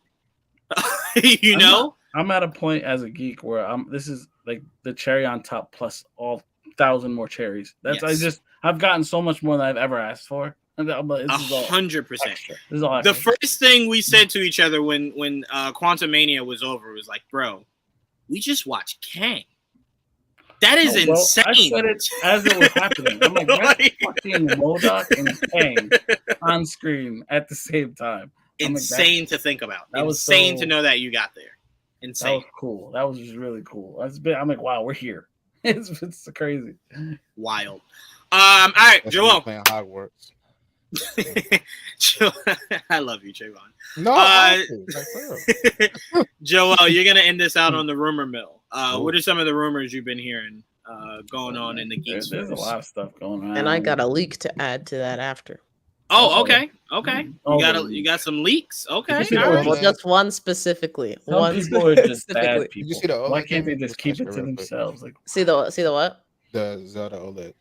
I'm at a point as a geek where this is like the cherry on top plus all 1,000 more cherries. I've gotten so much more than I've ever asked for. 100%. The first thing we said to each other when Quantumania was over was like, bro, we just watched Kang. That is Oh, well, insane. I said it as it was happening. I'm like, that's fucking MODOK and Kang on screen at the same time. I'm Insane to think about. That was Insane so- to know that you got there. That Insane. was cool. That was just really cool. I'm like, wow, we're here. It's crazy. Wild. All right, That's Joel. playing Hogwarts. I love you, Trayvon. No, honestly, like, for real. Joel, you're gonna end this out on the rumor mill. Ooh. What are some of the rumors you've been hearing going on in the There's geeks? a lot of stuff going on. And I got a leak to add to that after. Oh, okay. Oh, You got some leaks. Okay. You see all the right. old Well, man? just one specifically. Some One people are just specifically. bad people. You see the Why OLED can't they game? just keep it to Real quick. themselves? Like, See the what? The Zelda OLED.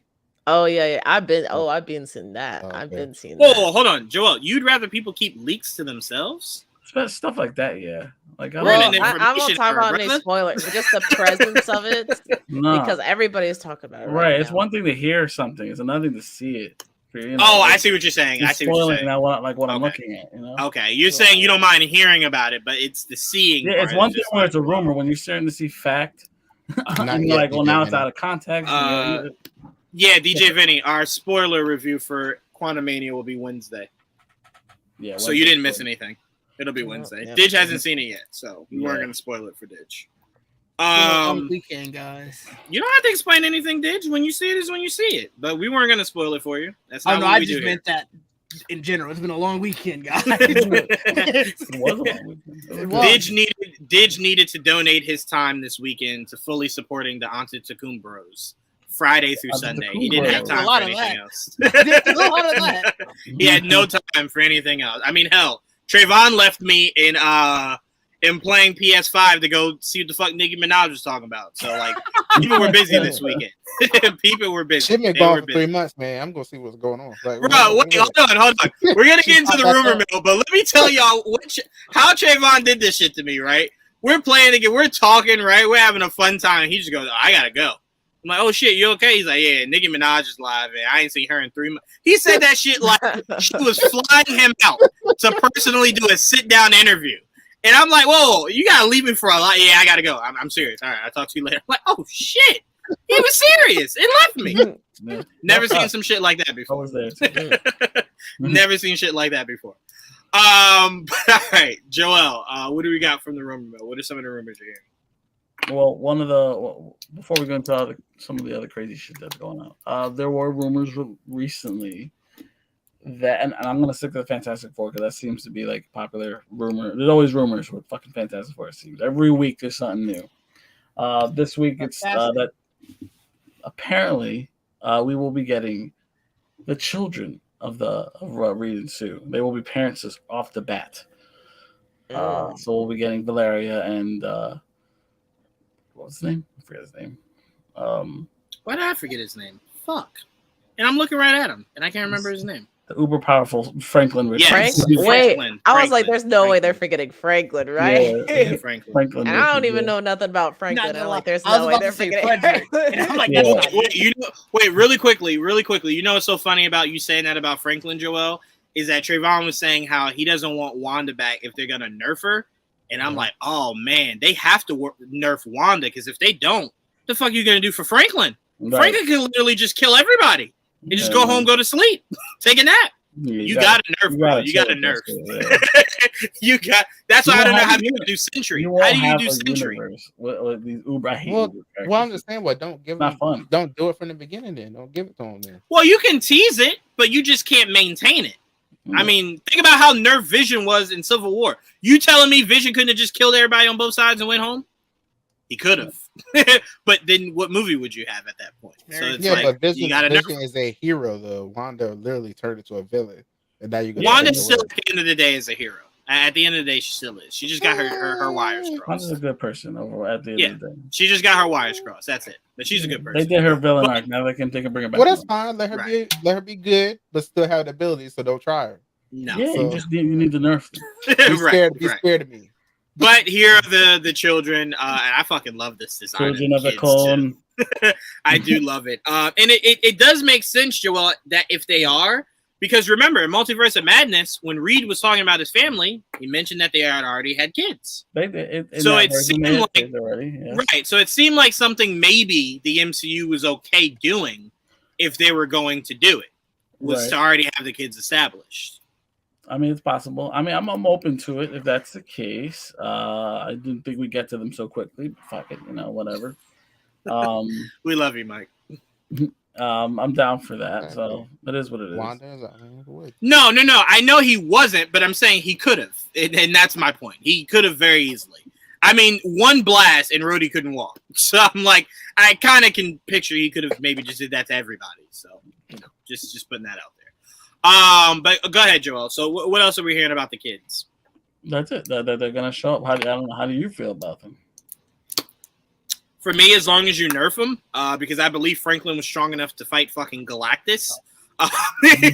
Oh yeah. I've been seeing that. Oh, I've okay. been seeing Whoa, that. hold on, Joel. You'd rather people keep leaks to themselves? stuff like that, yeah. Like, I We're in don't an know. I won't information talk era, about any brother. spoilers, but just the presence of it, Nah. because everybody's talking about it. Right, it's now. one thing to hear something; it's another thing to see it. You know, Oh, I like, see what you're saying. you're I see what you're spoiling saying. that what I'm Okay. looking at. You know. Okay, you're saying you don't mind hearing about it, but it's the seeing. Yeah, it's part one is thing just when like, it's a rumor. When you're starting to see fact, Not and yet, you're like, well, DJ now it's Vinny. out of context. Yeah, DJ Vinny, our spoiler review for Quantumania will be Wednesday. Yeah. So you didn't miss anything. It'll be Wednesday. yeah. Didge hasn't seen it yet, so we weren't Yeah. going to spoil it for Didge. On the weekend, guys. You don't have to explain anything, Didge. When you see it is when you see it. But we weren't going to spoil it for you. That's Oh not no, what I we just do meant that in general. It's been a long weekend, guys. here. It was a long weekend. It was. Didge needed to donate his time this weekend to fully supporting the Antetokounmpo Bros. Friday through Sunday. He didn't have time A lot for of anything that. else. There's a lot of that. He had no time for anything else. I mean, hell, Trayvon left me in playing PS5 to go see what the fuck Nicki Minaj was talking about. So like, people were busy this weekend. People were busy. Shit been They were gone for busy. 3 months, man. I'm gonna see what's going on. Like, Bro, wait, hold on. We're gonna get into the rumor mill, but let me tell y'all how Trayvon did this shit to me. Right, we're playing again. We're talking. Right, we're having a fun time. He just goes, "I gotta go." I'm like, "Oh shit, you okay?" He's like, "Yeah, Nicki Minaj is live, and I ain't seen her in 3 months." He said that shit like she was flying him out to personally do a sit down interview. And I'm like, "Whoa, you gotta leave me for a lot." Yeah, I gotta go. I'm serious. All right, I'll talk to you later. I'm like, "Oh shit." He was serious and left me. Yeah. Never seen some shit like that I before. was there. Too. Never seen shit like that before. All right, Joel, what do we got from the rumor mill? What are some of the rumors you're hearing? Well, before we go into some of the other crazy shit that's going on, there were rumors recently that, and I'm gonna stick to the Fantastic Four because that seems to be like a popular rumor. There's always rumors with fucking Fantastic Four. It seems every week there's something new. This week it's that apparently we will be getting the children of Reed and Sue. They will be parents off the bat. So we'll be getting Valeria and what's his name? I forget his name. Why did I forget his name? Fuck. And I'm looking right at him, and I can't remember his name. The uber powerful Franklin Richards. Yes. Wait, Franklin. I was like, Franklin. there's no way they're Franklin. forgetting Franklin, right? Yeah, Franklin. Franklin And I don't Richards, even yeah. know nothing about Franklin. Not gonna I'm lie. like, there's I was no way about they're to say forgetting Frederick. Franklin. And I'm like, Yeah. that's not Wait, really quickly. You know what's so funny about you saying that about Franklin, Joel, is that Trayvon was saying how he doesn't want Wanda back if they're gonna nerf her, and I'm like, oh man, they have to nerf Wanda because if they don't, the fuck you gonna do for Franklin? Right. Franklin can literally just kill everybody and just Yeah, go home, go to sleep, take a nap. Yeah, You got to nerf, bro. You got to chill nerf. with You got. That's You why I don't won't know have how a you unit. do Sentry. You won't How do you have do a Sentry? universe with these uber. I hate Well, uber characters. well, I'm just saying, what? Don't give It's not them. fun. Don't do it from the beginning. Then don't give it to them. Then Well, you can tease it, but you just can't maintain it. I mean, think about how Nerf Vision was in Civil War. You telling me Vision couldn't have just killed everybody on both sides and went home? He could have. But then what movie would you have at that point? So it's yeah, like, but Vision, you got to Vision nerf. is a hero. Though Wanda literally turned into a villain, and now you got Wanda still, at the end of the day, is a hero. At the end of the day, she still is. She just got her wires Wanda's crossed. a good person over at the end of the day. She just got her wires crossed. That's it. But she's a good They person. did her villain But- arc. Now they can bring her back. Well, that's fine. Let her Right. be good, but still have the ability. So don't try her. No. Yeah, So- you need to nerf them. Be scared. Be scared of me. But here are the children, and I fucking love this design. Children of the kids, Clone. too. I do love it. And it does make sense, Joel, that if they are, Because remember, in Multiverse of Madness, when Reed was talking about his family, he mentioned that they had already had kids. So it seemed like already, yes. right. So it seemed like something maybe the MCU was okay doing if they were going to do it, was Right. to already have the kids established. I mean, it's possible. I mean, I'm open to it if that's the case. I didn't think we'd get to them so quickly. But fuck it, whatever. We love you, Mike. I'm down for that. So it is what it is. Wanda, I mean, would. No. I know he wasn't, but I'm saying he could have, and that's my point. He could have very easily. I mean, one blast and Rhodey couldn't walk. So I'm like, I kind of can picture he could have maybe just did that to everybody. So just putting that out there. But go ahead, Joel. So what else are we hearing about the kids? That's it. That they're gonna show up. I don't know. How do you feel about them? For me, as long as you nerf him, because I believe Franklin was strong enough to fight fucking Galactus.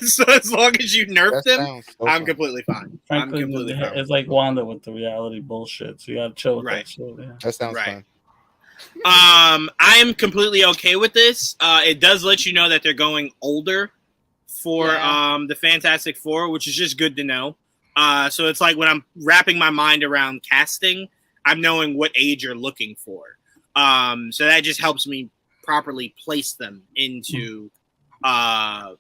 So as long as you nerf him, I'm completely fine. Frankly, I'm completely fine. it's like Wanda with the reality bullshit. So you gotta chill with Right. that shit. Yeah. That sounds Right. fun. I am completely okay with this. It does let you know that they're going older for the Fantastic Four, which is just good to know. So it's like when I'm wrapping my mind around casting, I'm knowing what age you're looking for. So that just helps me properly place them into the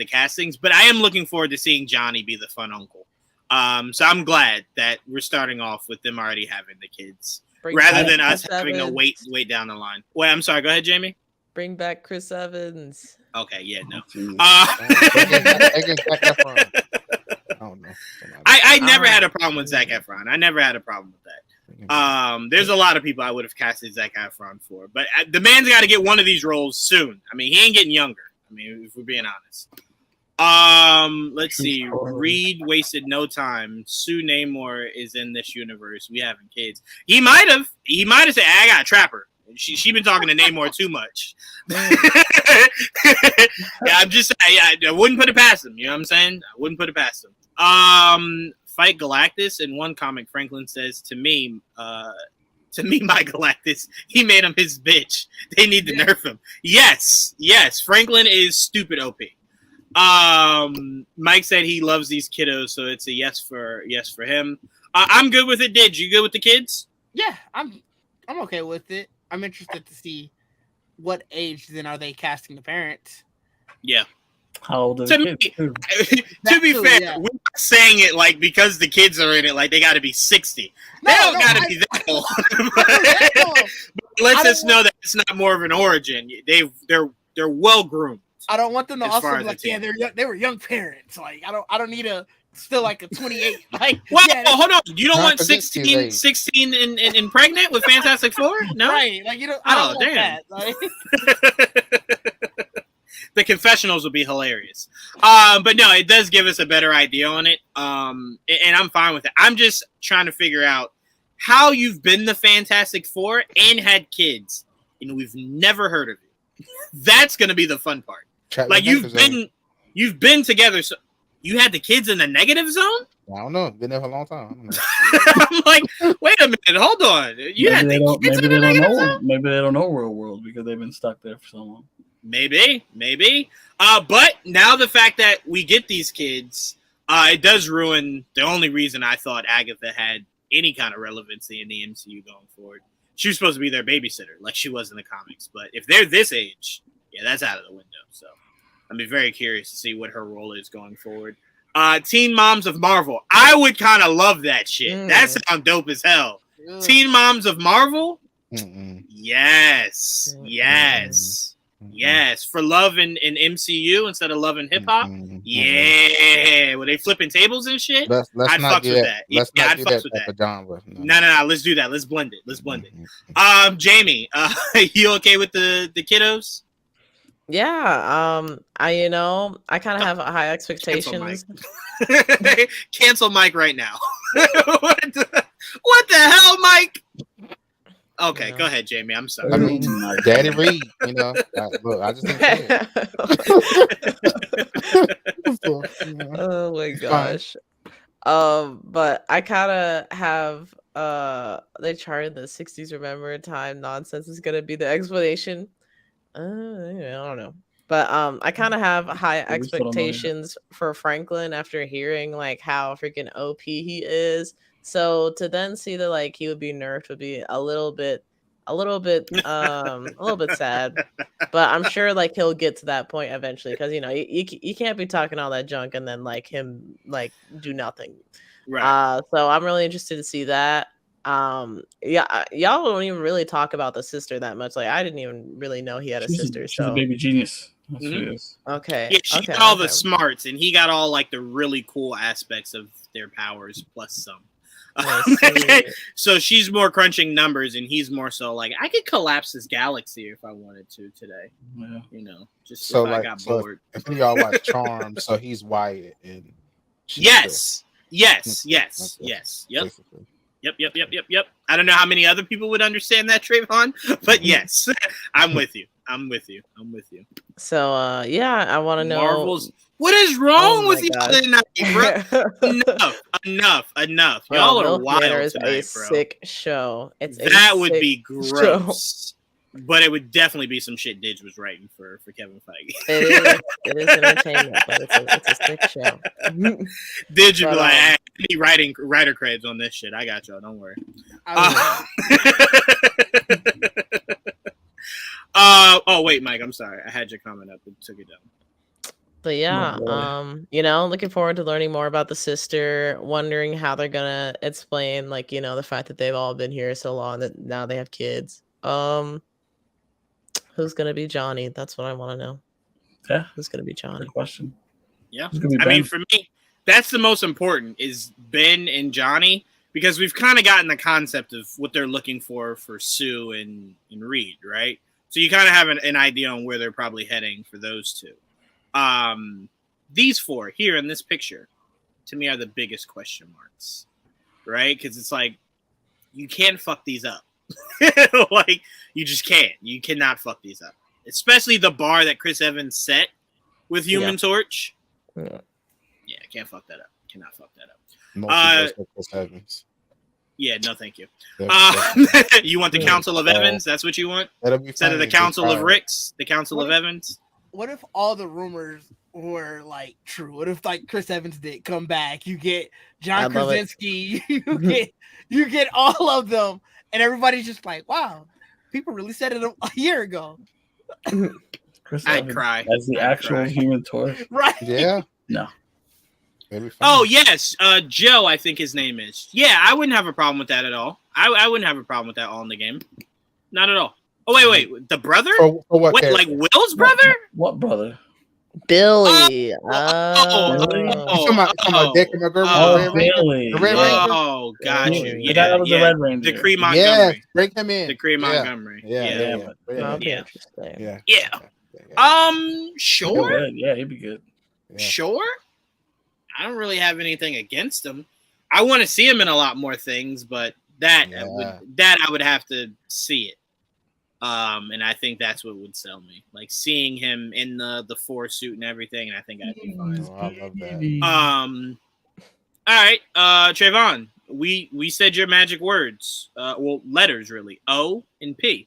castings. But I am looking forward to seeing Johnny be the fun uncle. So I'm glad that we're starting off with them already having the kids. Rather than us having to wait down the line. Wait, I'm sorry. Go ahead, Jamie. Bring back Chris Evans. Okay, yeah, no. I never had a problem with Zac Efron. I never had a problem with that. There's a lot of people I would have casted Zac Efron for, but the man's got to get one of these roles soon. I mean, he ain't getting younger. I mean, if we're being honest. Let's see. Reed wasted no time. Sue Namor is in this universe. We having kids. He might have said, "I got a Trapper." She been talking to Namor too much. Yeah, I'm just I wouldn't put it past him. You know what I'm saying? I wouldn't put it past him. Fight Galactus. In one comic, Franklin says to me, my Galactus, he made him his bitch. They need to nerf him. Yes. Franklin is stupid OP. Mike said he loves these kiddos, so it's a yes for him. I'm good with it. Did you good with the kids? Yeah, I'm okay with it. I'm interested to see what age then are they casting the parents. Yeah. How old are the kids? To be fair, we're not saying it like because the kids are in it, like they got to be 60. They don't got to be that old. But lets us know that it's not more of an origin. They're well groomed. I don't want them to As also far be as like, the team. they were young parents. Like I don't need a still like a 28. Like Well, yeah, hold on. You don't Not want for this 16 and pregnant with Fantastic Four? No. right. Like I don't want damn. that. Like, The confessionals would be hilarious. But no, it does give us a better idea on it. And I'm fine with it. I'm just trying to figure out how you've been the Fantastic Four and had kids, and we've never heard of you. That's going to be the fun part. Like you've been together. So you had the kids in the negative zone? I don't know. Been there for a long time. I don't know. I'm like, wait a minute, hold on. You had the kids in the negative zone? Maybe they don't know real world because they've been stuck there for so long. Maybe. But now the fact that we get these kids, it does ruin the only reason I thought Agatha had any kind of relevancy in the MCU going forward. She was supposed to be their babysitter, like she was in the comics. But if they're this age, yeah, that's out of the window. So I'd be very curious to see what her role is going forward. Teen Moms of Marvel. I would kind of love that shit. That sounds dope as hell. Teen Moms of Marvel? Yes. Yes. For love in MCU instead of love in hip hop? Yeah. Were they flipping tables and shit? Let's I'd not fuck do with that. that. Let's Yeah, not I'd do fuck that with type that. of genre. No. Let's do that. Let's blend it. Jamie, you okay with the kiddos? Yeah, I kind of have high expectations. Cancel Mike right now. What the hell, Mike? Okay, go ahead, Jamie. I'm sorry. I mean, Daddy Reed, look, I just didn't say it. Oh my gosh. But I kind of have they charted the 60s remember time nonsense is gonna be the explanation. I don't know, But I kind of have high we still don't know yet. expectations for Franklin after hearing like how freaking OP he is. So to then see that like he would be nerfed would be a little bit sad. But I'm sure like he'll get to that point eventually because you know you can't be talking all that junk and then like him like do nothing. Right. So I'm really interested to see that. Yeah, y'all don't even really talk about the sister that much. Like I didn't even really know he had a sister. She's a So baby genius. That's Mhm. what it is. okay, Yeah, she okay, got all the okay. smarts, and he got all like the really cool aspects of their powers plus some. I see. So she's more crunching numbers, and he's more so like I could collapse this galaxy if I wanted to today. Yeah. You know, just So if I like, got so bored. if any of y'all watch Charmed, so he's Wyatt and she's Yes, yes, Okay, yes, okay. yes. Chris, Yep, basically. yep. I don't know how many other people would understand that, Trayvon, but yes, I'm with you. So yeah, I want to know. Marvel's. What is wrong Oh with my you gosh. tonight, bro? Enough. Bro, Y'all are Milk Manor wild is a tonight, bro. sick show. It's That a would sick be show. gross. But it would definitely be some shit Didge was writing for Kevin Feige. It is entertainment, but it's a sick show. Didge would But, be like, hey, I need writer creds on this shit. I got y'all. Don't worry. I Oh wait, Mike. I'm sorry. I had your comment up and took it down. But yeah, boy. you know, looking forward to learning more about the sister, wondering how they're gonna explain, like, you know, the fact that they've all been here so long that now they have kids. Who's gonna be Johnny? That's what I want to know. Yeah. Who's gonna be Johnny? Good question. Yeah. It's gonna be I mean, Ben. for me, that's the most important is Ben and Johnny because we've kind of gotten the concept of what they're looking for Sue and Reed, right? So you kind of have an idea on where they're probably heading for those two. These four here in this picture, to me, are the biggest question marks, right? Because it's like you can't fuck these up. Like you just can't. You cannot fuck these up, especially the bar that Chris Evans set with Human Torch. Yeah. Yeah, can't fuck that up. Cannot fuck that up. Multiverse of Chris Evans. Yeah, no, thank you. That's- You want the Council of Evans? That's what you want? That'll be Instead of the funny. Council of Ricks, the Council of What if- Evans? what if all the rumors were like true? What if like Chris Evans did come back? You get John I'd love it. Krasinski, you get all of them, and everybody's just like, wow, people really said it a year ago. Chris I'd Evans cry. as the I'd actual cry. Human Torch. Right. Yeah. No. That'd be funny. Oh, yes. Joe, I think his name is. Yeah, I wouldn't have a problem with that at all. I wouldn't have a problem with that all in the game. Not at all. Oh, wait. The brother? For what Wait, character? like Will's brother? What brother? Billy. Talking about Dick and McGregor, Oh, the Red Ranger? Billy. The Red Yeah. Ranger? Oh, got you. The Yeah, guy that was the yeah. Red Ranger. Decree Yes, Montgomery. bring him in. Decree Yeah. Montgomery. Yeah. That'll be Yeah. interesting. Yeah. Yeah. Sure. Good. Yeah, he'd be good. Yeah. Sure. I don't really have anything against him. I want to see him in a lot more things, but that I would have to see it. And I think that's what would sell me. Like seeing him in the 4 suit and everything, and I think I'd be fine. Oh, I love that. All right, Trayvon, we said your magic words. Well, letters really. O and P.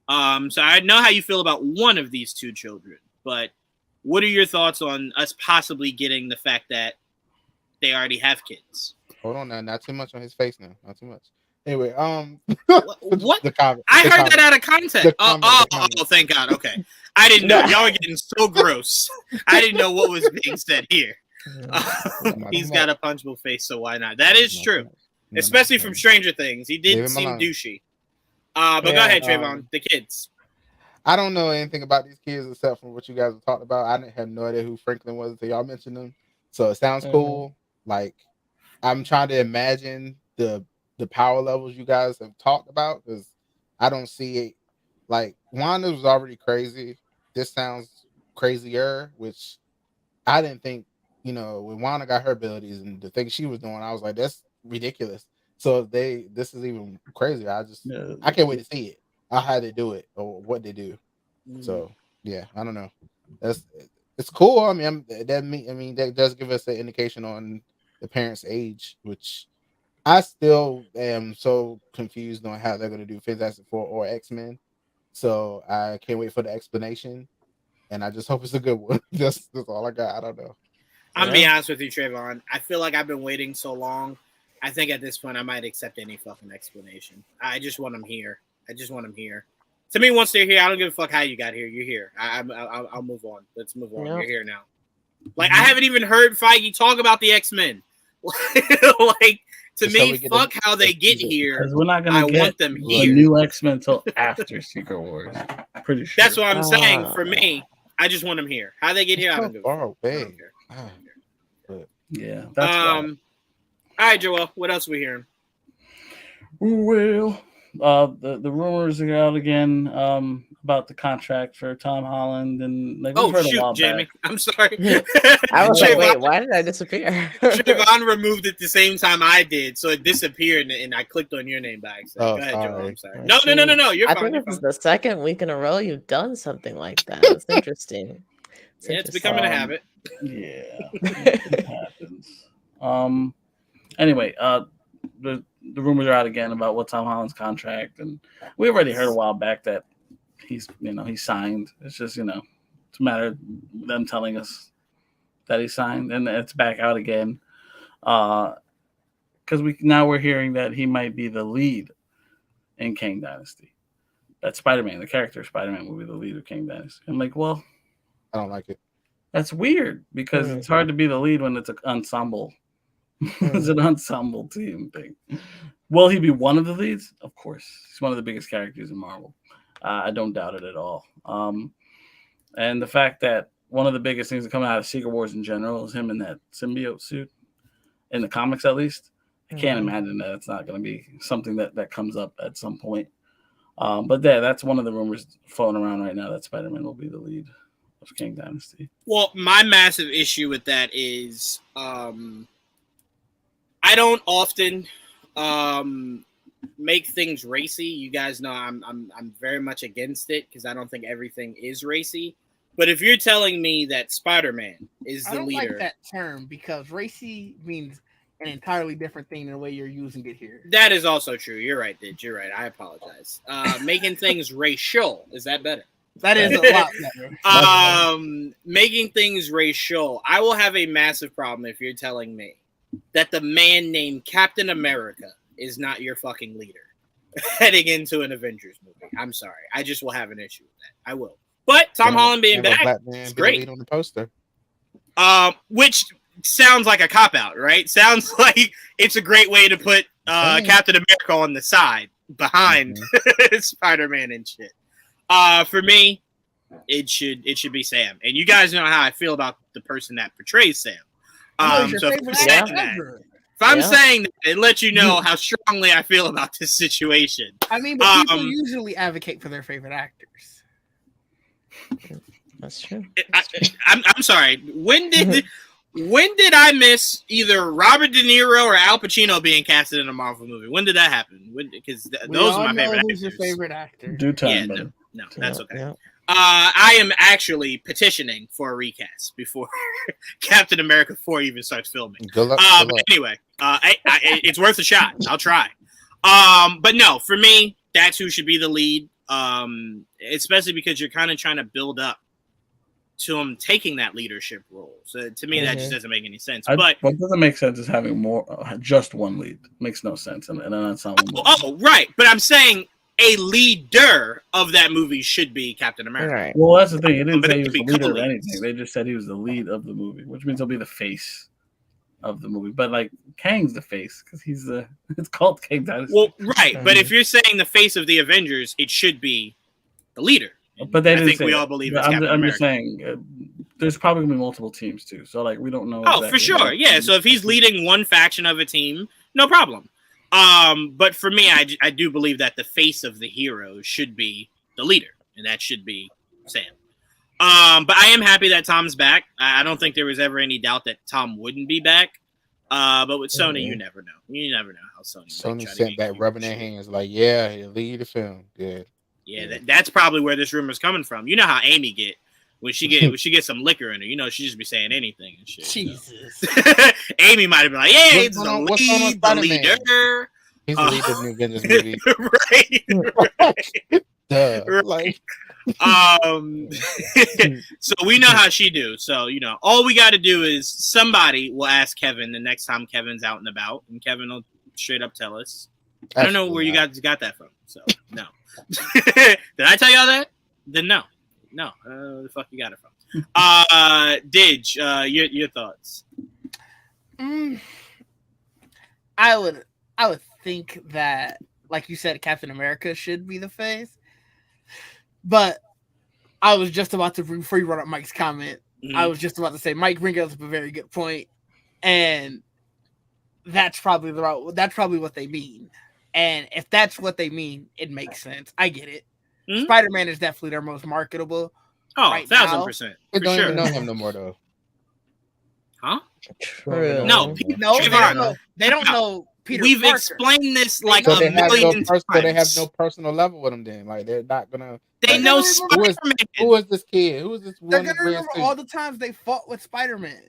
So I know how you feel about one of these two children, but what are your thoughts on us possibly getting the fact that they already have kids? Hold on now. Not too much on his face now. Not too much. Anyway, What? The comment. I the heard comment. that out of context. The comment. Oh, thank God. Okay. I didn't know. Y'all are getting so gross. I didn't know what was being said here. He's got a punchable face, so why not? That is true. Especially from Stranger Things. He did seem douchey. But go ahead, Trayvon. The kids. I don't know anything about these kids except from what you guys have talked about. I didn't have no idea who Franklin was until y'all mentioned him. So it sounds cool. Like I'm trying to imagine the power levels you guys have talked about because I don't see it. Like Wanda was already crazy. This sounds crazier, which I didn't think. You know, when Wanda got her abilities and the things she was doing, I was like, that's ridiculous. So this is even crazier. I can't wait to see it. How they do it or what they do. So yeah, I don't know. It's cool. I mean, that does give us an indication on the parents' age, which I still am so confused on how they're going to do Fantastic Four or X-Men. So I can't wait for the explanation. and I just hope it's a good one. That's all I got. I don't know. I'm gonna be honest with you, Trayvon. I feel like I've been waiting so long. I think at this point I might accept any fucking explanation. I just want them here. To me, once they're here, I don't give a fuck how you got here. You're here. I'll move on. Let's move on. Yeah. You're here now. Like I haven't even heard Feige talk about the X-Men. Like to me, fuck how they get here. We're not gonna want them the here. new X-Men until after Secret Wars. Pretty sure. That's what I'm saying. For me, I just want them here. How they get here, I don't give a far fuck. I away. don't care. Yeah. That's All right, Joel. What else are we hearing? Well, the rumors are out again about the contract for Tom Holland, and like we've heard a while Jamie. back. I'm sorry. I was like, Trayvon- wait, why did I disappear? Trayvon removed it the same time I did, so it disappeared, and I clicked on your name by accident. Oh, Go ahead, Joel. sorry. I'm sorry. No. You're I fine. think this is the second week in a row you've done something like that. It's interesting. It's becoming a habit. Yeah, it happens. Anyway, the rumors are out again about what Tom Holland's contract, and we already heard a while back that he's signed. It's just it's a matter of them telling us that he signed, and it's back out again. Because we're hearing that he might be the lead in Kang Dynasty. That Spider-Man, the character of Spider-Man, will be the lead of Kang Dynasty. I'm like, well, I don't like it. that's weird because it's hard to be the lead when it's an ensemble. It's an ensemble team thing. Will he be one of the leads? Of course. He's one of the biggest characters in Marvel. I don't doubt it at all. And the fact that one of the biggest things that come out of Secret Wars in general is him in that symbiote suit, in the comics at least. I can't imagine that it's not going to be something that comes up at some point. But that's one of the rumors floating around right now, that Spider-Man will be the lead of Kang Dynasty. Well, my massive issue with that is I don't often make things racy. You guys know I'm very much against it because I don't think everything is racy. But if you're telling me that Spider-Man is the I don't leader, like that term because racy means an entirely different thing than the way you're using it here. that is also true. You're right, Did. You're right. I apologize. Making things racial, is that better? That is a lot better. Making things racial. I will have a massive problem if you're telling me that the man named Captain America is not your fucking leader heading into an Avengers movie. I'm sorry. I just will have an issue with that. I will. But Tom Holland being back, it's great. On the poster. Which sounds like a cop-out, right? Sounds like it's a great way to put Captain America on the side behind Spider-Man and shit. For me, it should be Sam. And you guys know how I feel about the person that portrays Sam. So if I'm saying that, it lets you know how strongly I feel about this situation. I mean, but people usually advocate for their favorite actors. That's true. I'm sorry. When did I miss either Robert De Niro or Al Pacino being casted in a Marvel movie? When did that happen? Because those are my favorite actors. Who's your favorite actor? Due time, yeah, no, that's okay. Yeah. I am actually petitioning for a recast before Captain America 4 even starts filming. Good luck. But anyway, it's worth a shot. I'll try. But no, for me, that's who should be the lead. Especially because you're kind of trying to build up to him taking that leadership role. So to me, that just doesn't make any sense. But what doesn't make sense is having just one lead. Makes no sense, and an ensemble. Oh, right. But I'm saying a leader of that movie should be Captain America. Right. Well, that's the thing. It didn't But say it he was could the be leader of co-leads. anything. They just said he was the lead of the movie, which means he'll be the face of the movie. But like Kang's the face because he's the. It's called Kang Dynasty. Well, right. But if you're saying the face of the Avengers, it should be the leader. But they I didn't think say we that. all believe it's I'm Captain just America. saying there's probably gonna be multiple teams too. So like we don't know. Oh, for sure. Yeah. So if he's leading one faction of a team, no problem. But for me, I do believe that the face of the hero should be the leader, and that should be Sam. But I am happy that Tom's back. I don't think there was ever any doubt that Tom wouldn't be back. But with Sony, you never know. You never know how Sony sent back rubbing their hands like, yeah, he'll lead the film. Good. Yeah, that's probably where this rumor's coming from. You know how Amy get when she gets some liquor in her. You know, she just be saying anything and shit. Jesus. Amy might have been like, "Yeah, it's What's going on with the leader." He's the lead of the new Avengers movie. Right. Duh. Right. Like, So we know how she do. So, all we got to do is somebody will ask Kevin the next time Kevin's out and about, and Kevin will straight up tell us. I don't know where you guys got that from. So, no. Did I tell y'all that? Then no. No. Where the fuck you got it from? Didge, your thoughts? I would think that, like you said, Captain America should be the face. But I was just about to, before you brought up Mike's comment, I was just about to say Mike brings up a very good point, and that's probably that's probably what they mean. And if that's what they mean, it makes sense. I get it. Spider-Man is definitely their most marketable. Oh, right 1,000%. They For don't sure. even know him no more, though. Huh? True. No, they don't know Peter We've Parker. explained this like So a they have million no times. so they have no personal level with him. Then, like, they're not gonna. They like, know Who is- Spider-Man. Who is this kid? Who is this They're one? gonna remember all the times they fought with Spider-Man.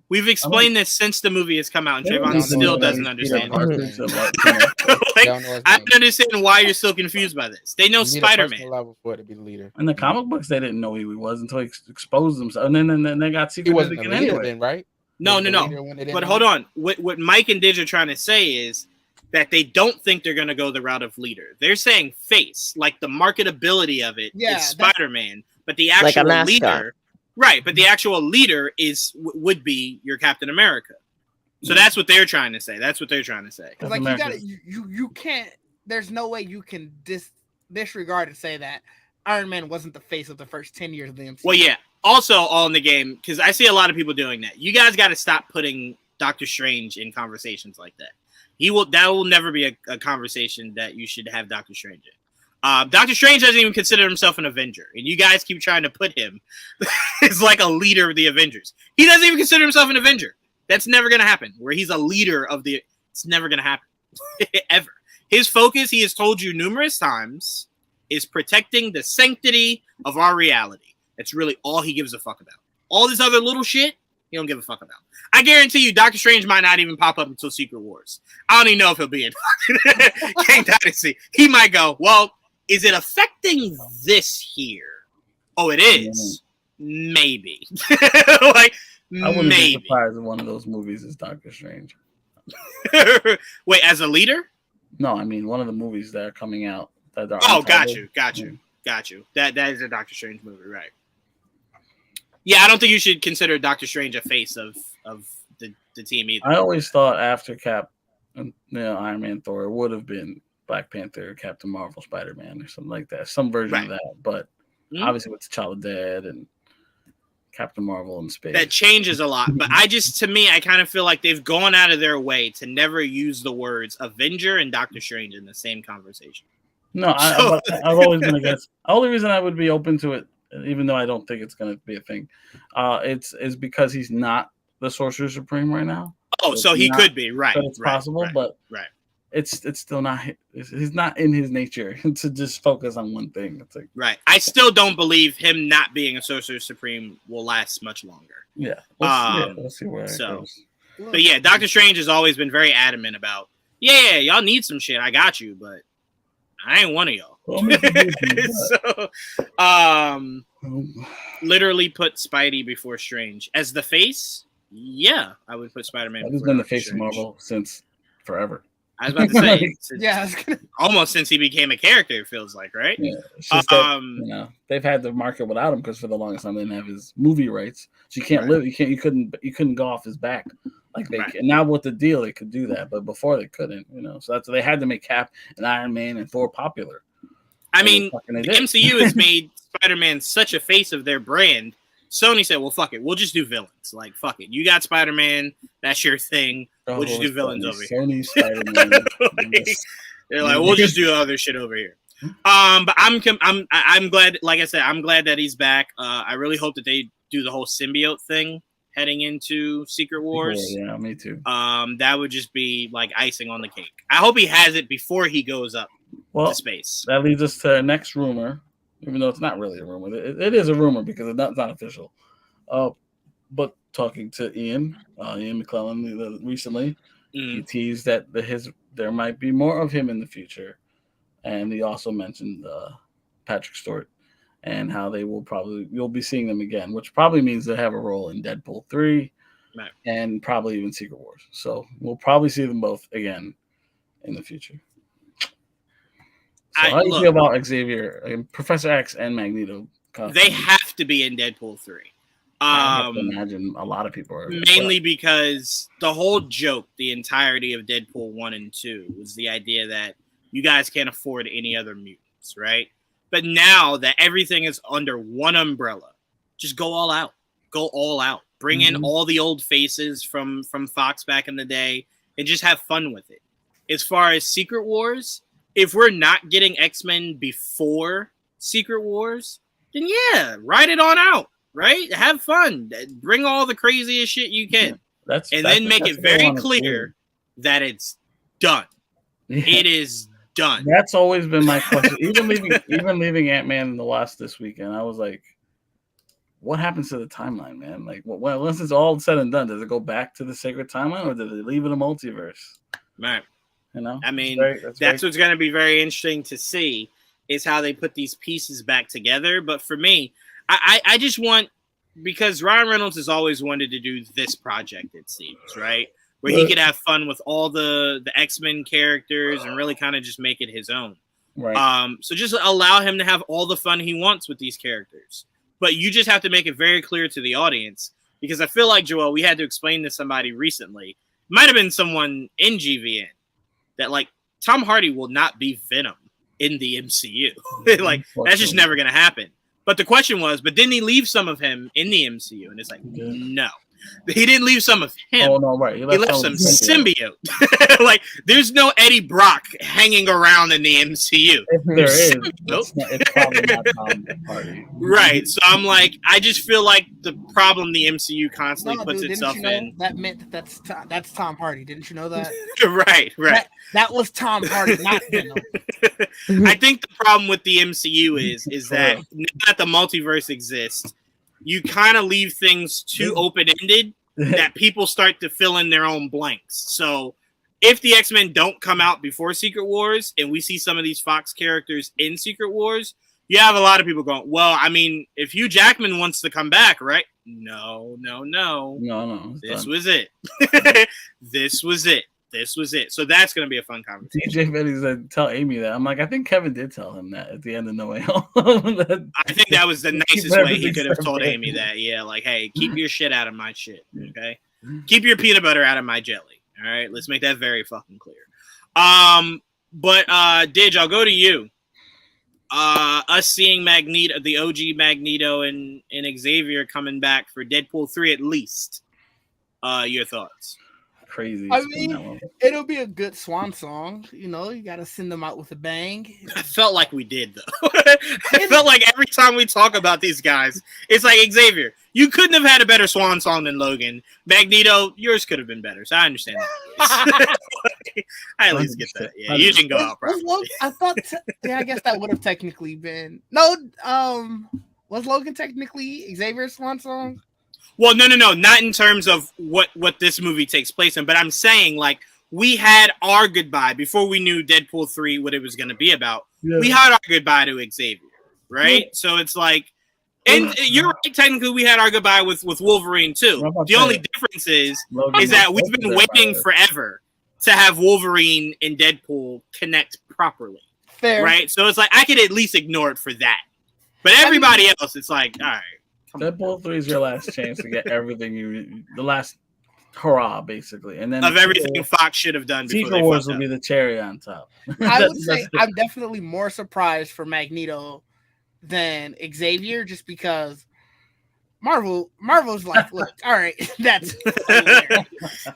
We've explained this since the movie has come out, and They don't Trayvon even still know doesn't Peter understand Parker it. to, like, Like, don't know his I name. don't understand why you're so confused by this. They know You need a Spider-Man. personal level for it to be the leader. In the comic books, they didn't know who he was until he exposed himself, and then they got He secreted wasn't the again leader anyway. then, right? No. But hold on. What Mike and Didge are trying to say is that they don't think they're going to go the route of leader. They're saying face, like the marketability of it is Spider-Man, but the Like a actual mascot. leader, right? But the actual leader would be your Captain America. So that's what they're trying to say. That's what they're trying to say. Because like you can't. There's no way you can disregard and say that Iron Man wasn't the face of the first 10 years of the MCU. Well, yeah. Also, all in the game, because I see a lot of people doing that. You guys got to stop putting Doctor Strange in conversations like that. That will never be a conversation that you should have Doctor Strange in. Doctor Strange doesn't even consider himself an Avenger, and you guys keep trying to put him as like a leader of the Avengers. He doesn't even consider himself an Avenger. That's never going to happen. Where he's a leader of the, it's never going to happen ever. His focus, he has told you numerous times, is protecting the sanctity of our reality. That's really all he gives a fuck about. All this other little shit, he don't give a fuck about. I guarantee you, Doctor Strange might not even pop up until Secret Wars. I don't even know if he'll be in King Dynasty. He might go, well, is it affecting this here? Oh, it is. Maybe. Like, I wouldn't be maybe. surprised if one of those movies is Doctor Strange. Wait, as a leader? No, I mean one of the movies that are coming out. That are Oh, got untitled. you. That is a Doctor Strange movie, right? Yeah, I don't think you should consider Doctor Strange a face of the team either. I always thought after Cap, Iron Man, Thor, it would have been Black Panther, Captain Marvel, Spider-Man, or something like that, some version of that. But obviously with T'Challa dead and Captain Marvel in space, that changes a lot. But to me, I kind of feel like they've gone out of their way to never use the words Avenger and Doctor Strange in the same conversation. No, I've always been against. The only reason I would be open to it, even though I don't think it's going to be a thing, it's because he's not the Sorcerer Supreme right now. Oh, so he could be, right? So it's possible, but it's still not. He's not in his nature to just focus on one thing. It's like, right. I still don't believe him not being a Sorcerer Supreme will last much longer. Yeah, we'll see where it goes. But yeah, Doctor Strange has always been very adamant about, y'all need some shit. I got you, but I ain't one of y'all. So, literally put Spidey before Strange as the face. Yeah, I would put Spider-Man. He's been the face of Marvel since forever. I was about to say, almost since he became a character. It feels like, right? Yeah, it's just that, they've had to market without him because for the longest time they didn't have his movie rights, so you can't live. You couldn't go off his back like they. And now with the deal, they could do that, but before they couldn't. So that's they had to make Cap and Iron Man and Thor popular. I mean, the MCU has made Spider-Man such a face of their brand. Sony said, well, fuck it. We'll just do villains. Like, fuck it. You got Spider-Man. That's your thing. We'll just do villains over here. Sony, Spider-Man. They're like, we'll just do other shit over here. But I'm glad, like I said, I'm glad that he's back. I really hope that they do the whole symbiote thing heading into Secret Wars. Yeah, me too. That would just be like icing on the cake. I hope he has it before he goes up to space. That leads us to our next rumor, even though it's not really a rumor. It is a rumor because it's not official. But talking to Ian McClellan recently, he teased that there might be more of him in the future. and he also mentioned Patrick Stewart and how you'll be seeing them again, which probably means they have a role in Deadpool 3 Right. and probably even Secret Wars. So we'll probably see them both again in the future. So how do you feel about Xavier, Professor X, and Magneto? They have to be in Deadpool 3. I have to imagine a lot of people are. Mainly because the whole joke, the entirety of Deadpool 1 and 2, was the idea that you guys can't afford any other mutants, right? But now that everything is under one umbrella, just go all out. Go all out. Bring in all the old faces from Fox back in the day and just have fun with it. As far as Secret Wars, if we're not getting X-Men before Secret Wars, then yeah, ride it on out, right? Have fun. Bring all the craziest shit you can. Then make it very clear that it's done. Yeah. It is done. That's always been my question. even leaving Ant-Man in the Wasp this weekend, I was like, what happens to the timeline, man? Like, well, once it's all said and done, does it go back to the sacred timeline, or did it leave it a multiverse? Right. You know, I mean, that's what's going to be very interesting to see is how they put these pieces back together. But for me, I just want, because Ryan Reynolds has always wanted to do this project, it seems, right? Where he could have fun with all the X-Men characters and really kind of just make it his own. Right. So just allow him to have all the fun he wants with these characters. But you just have to make it very clear to the audience, because I feel like, Joel, we had to explain to somebody recently, it might have been someone in GVN, that like Tom Hardy will not be Venom in the MCU. Like that's just never going to happen. But the question was, but didn't he leave some of him in the MCU? And it's like, no. He didn't leave some of him. Oh, no, right. He left some symbiote. Like, there's no Eddie Brock hanging around in the MCU. If there is, nope. It's probably not Tom Hardy. Right. So I'm like, I just feel like the problem the MCU constantly puts itself in. That meant that's Tom Hardy. Didn't you know that? Right. That was Tom Hardy, not Venom. I think the problem with the MCU is that now that the multiverse exists, you kind of leave things too open-ended that people start to fill in their own blanks. So if the X-Men don't come out before Secret Wars and we see some of these Fox characters in Secret Wars, you have a lot of people going, well, I mean, if Hugh Jackman wants to come back, right? No. This was it. This was it. So that's going to be a fun conversation. DJ Betty said, tell Amy that. I'm like, I think Kevin did tell him that at the end of No Way Home. I think that was the nicest way he could have told Amy that. Yeah, like, hey, keep your shit out of my shit, okay? Keep your peanut butter out of my jelly, all right? Let's make that very fucking clear. But Didge, I'll go to you. Us seeing Magneto, the OG Magneto and Xavier coming back for Deadpool 3 at least. Your thoughts? Crazy. I mean, it'll be a good swan song. You know, you got to send them out with a bang. I felt like we did, though. I felt like every time we talk about these guys, it's like, Xavier, you couldn't have had a better swan song than Logan. Magneto, yours could have been better. So I understand that. I at least get that. Yeah, you didn't go out properly. I thought, I guess that would have technically been. No, was Logan technically Xavier's swan song? Well, no, not in terms of what this movie takes place in, but I'm saying, like, we had our goodbye before we knew Deadpool 3, what it was going to be about. Yeah. We had our goodbye to Xavier, right? Yeah. So it's like, and you're right, technically we had our goodbye with Wolverine too. The only difference is that we've been waiting forever to have Wolverine and Deadpool connect properly. Fair. Right? So it's like, I could at least ignore it for that. But everybody else, it's like, all right. Deadpool 3 is your last chance to get everything the last hurrah, basically, and then of everything Fox should have done. Secret Wars will be the cherry on top. I would say I'm definitely more surprised for Magneto than Xavier, just because Marvel's like, look, all right, that's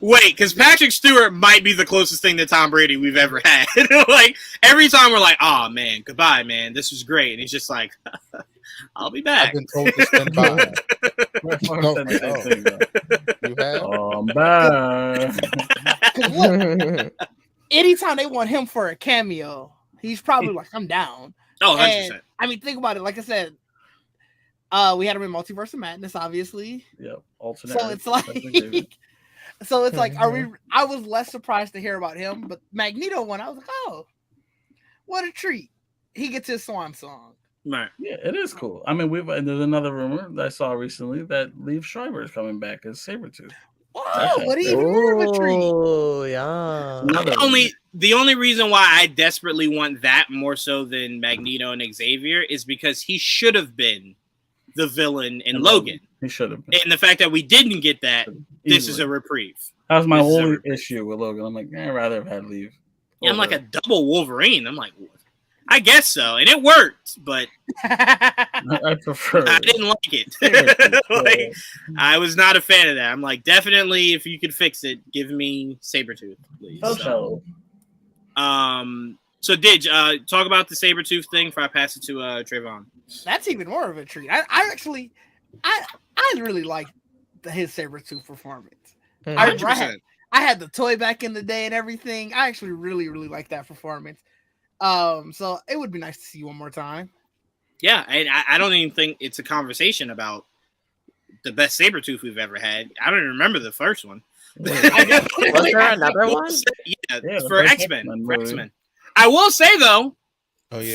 wait, because Patrick Stewart might be the closest thing to Tom Brady we've ever had. Like every time we're like, oh man, goodbye, man, this was great, and he's just like, I'll be back. I've been told to stand by. You have? I'm back. Look, anytime they want him for a cameo, he's probably like, I'm down. Oh, 100%. And, I mean, think about it. Like I said, we had him in Multiverse of Madness, obviously. Yep. Alternate. So it's like, I was less surprised to hear about him, but Magneto one, I was like, oh, what a treat. He gets his swan song. Right. Yeah, it is cool. I mean, there's another rumor that I saw recently that Liev Schreiber is coming back as Sabretooth. Oh, what even more of a treat. Oh, yeah. The only reason why I desperately want that more so than Magneto and Xavier is because he should have been the villain in Logan. He should have been. And the fact that we didn't get that, this is a reprieve. That was my only issue with Logan. I'm like, I'd rather have had Liev. Yeah, I'm like a double Wolverine. I'm like, I guess so, and it worked, but I prefer. I didn't like it. Like, I was not a fan of that. I'm like, definitely, if you could fix it, give me Sabretooth, please. So, Didge, talk about the Sabretooth thing before I pass it to Trayvon. That's even more of a treat. I really like his Sabretooth performance. 100%. I had the toy back in the day and everything. I actually really like that performance. So it would be nice to see you one more time. Yeah, and I don't even think it's a conversation about the best Sabretooth we've ever had. I don't even remember the first one. Was there another one? Yeah, for X-Men. I will say, though,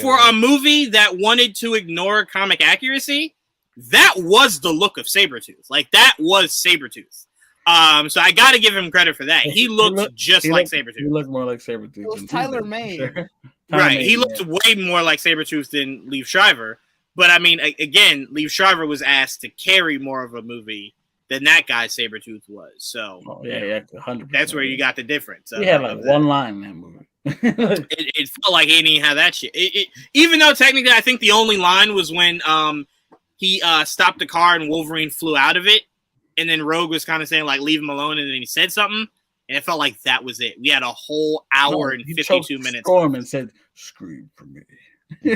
for a movie that wanted to ignore comic accuracy, that was the look of Sabretooth. Like, that was Sabretooth. So I got to give him credit for that. He looked just like Sabretooth. He looked more like Sabretooth. It was Tyler Mane. Sure. Right. He looked way more like Sabretooth than Liev Schreiber. But, I mean, again, Liev Schreiber was asked to carry more of a movie than that guy Sabretooth was. So, 100%. That's where you got the difference. He had like one line in that movie. It felt like he didn't have that shit. Even though technically I think the only line was when he stopped the car and Wolverine flew out of it. And then Rogue was kind of saying, like, leave him alone. And then he said something. And it felt like that was it. We had a whole hour and 52 minutes. Storm and said, "Scream for me."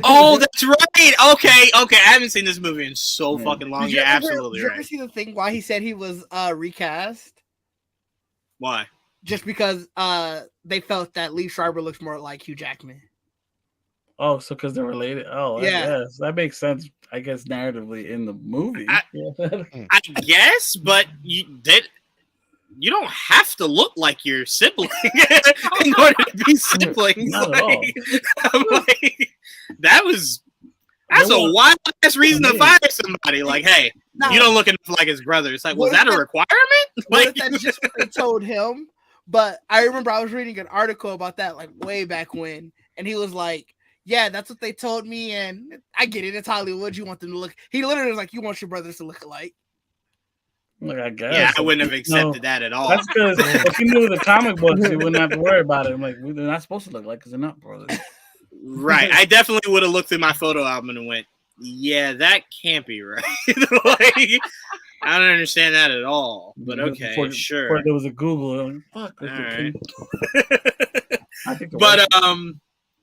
Oh, that's right. Okay. I haven't seen this movie in so fucking long. You're absolutely right. Did you ever see the thing why he said he was recast? Why? Just because they felt that Liev Schreiber looks more like Hugh Jackman. Oh, so because they're related? Oh, yeah. Yes, that makes sense. I guess narratively in the movie. I guess, but you don't have to look like your sibling in order to be siblings. Not at all. That's a wild ass reason to fire somebody. Like, hey, you don't look enough like his brother. It's like, was that a requirement? What if that's just what they told him? But I remember I was reading an article about that like way back when, and he was like, yeah, that's what they told me, and I get it. It's Hollywood. You want them to look. He literally was like, you want your brothers to look alike. Like, I guess. Yeah, I wouldn't have accepted that at all. That's because if you knew the comic books, you wouldn't have to worry about it. I'm like, they're not supposed to look like because they're not brothers. Right. I definitely would have looked through my photo album and went, yeah, that can't be right. Like, I don't understand that at all. But okay, sure. Before there was a Google. Like, fuck. All right. But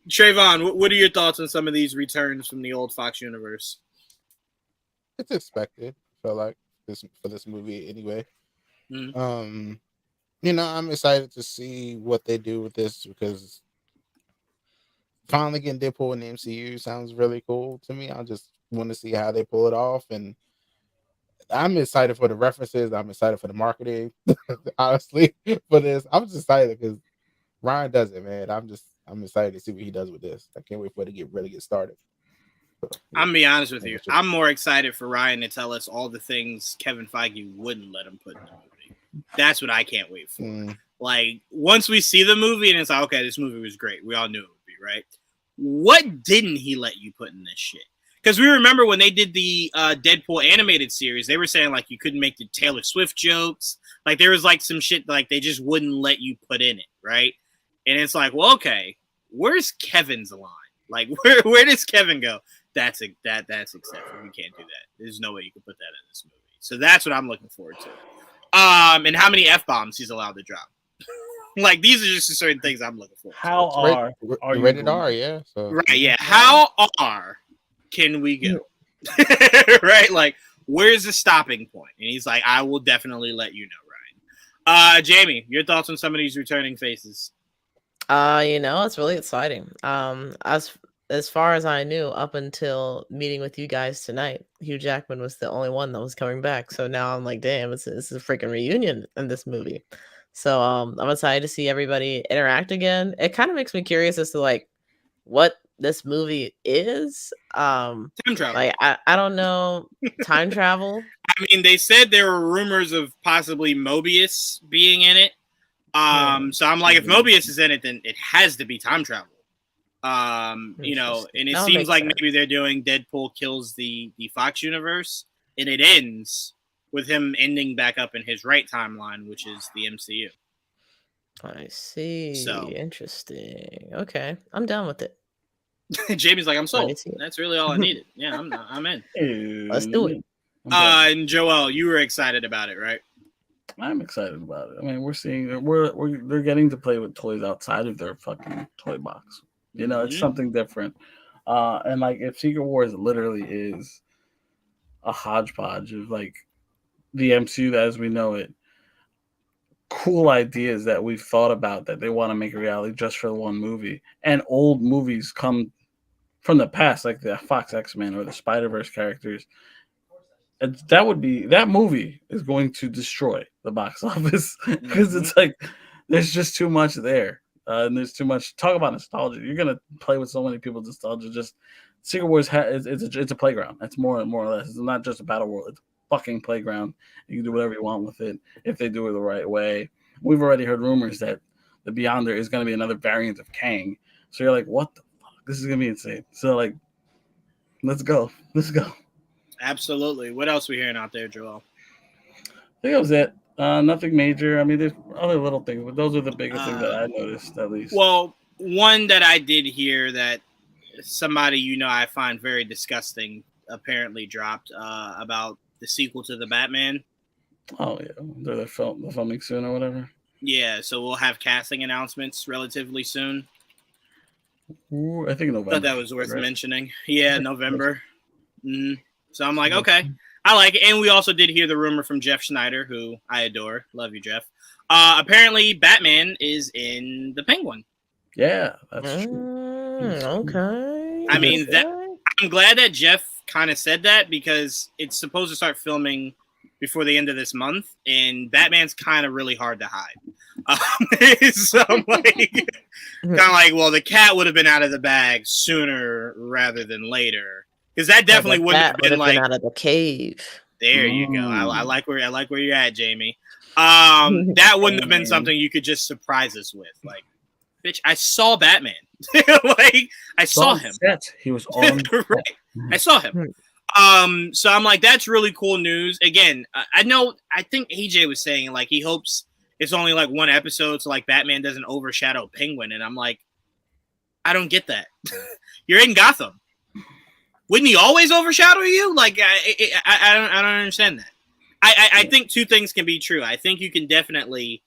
Trayvon, what are your thoughts on some of these returns from the old Fox universe? It's expected. I feel like for this movie anyway. Mm-hmm. I'm excited to see what they do with this because finally getting Deadpool in the MCU sounds really cool to me. I just want to see how they pull it off, and I'm excited for the references. I'm excited for the marketing. Honestly, for this, I'm just excited because Ryan does it, man. I'm excited to see what he does with this. I can't wait for it to really get started. So, I'm gonna be honest with you. I'm more excited for Ryan to tell us all the things Kevin Feige wouldn't let him put in the movie. That's what I can't wait for. Like, once we see the movie and it's like, okay, this movie was great. We all knew it would be, right? What didn't he let you put in this shit? Because we remember when they did the Deadpool animated series, they were saying, like, you couldn't make the Taylor Swift jokes. Like, there was, like, some shit, like, they just wouldn't let you put in it, right? And it's like, well, okay, where's Kevin's line? Like, where does Kevin go? That's acceptable. We can't do that. There's no way you can put that in this movie. So that's what I'm looking forward to. And how many F-bombs he's allowed to drop. Like, these are just certain things I'm looking for. How are you rated R? Yeah. So. Right. Yeah. How R can we go? Right. Like, where's the stopping point? And he's like, I will definitely let you know, Ryan. Jamie, your thoughts on some of these returning faces? It's really exciting. As far as I knew, up until meeting with you guys tonight, Hugh Jackman was the only one that was coming back. So now I'm like, damn, it's a freaking reunion in this movie. So I'm excited to see everybody interact again. It kind of makes me curious as to like what this movie is. Time travel. Like I don't know, time travel. I mean, they said there were rumors of possibly Mobius being in it. So I'm like, if Mobius is in it, then it has to be time travel. You know, and it seems like maybe they're doing Deadpool kills the Fox universe, and it ends with him ending back up in his right timeline, which is the MCU. I see. So interesting. Okay, I'm down with it. Jamie's like, I'm sold. Nice. That's really all I needed. Yeah, I'm in. Let's do it. And Joel, you were excited about it, right? I'm excited about it. I mean, we're seeing they're getting to play with toys outside of their fucking toy box. You know, it's something different. And like, if Secret Wars literally is a hodgepodge of like the MCU as we know it, cool ideas that we've thought about that they want to make a reality just for one movie, and old movies come from the past, like the Fox X-Men or the Spider-Verse characters. That movie is going to destroy the box office because it's like there's just too much there, and there's too much. Talk about nostalgia. You're gonna play with so many people's nostalgia. Just Secret Wars it's a playground. That's more or less. It's not just a battle world. It's a fucking playground. You can do whatever you want with it if they do it the right way. We've already heard rumors that the Beyonder is going to be another variant of Kang. So you're like, what the fuck? This is going to be insane. So like, let's go. Absolutely. What else are we hearing out there, Joel? I think that was it. Nothing major. I mean, there's other little things, but those are the biggest things that I noticed, at least. Well, one that I did hear that somebody I find very disgusting apparently dropped about the sequel to the Batman. Oh yeah, they're filming soon or whatever. Yeah, so we'll have casting announcements relatively soon. Ooh, I think November. Thought that was worth mentioning. Yeah, November. So I'm like, okay, I like it. And we also did hear the rumor from Jeff Schneider, who I adore. Love you, Jeff. Apparently, Batman is in the Penguin. Yeah, that's true. Okay. I mean, I'm glad that Jeff kind of said that because it's supposed to start filming before the end of this month, and Batman's kind of really hard to hide. So I'm like, well, the cat would have been out of the bag sooner rather than later, because that definitely wouldn't have been like out of the cave. There you go. I like where you're at, Jamie. That wouldn't have been something you could just surprise us with, like, bitch, I saw Batman. Like, I saw him. He was on. Right. I saw him. So I'm like, that's really cool news. Again, I think AJ was saying like he hopes it's only like one episode, so like Batman doesn't overshadow Penguin. And I'm like, I don't get that. You're in Gotham. Wouldn't he always overshadow you? Like, I don't understand that. I think two things can be true. I think you can definitely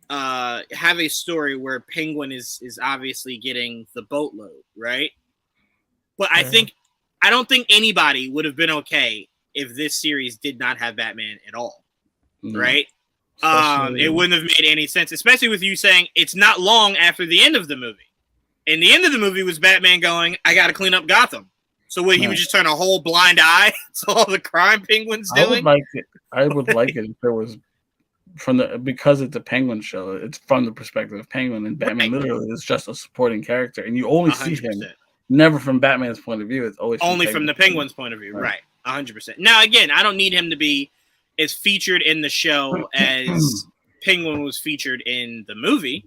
have a story where Penguin is obviously getting the boatload, right? But I don't think anybody would have been okay if this series did not have Batman at all, right? It wouldn't have made any sense, especially with you saying it's not long after the end of the movie. And the end of the movie was Batman going, I got to clean up Gotham. So he would just turn a whole blind eye to all the crime Penguin's doing? I would like it if there was because it's a Penguin show, it's from the perspective of Penguin, and Batman literally is just a supporting character, and you only 100%. See him never from Batman's point of view. It's always only from the Penguin's point of view, right? 100%. Now, again, I don't need him to be as featured in the show as Penguin was featured in the movie,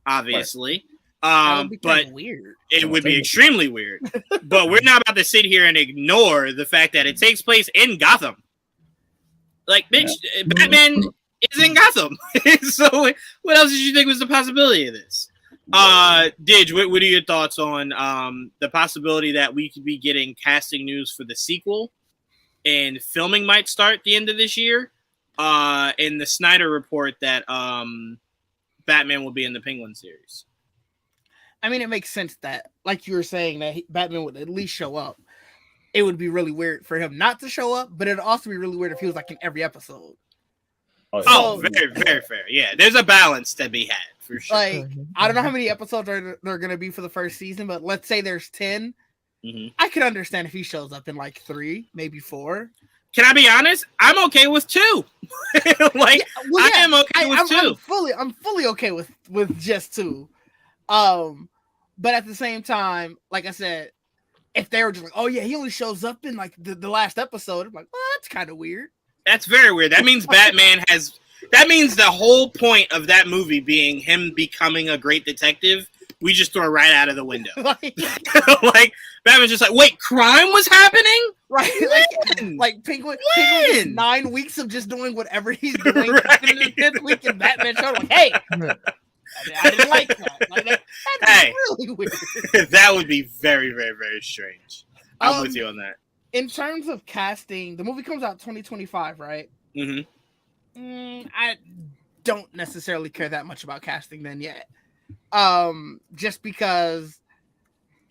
obviously. But weird. It would be extremely weird. But we're not about to sit here and ignore the fact that it takes place in Gotham. Like, bitch, Batman is in Gotham. So what else did you think was the possibility of this? Didge, what are your thoughts on the possibility that we could be getting casting news for the sequel and filming might start the end of this year? In the Snyder report that Batman will be in the Penguin series. I mean, it makes sense that, like you were saying, that Batman would at least show up. It would be really weird for him not to show up, but it'd also be really weird if he was like in every episode. Oh, very, very fair. Yeah, there's a balance to be had for sure. Like, I don't know how many episodes there are going to be for the first season, but let's say there's 10. I could understand if he shows up in like 3, maybe 4. Can I be honest? I'm okay with 2. I am okay with 2. I'm fully okay with just 2. But at the same time, like I said, if they were just like, oh yeah, he only shows up in like the last episode, I'm like, well, that's kind of weird. That's very weird. That means Batman has. That means the whole point of that movie being him becoming a great detective, we just throw right out of the window. Like, Like Batman's just like, wait, crime was happening? right? When? Like Penguin When? gets 9 weeks of just doing whatever he's doing. Right. And then the 10th week in Batman showed like, hey, I didn't like that. Like, that's Hey. really weird. That would be very, very, very strange. I'm with you on that. In terms of casting, the movie comes out 2025, right? Mm-hmm. I don't necessarily care that much about casting then yet. Just because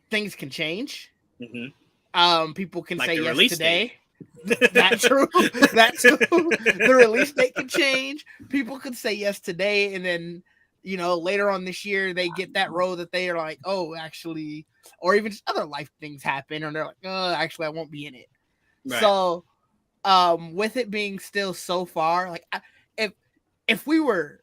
things can change. Mm-hmm. People can Like say the yes release today. That's true. That too. The release date can change. People could say yes today, and then later on this year they get that role that they are like, oh, actually, or even just other life things happen, and they're like, oh, actually, I won't be in it. Right. So, with it being still so far, like, if we were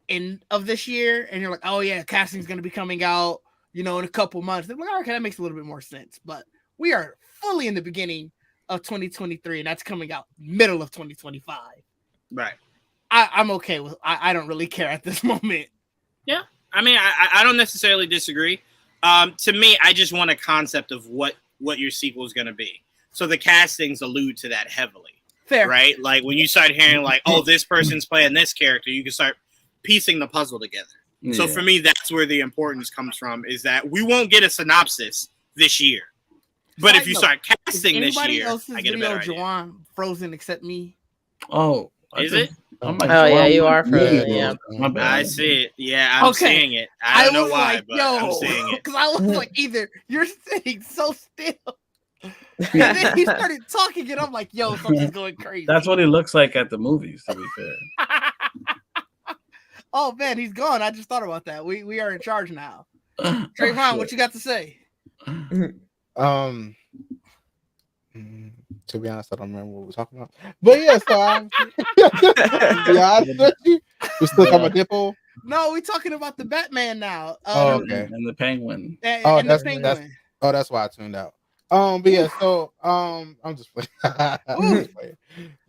end of this year, and you're like, oh yeah, casting's gonna be coming out, in a couple months, they're like, okay, that makes a little bit more sense. But we are fully in the beginning of 2023, and that's coming out middle of 2025. Right. I'm okay with. I don't really care at this moment. Yeah. I mean, I don't necessarily disagree. To me, I just want a concept of what your sequel is going to be. So the castings allude to that heavily. Fair. Right? Like when you start hearing like, oh, this person's playing this character, you can start piecing the puzzle together. Yeah. So for me, that's where the importance comes from, is that we won't get a synopsis this year. But if you start casting this year, I get a better idea. Juwan frozen except me? Oh. Is it? Oh yeah, you are frozen. Yeah. I see it. Yeah, I'm seeing it. I don't know why, like, but I'm seeing it. Because I was like, either you're sitting so still, and then he started talking, and I'm like, yo, something's going crazy. That's what he looks like at the movies, to be fair. Oh man, he's gone. I just thought about that. We are in charge now. Trayvon, what you got to say? To be honest, I don't remember what we're talking about. But yeah, so I'm we still talking about Dipple? No, we're talking about the Batman now. Okay. And the Penguin. And the Penguin. That's why I tuned out. But yeah, so I'm just playing.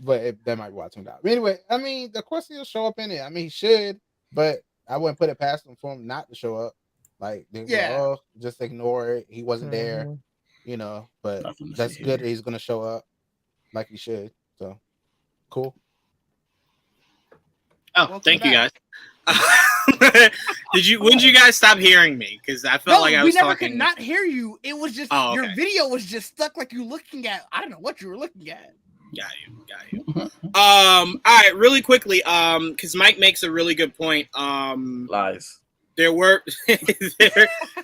But that might be why I tuned out. But anyway, I mean, of course he'll show up in it. I mean, he should, but I wouldn't put it past him for him not to show up. Like, just ignore it. He wasn't there, but that's good that he's gonna show up like he should. So cool. Oh, thank you guys. When did you guys stop hearing me? Because I felt like I was we never talking. could not hear you. It was just your video was just stuck like you looking at. I don't know what you were looking at. Got you. All right, really quickly, because Mike makes a really good point. Lies. There were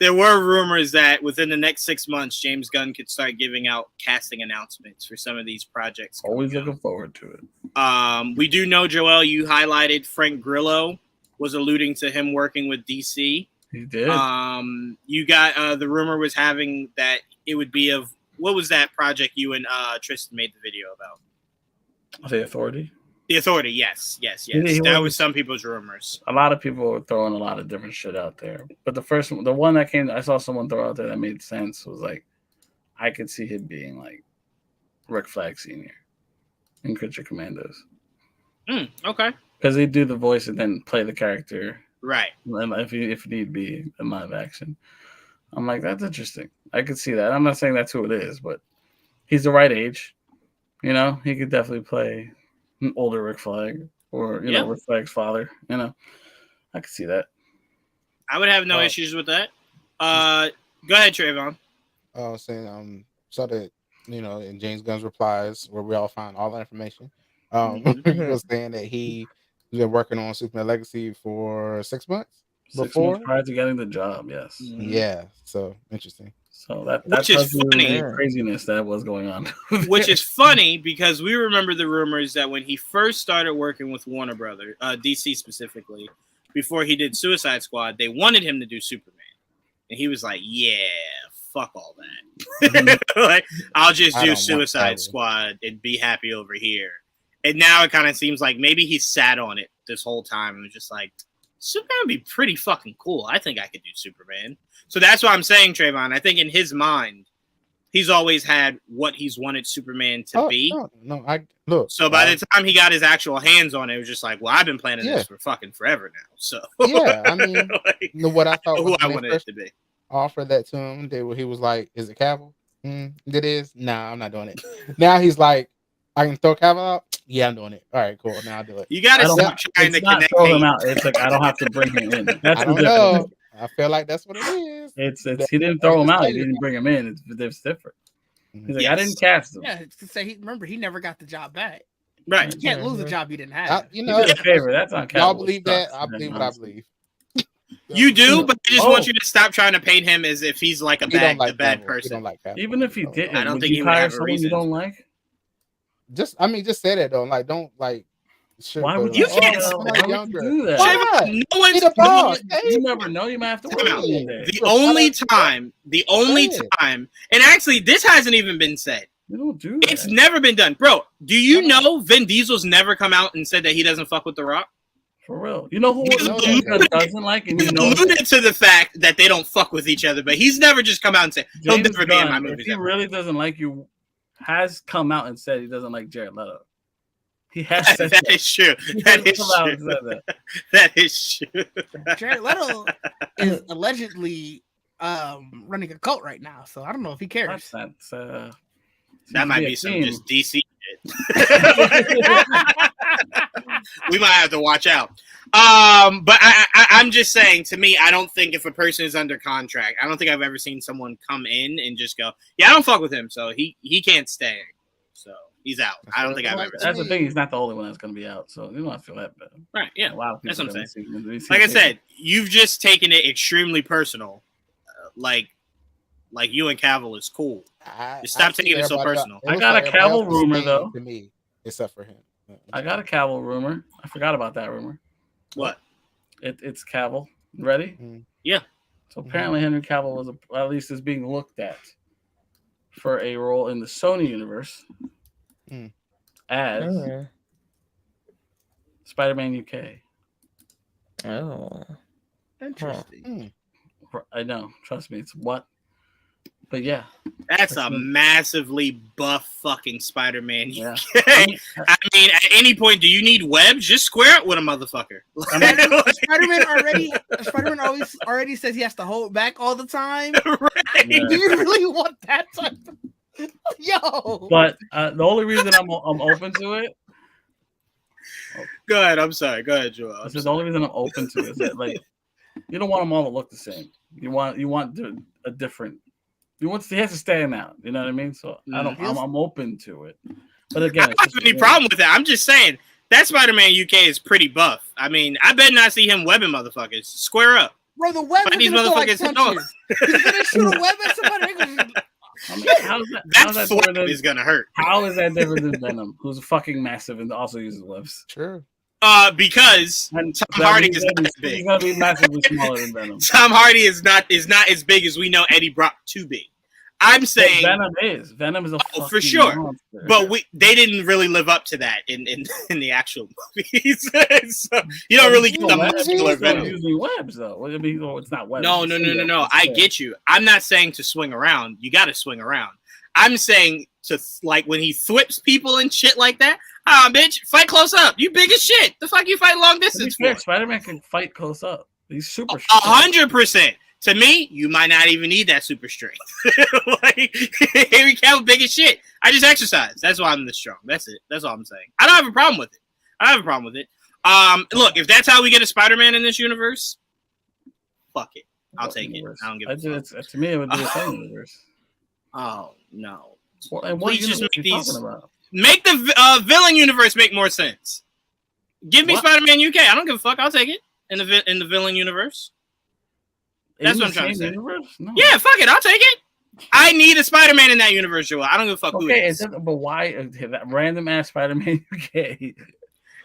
there were rumors that within the next 6 months, James Gunn could start giving out casting announcements for some of these projects. Always looking forward to it. We do know, Joel, you highlighted Frank Grillo was alluding to him working with DC. He did. You got the rumor was having that it would be of, what was that project you and Tristan made the video about? The Authority. The Authority, yes. That was some people's rumors. A lot of people were throwing a lot of different shit out there. But the one that I saw someone throw out there that made sense was like, I could see him being like Rick Flag Sr. in Creature Commandos. Okay. Because they do the voice and then play the character. Right. If need be in live action. I'm like, that's interesting. I could see that. I'm not saying that's who it is, but he's the right age. He could definitely play an older Rick Flag or, Rick Flag's father. I could see that. I would have no issues with that. Go ahead, Trayvon. I was saying, saw that, in James Gunn's replies, where we all found all that information, he was saying that he's been working on Superman Legacy for 6 months. 6 months prior to getting the job, yes. Yeah, so interesting. So that's funny craziness that was going on. Which is funny because we remember the rumors that when he first started working with Warner Brothers, DC specifically, before he did Suicide Squad, they wanted him to do Superman. And he was like, yeah, fuck all that. Like, I'll just do Suicide Squad and be happy over here. And now it kind of seems like maybe he sat on it this whole time and was just like, Superman would be pretty fucking cool. I think I could do Superman. So that's why I'm saying, Trayvon. I think in his mind, he's always had what he's wanted Superman to be. No, I look. So by the time he got his actual hands on it, it was just like, well, I've been planning this for fucking forever now. So yeah, I mean, like, what I thought who was I wanted it to be. Offered that to him, he was like, "Is it Cavill? It is. Nah, I'm not doing it." Now he's like, "I can throw Cavill out. Yeah, I'm doing it. All right, cool. Now I'll do it." You got to stop trying to connect. Throw him out. It's like I don't have to bring him in. That's I don't know. I feel like that's what it is. It's he didn't throw him out. He didn't bring him in. It's different. He's like, I didn't cast him. Yeah, to say remember he never got the job back. Right. You can't lose a job you didn't have. You know, favor. That's on y'all believe that? I believe what I believe. You do, but I just want you to stop trying to paint him as if he's like a bad person. Even if he did, I don't think he would have a reason. You don't like. Just say that though. Like, don't like. Sure, why would you can't do that? Why? No one's. You never know. You might have to work one day. The only time, and actually, this hasn't even been said. You don't do that. It's never been done, bro. Do you know Vin Diesel's never come out and said that he doesn't fuck with The Rock? For real, you know who doesn't like, and you know alluded to the fact that they don't fuck with each other, but he's never just come out and said he'll never be in my movies. If he really doesn't like you, has come out and said he doesn't like Jared Leto. He has said that is true. That is true. That is true. Jared Leto is allegedly running a cult right now, so I don't know if he cares. That might be some just DC shit. We might have to watch out. But I'm just saying, to me, I don't think if a person is under contract, I don't think I've ever seen someone come in and just go, yeah, I don't fuck with him, so he can't stay. So he's out. I don't think I've ever seen. That's the thing. He's not the only one that's going to be out, so you don't have to feel that bad. Right, yeah. A lot of that's what I'm saying. Like I said, you've just taken it extremely personal. Like you and Cavill is cool. Just stop taking it so personal. I got a Cavill rumor, though. To me, except for him. I got a Cavill rumor. I forgot about that rumor. What? It's Cavill. Ready? Yeah. So apparently Henry Cavill was at least is being looked at for a role in the Sony universe as Spider-Man UK. Oh, interesting. I know. Trust me. It's what? But yeah. That's a massively buff fucking Spider-Man. Yeah. I mean, at any point, do you need webs? Just square it with a motherfucker. Spider-Man already says he has to hold back all the time. Right. Yeah. Do you really want that type of... Yo. But the only reason I'm open to it. Go ahead. I'm sorry. Go ahead, Joel. The only reason I'm open to it is that like you don't want them all to look the same. You want a different. He has to stand out. You know what I mean? So I'm open to it. But again, I don't have any problem with that. I'm just saying that Spider-Man UK is pretty buff. I mean, I bet not see him webbing motherfuckers. Square up. Bro, the web is gonna like punches. He's gonna shoot a web at somebody. I mean, how's that is gonna hurt. How is that different than Venom, who's fucking massive and also uses webs? Sure. Because Tom Hardy is not as big. He's gonna be massively smaller than Venom. Tom Hardy is not as big as we know Eddie Brock to be. I'm saying Venom is a for sure, monster. But they didn't really live up to that in the actual movies. So you don't really get the muscular Venom using webs though. I mean, it's not webs. No. I get you. I'm not saying to swing around. You got to swing around. I'm saying to like when he thwips people and shit like that. Ah, bitch, fight close up. You big as shit. The fuck you fight long distance for? Spider-Man can fight close up. He's super. 100%. To me, you might not even need that super strength. Like Henry Cavill, big as shit. I just exercise. That's why I'm this strong. That's it. That's all I'm saying. I don't have a problem with it. Look, if that's how we get a Spider-Man in this universe, fuck it. I'll take it. I don't give a fuck. To me, it would be the same universe. Oh no! Please just make the villain universe make more sense. Give me Spider-Man UK. I don't give a fuck. I'll take it in the villain universe. That's what I'm trying to say. No. Yeah, fuck it. I'll take it. I need a Spider-Man in that universe, Joel. I don't give a fuck who it is. But why that random ass Spider-Man UK?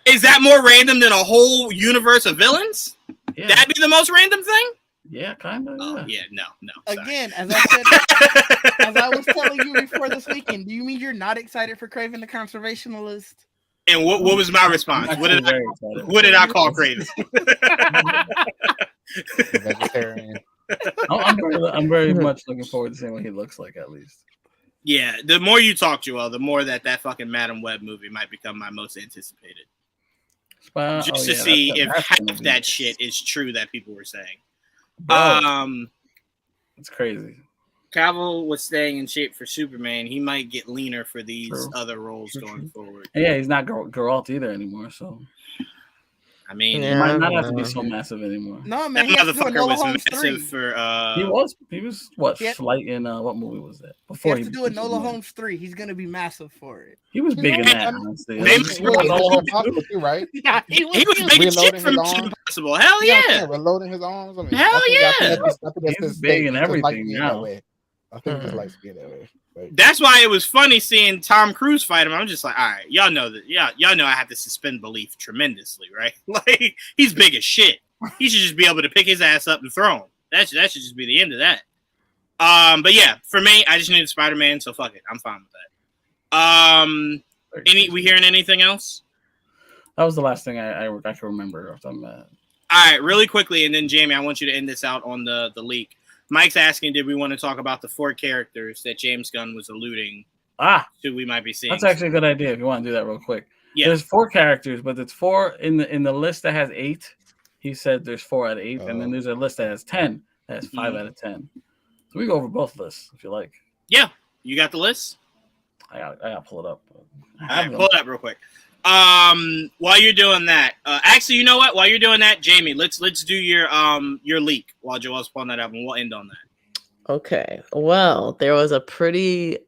Is that more random than a whole universe of villains? Yeah. That'd be the most random thing? Yeah, kind of. Oh, yeah, no. Again, as I said, as I was telling you before this weekend, do you mean you're not excited for Kraven the Conservationalist? And what was my response? I'm What did actually very excited. what did I call Craven? Vegetarian. I'm very much looking forward to seeing what he looks like at least. Yeah, the more you talk, Joel, the more that fucking Madam Web movie might become my most anticipated. Just to see if half that shit is true that people were saying. Bro, it's crazy. Cavill was staying in shape for Superman. He might get leaner for these other roles going forward. And yeah, he's not Geralt either anymore, so I mean, he might not have to be so massive anymore. No, man, that he has to do motherfucker was Enola Holmes massive 3. for. He was what Yeah. Flight in what movie was that? He Before has to do Enola Holmes 3. He's gonna be massive for it. He was big in that. Honestly. Right? Yeah, he was big as shit from Mission Impossible. Hell yeah! Reloading his arms. I mean, Hell yeah! I think He's big in everything now. I think he just likes being that way. That's why it was funny seeing Tom Cruise fight him. I'm just like, all right, y'all know that. Yeah, y'all know I have to suspend belief tremendously, right? Like, he's big as shit. He should just be able to pick his ass up and throw him. That should just be the end of that. But yeah, for me, I just needed Spider-Man, so fuck it, I'm fine with that. We hearing anything else? That was the last thing I can remember. All right, really quickly, and then Jamie, I want you to end this out on the leak. Mike's asking, did we want to talk about the 4 characters that James Gunn was alluding to we might be seeing? That's actually a good idea if you want to do that real quick. Yeah. There's 4 characters, but it's 4 in the list that has 8. He said there's 4 out of 8, and then there's a list that has 10 that has 5 out of 10. So we go over both lists if you like. Yeah. You got the list? I gotta pull it up. All right, pull it up real quick. While you're doing that, actually, you know what? While you're doing that, Jamie, let's do your leak while Joel's pulling that up, and we'll end on that. Okay. Well, there was a pretty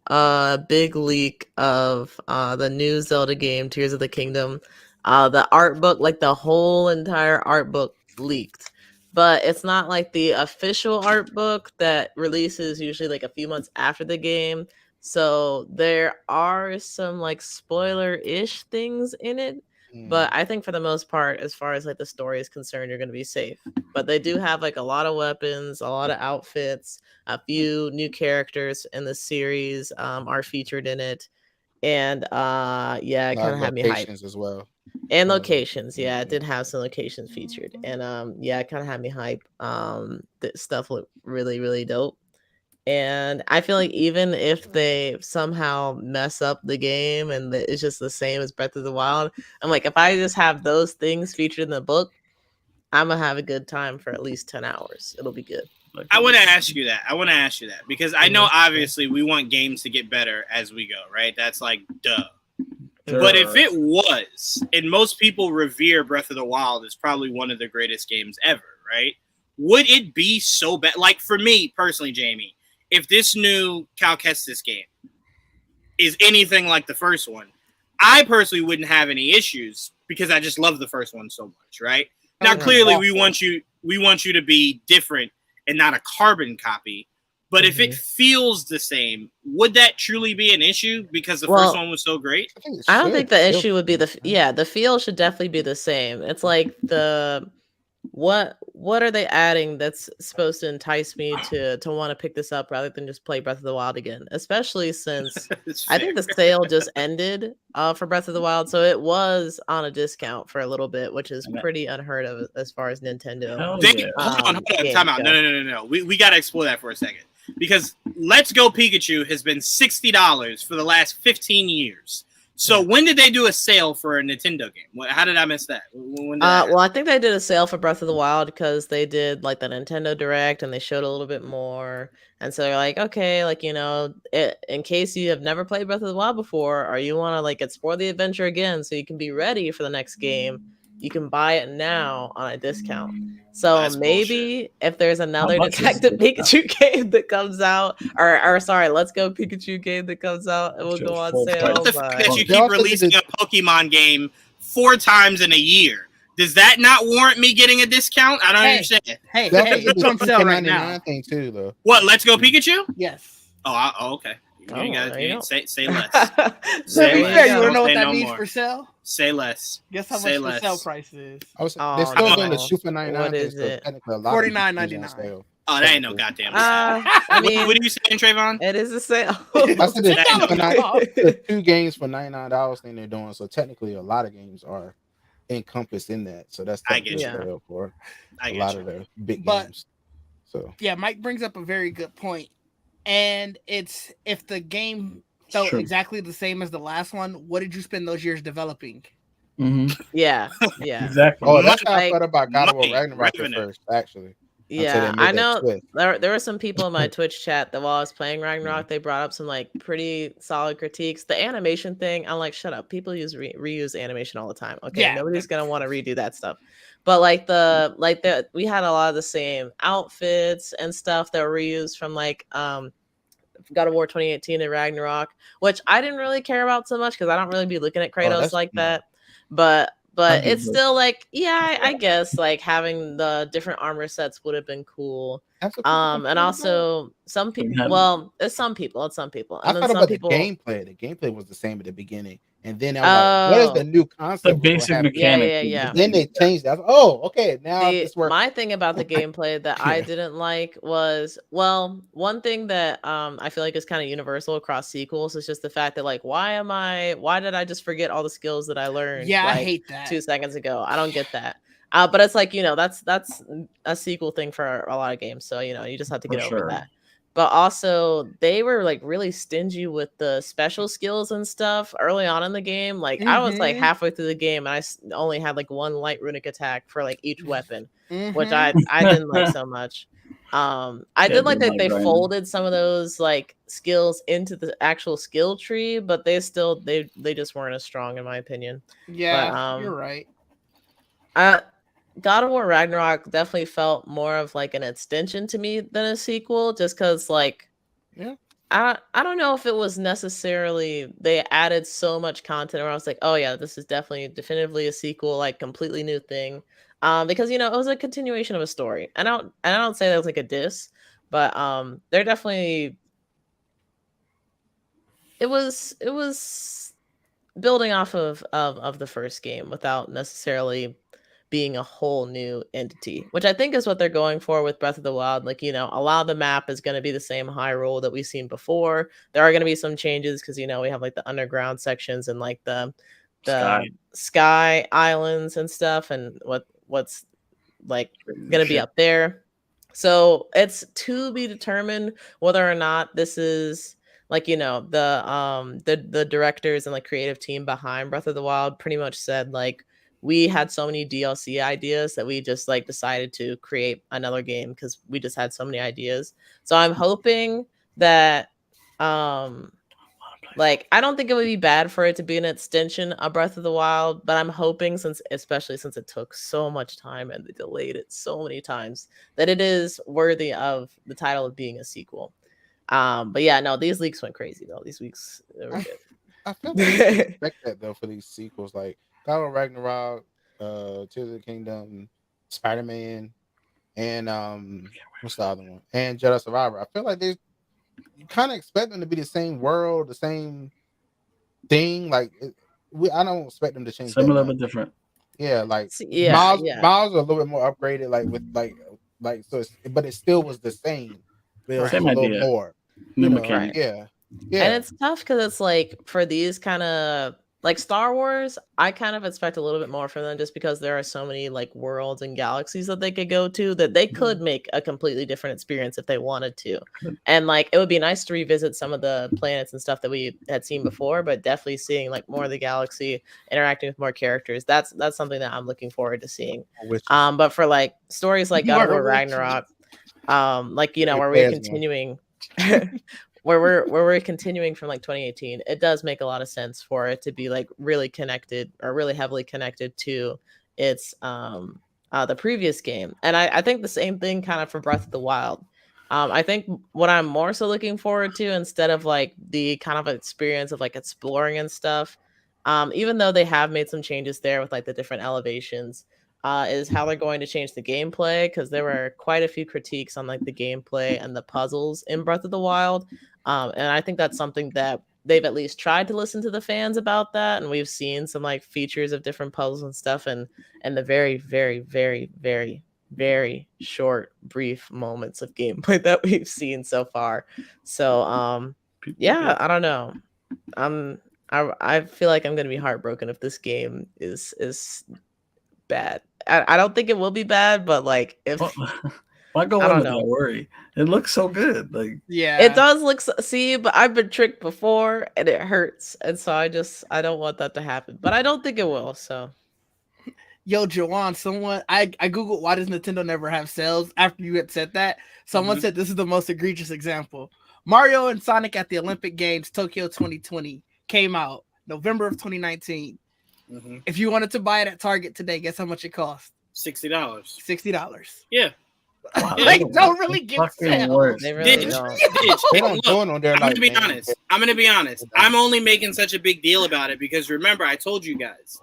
big leak of the new Zelda game, Tears of the Kingdom. The art book, like the whole entire art book, leaked. But it's not like the official art book that releases usually like a few months after the game. So there are some like spoiler-ish things in it, but I think for the most part, as far as like the story is concerned, you're going to be safe. But they do have like a lot of weapons, a lot of outfits, a few new characters in the series are featured in it, and it kind of had me hyped as well. And locations, yeah, it did have some locations featured, and it kind of had me hyped. The stuff looked really, really dope. And I feel like even if they somehow mess up the game and it's just the same as Breath of the Wild, I'm like, if I just have those things featured in the book, I'm going to have a good time for at least 10 hours. It'll be good. I want to ask you that because I know obviously we want games to get better as we go, right? That's like, duh. Sure. But if it was, and most people revere Breath of the Wild as probably one of the greatest games ever, right? Would it be so bad? Like for me personally, Jamie, if this new Cal Kestis game is anything like the first one, I personally wouldn't have any issues because I just love the first one so much, right? Now, clearly, we want you to be different and not a carbon copy. But if it feels the same, would that truly be an issue because the first one was so great? I don't think the issue would be the feel should definitely be the same. It's like what are they adding that's supposed to entice me to want to pick this up rather than just play Breath of the Wild again? Especially since I think the sale just ended for Breath of the Wild, so it was on a discount for a little bit, which is pretty unheard of as far as Nintendo. Hold on, time out. No. We got to explore that for a second because Let's Go Pikachu has been $60 for the last 15 years. So when did they do a sale for a Nintendo game? How did I miss that? Well, I think they did a sale for Breath of the Wild because they did like the Nintendo Direct and they showed a little bit more. And so they're like, okay, like, in case you have never played Breath of the Wild before, or you want to like explore the adventure again so you can be ready for the next game, you can buy it now on a discount. So that's maybe bullshit. If there's another Detective Pikachu game that comes out, or sorry, Let's Go Pikachu game that comes out, it will go on sale. The fact that you keep releasing a Pokemon game 4 times in a year, does that not warrant me getting a discount? I don't understand. Hey, it's on sale right now. Thing too, though. What? Let's Go Pikachu? Yes. Oh, okay. You gotta say less. Say less. You wanna know what that means for sale? Say less. Guess how much the sale price is? They're still doing the shoe for 99. What is it? $49.99. Oh, that ain't no goddamn sale. I mean, What are you saying, Trayvon? it is a sale. I said That ain't no the 2 games for $99 thing they're doing. So technically, a lot of games are encompassed in that. So that's I get technically you. a sale for I a get lot you. of the big But- games. So Yeah, Mike brings up a very good point. And it's if the game felt True. exactly the same as the last one, what did you spend those years developing? Hmm. Yeah. Exactly. oh, that's how I Like, felt about God of War money, Ragnarok at revenue. first, actually. Until Yeah, they I made that know twist. there were some people in my Twitch chat that while I was playing Ragnarok, they brought up some like pretty solid critiques. The animation thing, I'm like, shut up. People use reuse animation all the time. Okay, Yeah. nobody's gonna want to redo that stuff. But like we had a lot of the same outfits and stuff that were reused from like God of War 2018 and Ragnarok, which I didn't really care about so much because I don't really be looking at Kratos that's like no. that. But I do, it's but- still like, yeah, I guess like having the different armor sets would have been cool. That's what people And complain also some people, Yeah. well, it's some people, and I then thought some about people. the gameplay. The gameplay was the same at the beginning, and then I was like, "What is the Oh, new concept?" The What's gonna basic happen? yeah, mechanics. yeah, are yeah. different. Then they changed that. I was like, oh, okay, now See, this works. my thing about the gameplay that I Yeah. didn't like was, well, one thing that I feel like is kind of universal across sequels is just the fact that like, why did I just forget all the skills that I learned Yeah, I like hate that. 2 seconds ago? I don't get that. But it's like, that's a sequel thing for a lot of games, so you just have to For get over sure. that. But also, they were like really stingy with the special skills and stuff early on in the game. Like, I was like Mhm. halfway through the game, and I only had like one light runic attack for like each weapon, which Mhm. I didn't like so much. I Yeah, did like doing a lot that of they grinding. folded some of those like skills into the actual skill tree, but they just weren't as strong in my opinion. Yeah, you're right. God of War Ragnarok definitely felt more of like an extension to me than a sequel, just because like Yeah. I don't know if it was necessarily they added so much content where I was like, oh yeah, this is definitively a sequel, like completely new thing. Because it was a continuation of a story. And I don't say that was like a diss, but they're definitely it was building off of the first game without necessarily being a whole new entity, which I think is what they're going for with Breath of the Wild. Like, a lot of the map is going to be the same Hyrule that we've seen before. There are going to be some changes because we have like the underground sections and like the sky islands and stuff, and what's like going to be up there. So it's to be determined whether or not this is like the directors and like creative team behind Breath of the Wild pretty much said like we had so many DLC ideas that we just like decided to create another game because we just had so many ideas. So I'm hoping that like I don't think it would be bad for it to be an extension of Breath of the Wild, but I'm hoping especially since it took so much time and they delayed it so many times, that it is worthy of the title of being a sequel. But yeah, no, these leaks went crazy though. These weeks they were good. I feel like you should expect that though for these sequels, like God of War Ragnarok, Tears of the Kingdom, Spider-Man, and what's the other one? And Jedi Survivor. I feel like you kind of expect them to be the same world, the same thing. Like I don't expect them to change Similar that but much. different. Yeah, like Yeah, Miles yeah. are a little bit more upgraded, like with like so but it still was the same. But it was Right. just Same a little idea. more. New You know, mechanic. yeah. And it's tough because it's like for these kind of like Star Wars, I kind of expect a little bit more from them just because there are so many like worlds and galaxies that they could go to that they could make a completely different experience if they wanted to. And like it would be nice to revisit some of the planets and stuff that we had seen before, but definitely seeing like more of the galaxy, interacting with more characters. That's something that I'm looking forward to seeing. But for like stories like God of War Ragnarok, like where we're continuing where we're continuing from like 2018, it does make a lot of sense for it to be like really connected or really heavily connected to its the previous game. And I think the same thing kind of for Breath of the Wild. I think what I'm more so looking forward to instead of like the kind of experience of like exploring and stuff, even though they have made some changes there with like the different elevations, is how they're going to change the gameplay, because there were quite a few critiques on like the gameplay and the puzzles in Breath of the Wild. And I think that's something that they've at least tried to listen to the fans about that. And we've seen some like features of different puzzles and stuff. And the very, very, very, very, very short, brief moments of gameplay that we've seen so far. So, yeah, I don't know. I feel like I'm gonna be heartbroken if this game is bad. I don't think it will be bad, but like if Why go I in don't with that know. worry? It looks so good. Like Yeah. It does look see, but I've been tricked before and it hurts. And so I don't want that to happen. But I don't think it will. So Yo, Jawan, I googled why does Nintendo never have sales after you had said that. Someone said this is the most egregious example. Mario and Sonic at the Olympic Games Tokyo 2020 came out November of 2019. If you wanted to buy it at Target today, guess how much it cost? $60. $60. Yeah. wow, Like, don't really give fucking sales. worse. they really Ditch. don't. Ditch. They Hey, don't look, do it on their I'm like. gonna be main- honest. I'm gonna be honest. I'm only making such a big deal about it because remember, I told you guys,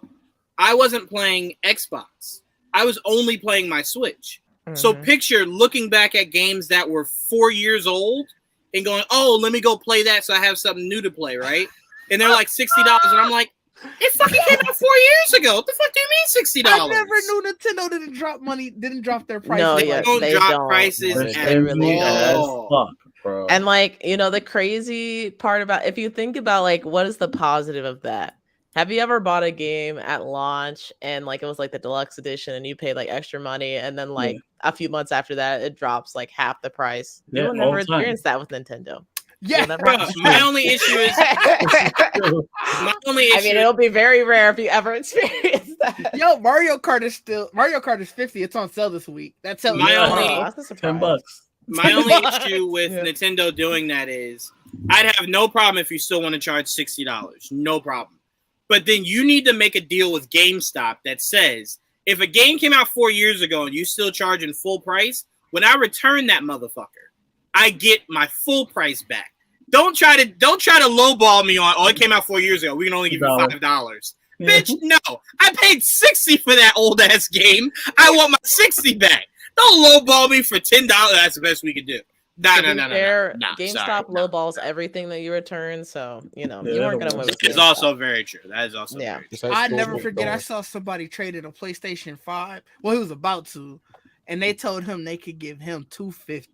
I wasn't playing Xbox. I was only playing my Switch. So Mhm. picture looking back at games that were 4 years old and going, "Oh, let me go play that so I have something new to play," right? And they're like $60, and I'm like, "It fucking came out 4 years ago. What the fuck do you mean $60?" I never knew Nintendo didn't drop their prices. No, They yeah, don't they drop don't. prices They're at They really stingy as all. fuck, bro. And like, the crazy part about if you think about like what is the positive of that? Have you ever bought a game at launch and like it was like the deluxe edition and you paid like extra money and then like a few months after that it drops like half the price? You Yeah, will all never the time. experience that with Nintendo. Yeah. You'll never Bruh, have my only issue is my only issue. I mean, it'll be very rare if you ever experience that. Yo, Mario Kart is 50. It's on sale this week. That's selling. My Oh, only- that's a surprise. $10. My only issue with Yeah. Nintendo doing that is I'd have no problem if you still want to charge $60. No problem. But then you need to make a deal with GameStop that says if a game came out 4 years ago and you still charging full price, when I return that motherfucker, I get my full price back. Don't try to lowball me on, it came out 4 years ago. We can only give you $5. Yeah. Bitch, no. I paid $60 for that old ass game. I want my $60 back. Don't lowball me for $10. That's the best we could do. No. GameStop sorry, lowballs everything that you return, so you Yeah, weren't gonna win with It's GameStop. also very true. That is also Yeah. very true. It's like I school never book forget. I doors. saw somebody traded a PlayStation 5. Well, he was about to, and they told him they could give him $250.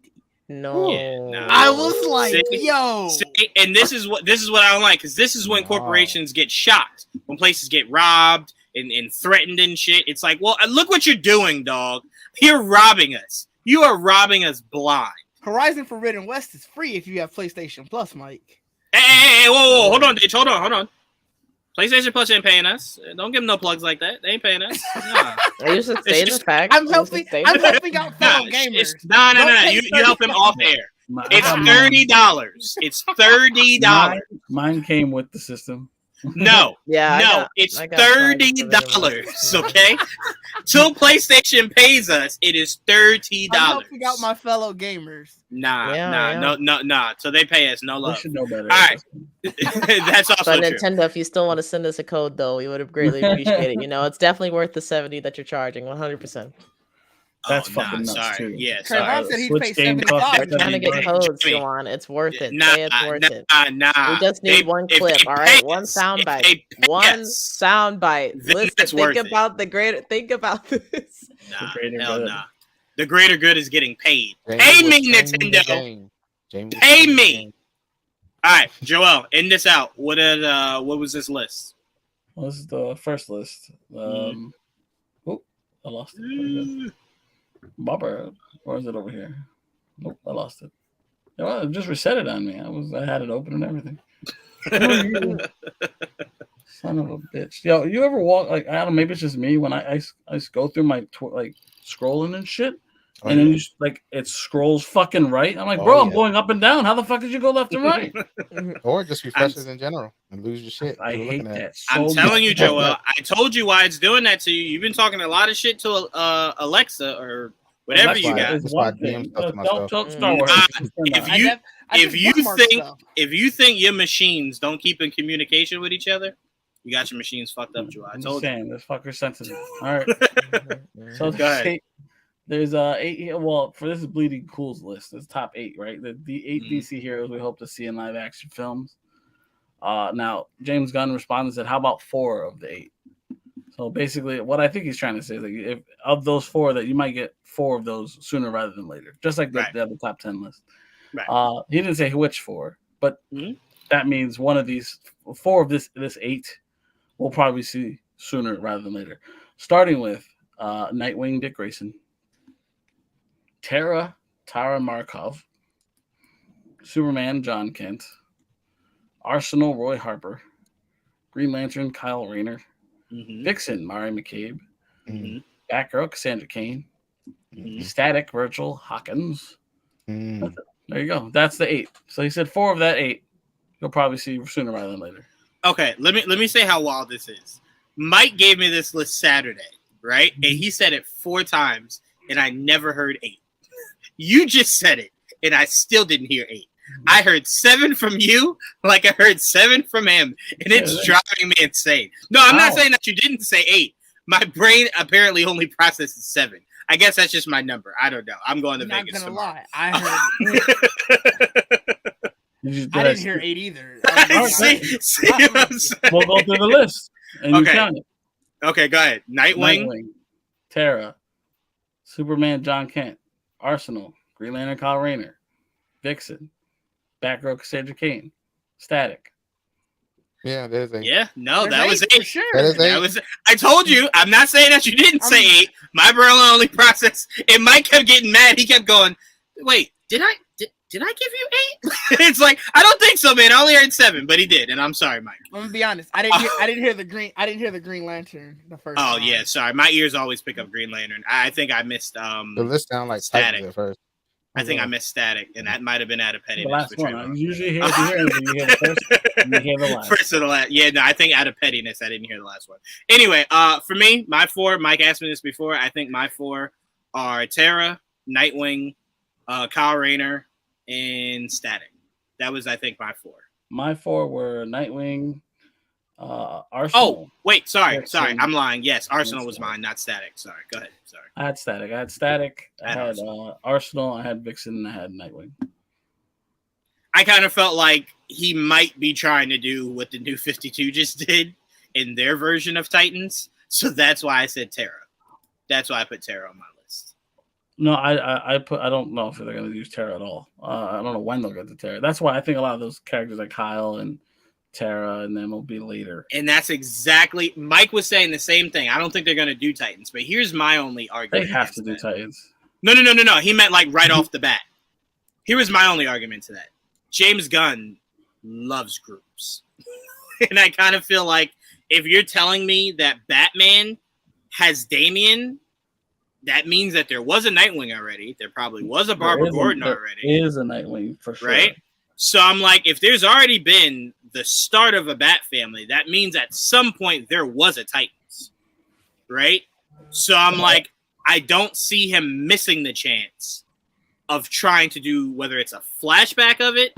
No. Yeah, nah. I was like, See? yo. See, and this is what I don't like because this is when corporations get shocked, when places get robbed and threatened and shit. It's like, well, look what you're doing, dog. You're robbing us. You are robbing us blind. Horizon Forbidden West is free if you have PlayStation Plus, Mike. Hey, whoa, hold on, Ditch, hold on. PlayStation Plus ain't paying us. Don't give them no plugs like that. They ain't paying us. Nah. You should stay in the fact. I'm helping out fellow gamers. No. Don't pay You help him off air. It's I got $30. It's $30. Mine came with the system. No, Yeah. it's I got Horizon $30. Okay, till PlayStation pays us, it is $30. I'm helping out my fellow gamers. Nah. So they pay us no We love. should know better. All right. That's also But true. Nintendo, if you still want to send us a code, though, we would have greatly appreciated it. It's definitely worth the $70 that you're charging, 100%. That's fucking nuts, sorry. too. Yeah, Trevor sorry. said he'd Switch pay game $75. costs We're trying to get Hey, codes, Jimmy. Joanne. It's worth it. Nah, Say it's worth it. nah. We just need one If clip, they all pay right? One us- sound if bite. they pay One us, sound bite. then Listen, that's think worth it. about think about this. Nah, The greater hell good. nah. The greater good is getting paid. Jamie Pay was me, changing the Nintendo. game. Jamie was Pay changing the me. game. All right, Joel, end this out. What was this list? Well, this is the first list. Oh, I lost it. Very good. Bobber, or is it over here? Nope, I lost it. Well, it just reset it on me. I had it open and everything. Son of a bitch. Yo, you ever walk like I don't know, maybe it's just me when I go through my like scrolling and shit. Oh, And then yeah. you just, like it scrolls fucking right. I'm like, bro, I'm yeah. going up and down. How the fuck did you go left and right? Or just refreshes in general and lose your shit. I you're hate looking at. that. So I'm telling you, much. Joel. I told you why it's doing that to you. You've been talking a lot of shit to Alexa or whatever That's you why- got. It's That's why I one thing. DM stuff to Don't myself. talk Star Wars. If I you def- I if just you bookmark think stuff. if you think your machines don't keep in communication with each other, you got your machines fucked up, Joel. I I'm told just you. saying, this fucker's sensitive. All right. So Go ahead. there's 8 here. Well, for this is Bleeding Cool's list. It's top 8, right? The 8 DC heroes we hope to see in live action films. Now James Gunn responded and said, "How about 4 of the 8?" So basically, what I think he's trying to say is like, if of those 4, that you might get 4 of those sooner rather than later, just like the other top 10 list. Right. He didn't say which 4, but Mhm. that means one of these 4 of this 8 we'll probably see sooner rather than later. Starting with Nightwing Dick Grayson, Tara Markov, Superman John Kent, Arsenal Roy Harper, Green Lantern Kyle Rayner, Vixen Mari McCabe, Batgirl Cassandra Cain, Static Virgil Hawkins. There you go. That's the 8. So he said 4 of that 8 you'll probably see sooner rather than later. Okay, let me say how wild this is. Mike gave me this list Saturday, right? And he said it 4 times, and I never heard 8. You just said it, and I still didn't hear 8. I heard 7 from you, like I heard 7 from him, and it's driving me insane. No, I'm not saying that you didn't say 8. My brain apparently only processes 7. I guess that's just my number. I don't know. I'm going to Vegas. Not gonna tomorrow. lie, I didn't hear 8 either. See what I'm saying? We'll go through the list and you count it. Okay, go ahead. Nightwing, Tara, Superman John Kent, Arsenal, Green Lantern Kyle Rayner, Vixen, Batgirl Cassandra Cain, Static. Yeah, there's 8. Yeah, no, There's that was 8 for sure. That was. I told you. I'm not saying that you didn't say 8. My brain only processed. And Mike kept getting mad. He kept going, "Wait, did I give you 8?" It's like, I don't think so, man. I only heard 7, but he did, and I'm sorry, Mike. I'm gonna be honest. I didn't hear the Green Lantern the first Oh time. yeah, sorry. My ears always pick up Green Lantern. I think I missed The list sound like Static at first. I think I missed Static, and that might have been out of pettiness. The last one. Usually hear, if you hear anything, you hear the first, and you hear the last. First of the last. Yeah, no, I think out of pettiness, I didn't hear the last one. Anyway, for me, my 4, Mike asked me this before. I think my 4 are Tara, Nightwing, Kyle Rayner, and Static. That was, I think, my 4. My 4 were Nightwing, Arsenal. Oh, wait, sorry. I'm lying. Yes, Arsenal was mine, not Static. Sorry, go ahead. Sorry. I had Static. I had Arsenal. I had Vixen, and I had Nightwing. I kind of felt like he might be trying to do what the New 52 just did in their version of Titans. So that's why I said Tara. That's why I put Tara on my list. No, I don't know if they're going to use Tara at all. I don't know when they'll get to Tara. That's why I think a lot of those characters like Kyle and Tara and them will be later. And that's exactly, Mike was saying the same thing. I don't think they're going to do Titans, but here's my only argument. They have to do Titans. No. He meant like right off the bat. Here was my only argument to that. James Gunn loves groups. And I kind of feel like if you're telling me that Batman has Damian, that means that there was a Nightwing already. There probably was a Barbara Gordon already. There is a Nightwing for sure. Right? So I'm like, if there's already been the start of a Bat family, that means at some point there was a Titans. Right? So I'm like, I don't see him missing the chance of trying to do, whether it's a flashback of it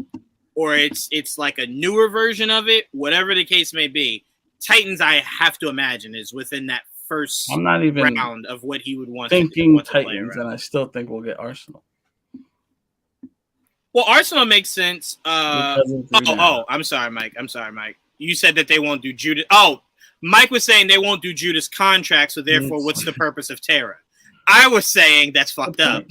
or it's like a newer version of it, whatever the case may be. Titans, I have to imagine, is within that first I'm not even round of what he would want thinking to Titans, and I still think we'll get Arsenal. Well, Arsenal makes sense. I'm sorry, Mike. You said that they won't do Judas. Oh, Mike was saying they won't do Judas contract, so therefore, what's the purpose of Tara? I was saying that's fucked up.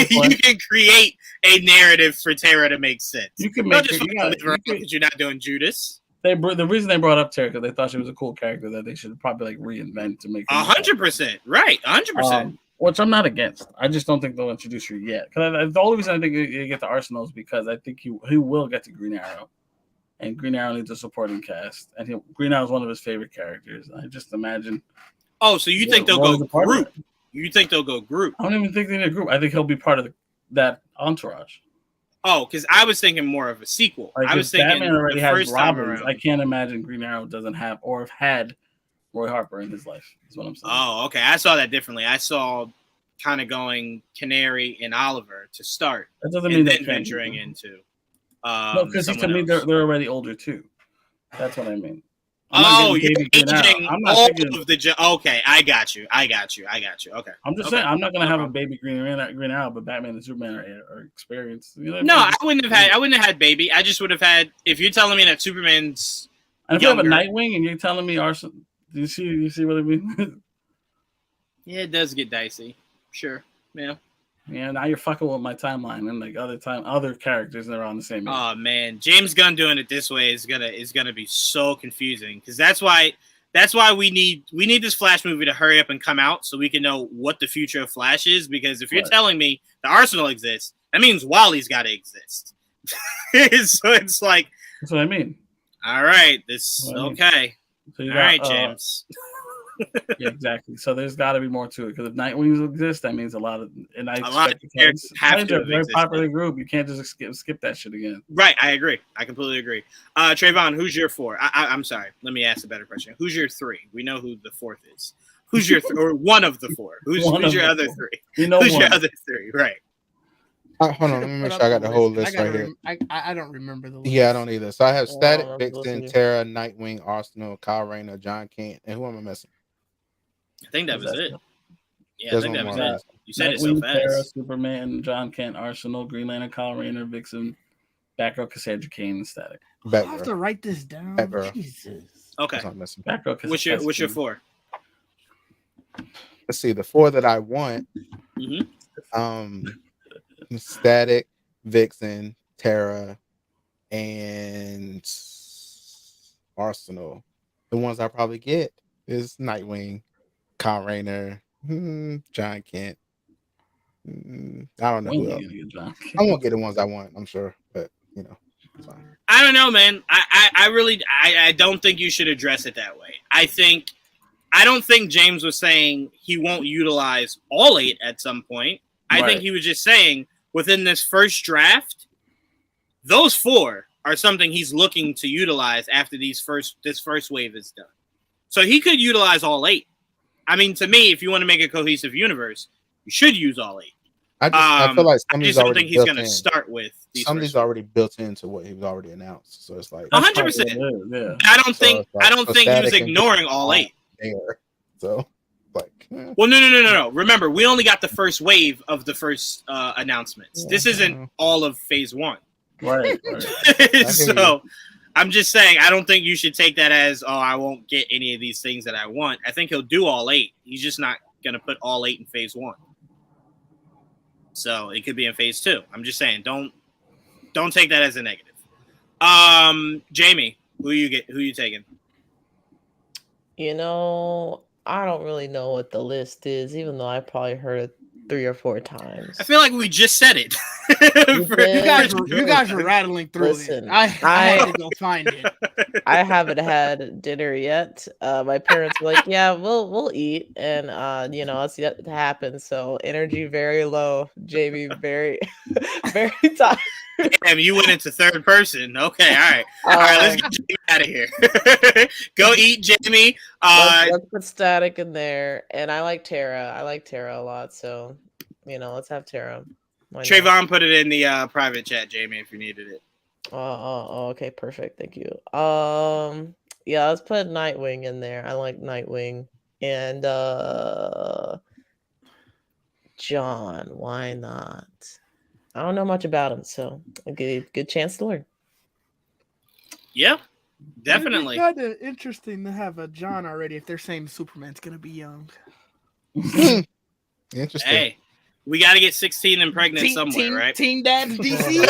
You can create a narrative for Tara to make sense. You can make it. You're not doing Judas. The reason they brought up Tara because they thought she was a cool character that they should probably like reinvent to make. 100%, right? 100%. Which I'm not against. I just don't think they'll introduce her yet. Because the only reason I think you get to Arsenal is because I think he will get to Green Arrow, and Green Arrow needs a supporting cast, and Green Arrow is one of his favorite characters. I just imagine. Oh, so you think they'll go group? You think they'll go group? I don't even think they need a group. I think he'll be part of that entourage. Oh, because I was thinking more of a sequel. Like I was thinking Batman already has first time Robins. around. I can't imagine Green Arrow doesn't have or have had Roy Harper in his life. Is what I'm saying. Oh, okay. I saw that differently. I saw kind of going Canary and Oliver to start. That doesn't mean then venturing into. No, because to me they're already older too. That's what I mean. You're aging all of the. Okay, I got you. Okay. I'm just saying I'm not gonna have a baby Green Arrow, but Batman and Superman are experienced. You know no, I wouldn't have had baby. I just would have had. If you're telling me that Superman's. And if you have a Nightwing and you're telling me You see what I mean? Yeah, it does get dicey. Sure. Yeah. Yeah, now you're fucking with my timeline and like other characters that are on the same age. Oh man, James Gunn doing it this way is gonna be so confusing because that's why we need this Flash movie to hurry up and come out so we can know what the future of Flash is. Because if you're telling me the Arsenal exists, that means Wally's got to exist. So it's like, that's what I mean. All right, okay. So all right, James. Yeah, exactly. So there's got to be more to it because if Nightwings exist, that means a lot of characters have to a very popular group. You can't just skip that shit again. Right, I agree. I completely agree. Trayvon, who's your 4? I'm sorry. Let me ask a better question. Who's your 3? We know who the 4th is. Who's your or one of the 4? Who's your other 3? Who's your other 3? Right. Hold on, let me make sure I got the whole list right here. I don't remember the list. Yeah, I don't either. So I have Static, Vixen, Terra, Nightwing, Arsenal, Kyle Rayner, John Kent, and who am I missing? I think that was it. Yeah, There's I think that one was more. it. You said Nightwing, it so fast. Terra, Superman, John Kent, Arsenal, Green Lantern, Kyle Rayner, Vixen, Batgirl, Cassandra Cain, and Static. I have to write this down. Batgirl. Jesus. Okay. Batgirl, What's your 4? Let's see, the 4 that I want. Static, Vixen, Terra, and Arsenal. The ones I probably get is Nightwing, Kyle Rayner, John Kent. I don't know who else. I won't get the ones I want, I'm sure, but you know, it's fine. I don't know, man. I really don't think you should address it that way. I don't think James was saying he won't utilize all 8 at some point. I think he was just saying within this first draft, those 4 are something he's looking to utilize after this first wave is done. So he could utilize all 8. I mean, to me, if you want to make a cohesive universe, you should use all 8. I feel like I just don't think he's going to start with these. Somebody's already built into what he was already announced, so it's like 100%. Yeah. I don't think he was ignoring all 8. There, so like. Well, no. Remember, we only got the first wave of the first announcements. Yeah, this isn't all of Phase 1. Right. So I'm just saying, I don't think you should take that as, I won't get any of these things that I want. I think he'll do all 8. He's just not going to put all 8 in Phase 1. So it could be in Phase 2. I'm just saying, don't take that as a negative. Jamie, who you taking? You know, I don't really know what the list is, even though I probably heard it 3 or 4 times. I feel like we just said it. You guys were rattling through it. I had to go find it. I haven't had dinner yet. My parents were like, "Yeah, we'll eat," and it's yet to happen. So energy very low. Jamie very very tired. Damn, you went into third person. Okay, all right, let's get Jamie out of here. Go eat, Jamie. Let's put Static in there, and I like Terra. I like Terra a lot, so let's have Terra. Trayvon put it in the private chat, Jamie, if you needed it. Oh, okay, perfect. Thank you. Yeah, let's put Nightwing in there. I like Nightwing, and John. Why not? I don't know much about him, so a good chance to learn. Yeah, definitely. It's kind of interesting to have a John already if they're saying Superman's gonna be young. Interesting. Hey, we got to get 16 and pregnant somewhere, right? Teen Dad's DC.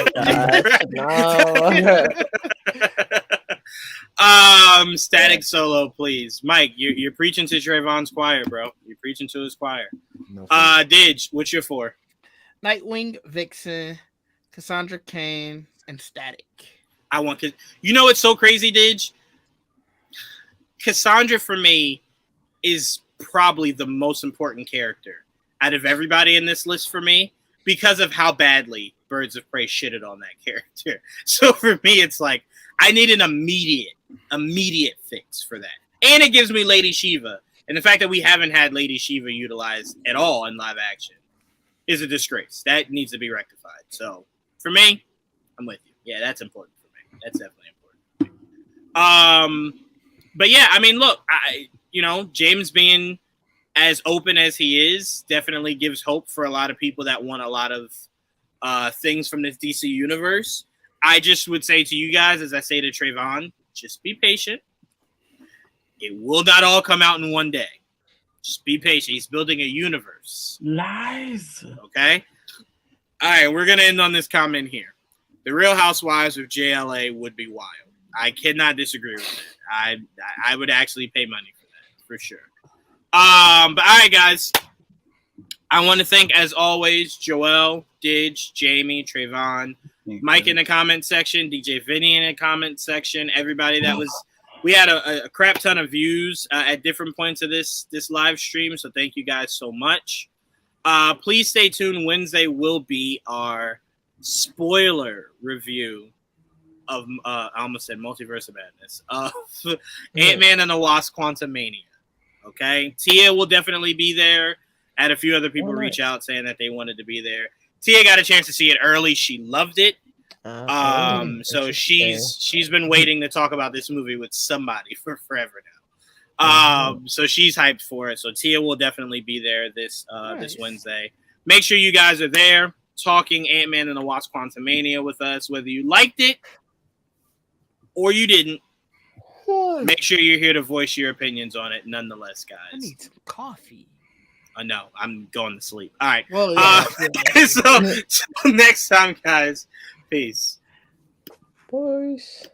No. Static Solo, please. Mike, you're preaching to Trayvon's choir, bro. You're preaching to his choir. No, Didge, what's your 4? Nightwing, Vixen, Cassandra Cain, and Static. It's so crazy, Didge? Cassandra, for me, is probably the most important character out of everybody in this list for me because of how badly Birds of Prey shitted on that character. So for me, it's like, I need an immediate fix for that. And it gives me Lady Shiva. And the fact that we haven't had Lady Shiva utilized at all in live action is a disgrace. That needs to be rectified. So for me, I'm with you. Yeah, that's important for me. That's definitely important for me. But yeah, I mean, look, James being as open as he is definitely gives hope for a lot of people that want a lot of things from this DC universe. I just would say to you guys, as I say to Trayvon, just be patient. It will not all come out in one day. Just be patient. He's building a universe. Lies. Okay? All right, we're going to end on this comment here. The Real Housewives of JLA would be wild. I cannot disagree with that. I would actually pay money for that, for sure. But all right, guys. I want to thank, as always, Joel, Didge, Jamie, Trayvon, Mike in the comment section, DJ Vinny in the comment section, everybody that was. We had a crap ton of views at different points of this live stream, so thank you guys so much. Please stay tuned. Wednesday will be our spoiler review of I almost said Multiverse of Madness of Ant-Man and the Wasp: Quantumania. Okay, Tia will definitely be there. Had a few other people reach out saying that they wanted to be there. Tia got a chance to see it early. She loved it. So she's been waiting to talk about this movie with somebody for forever now. So she's hyped for it. So Tia will definitely be there this Wednesday. Make sure you guys are there talking Ant-Man and the Wasp: Quantumania with us, whether you liked it or you didn't. Make sure you're here to voice your opinions on it nonetheless, guys. I need some coffee. No, I'm going to sleep. All right. Well, yeah, so next time, guys. Peace. Boys.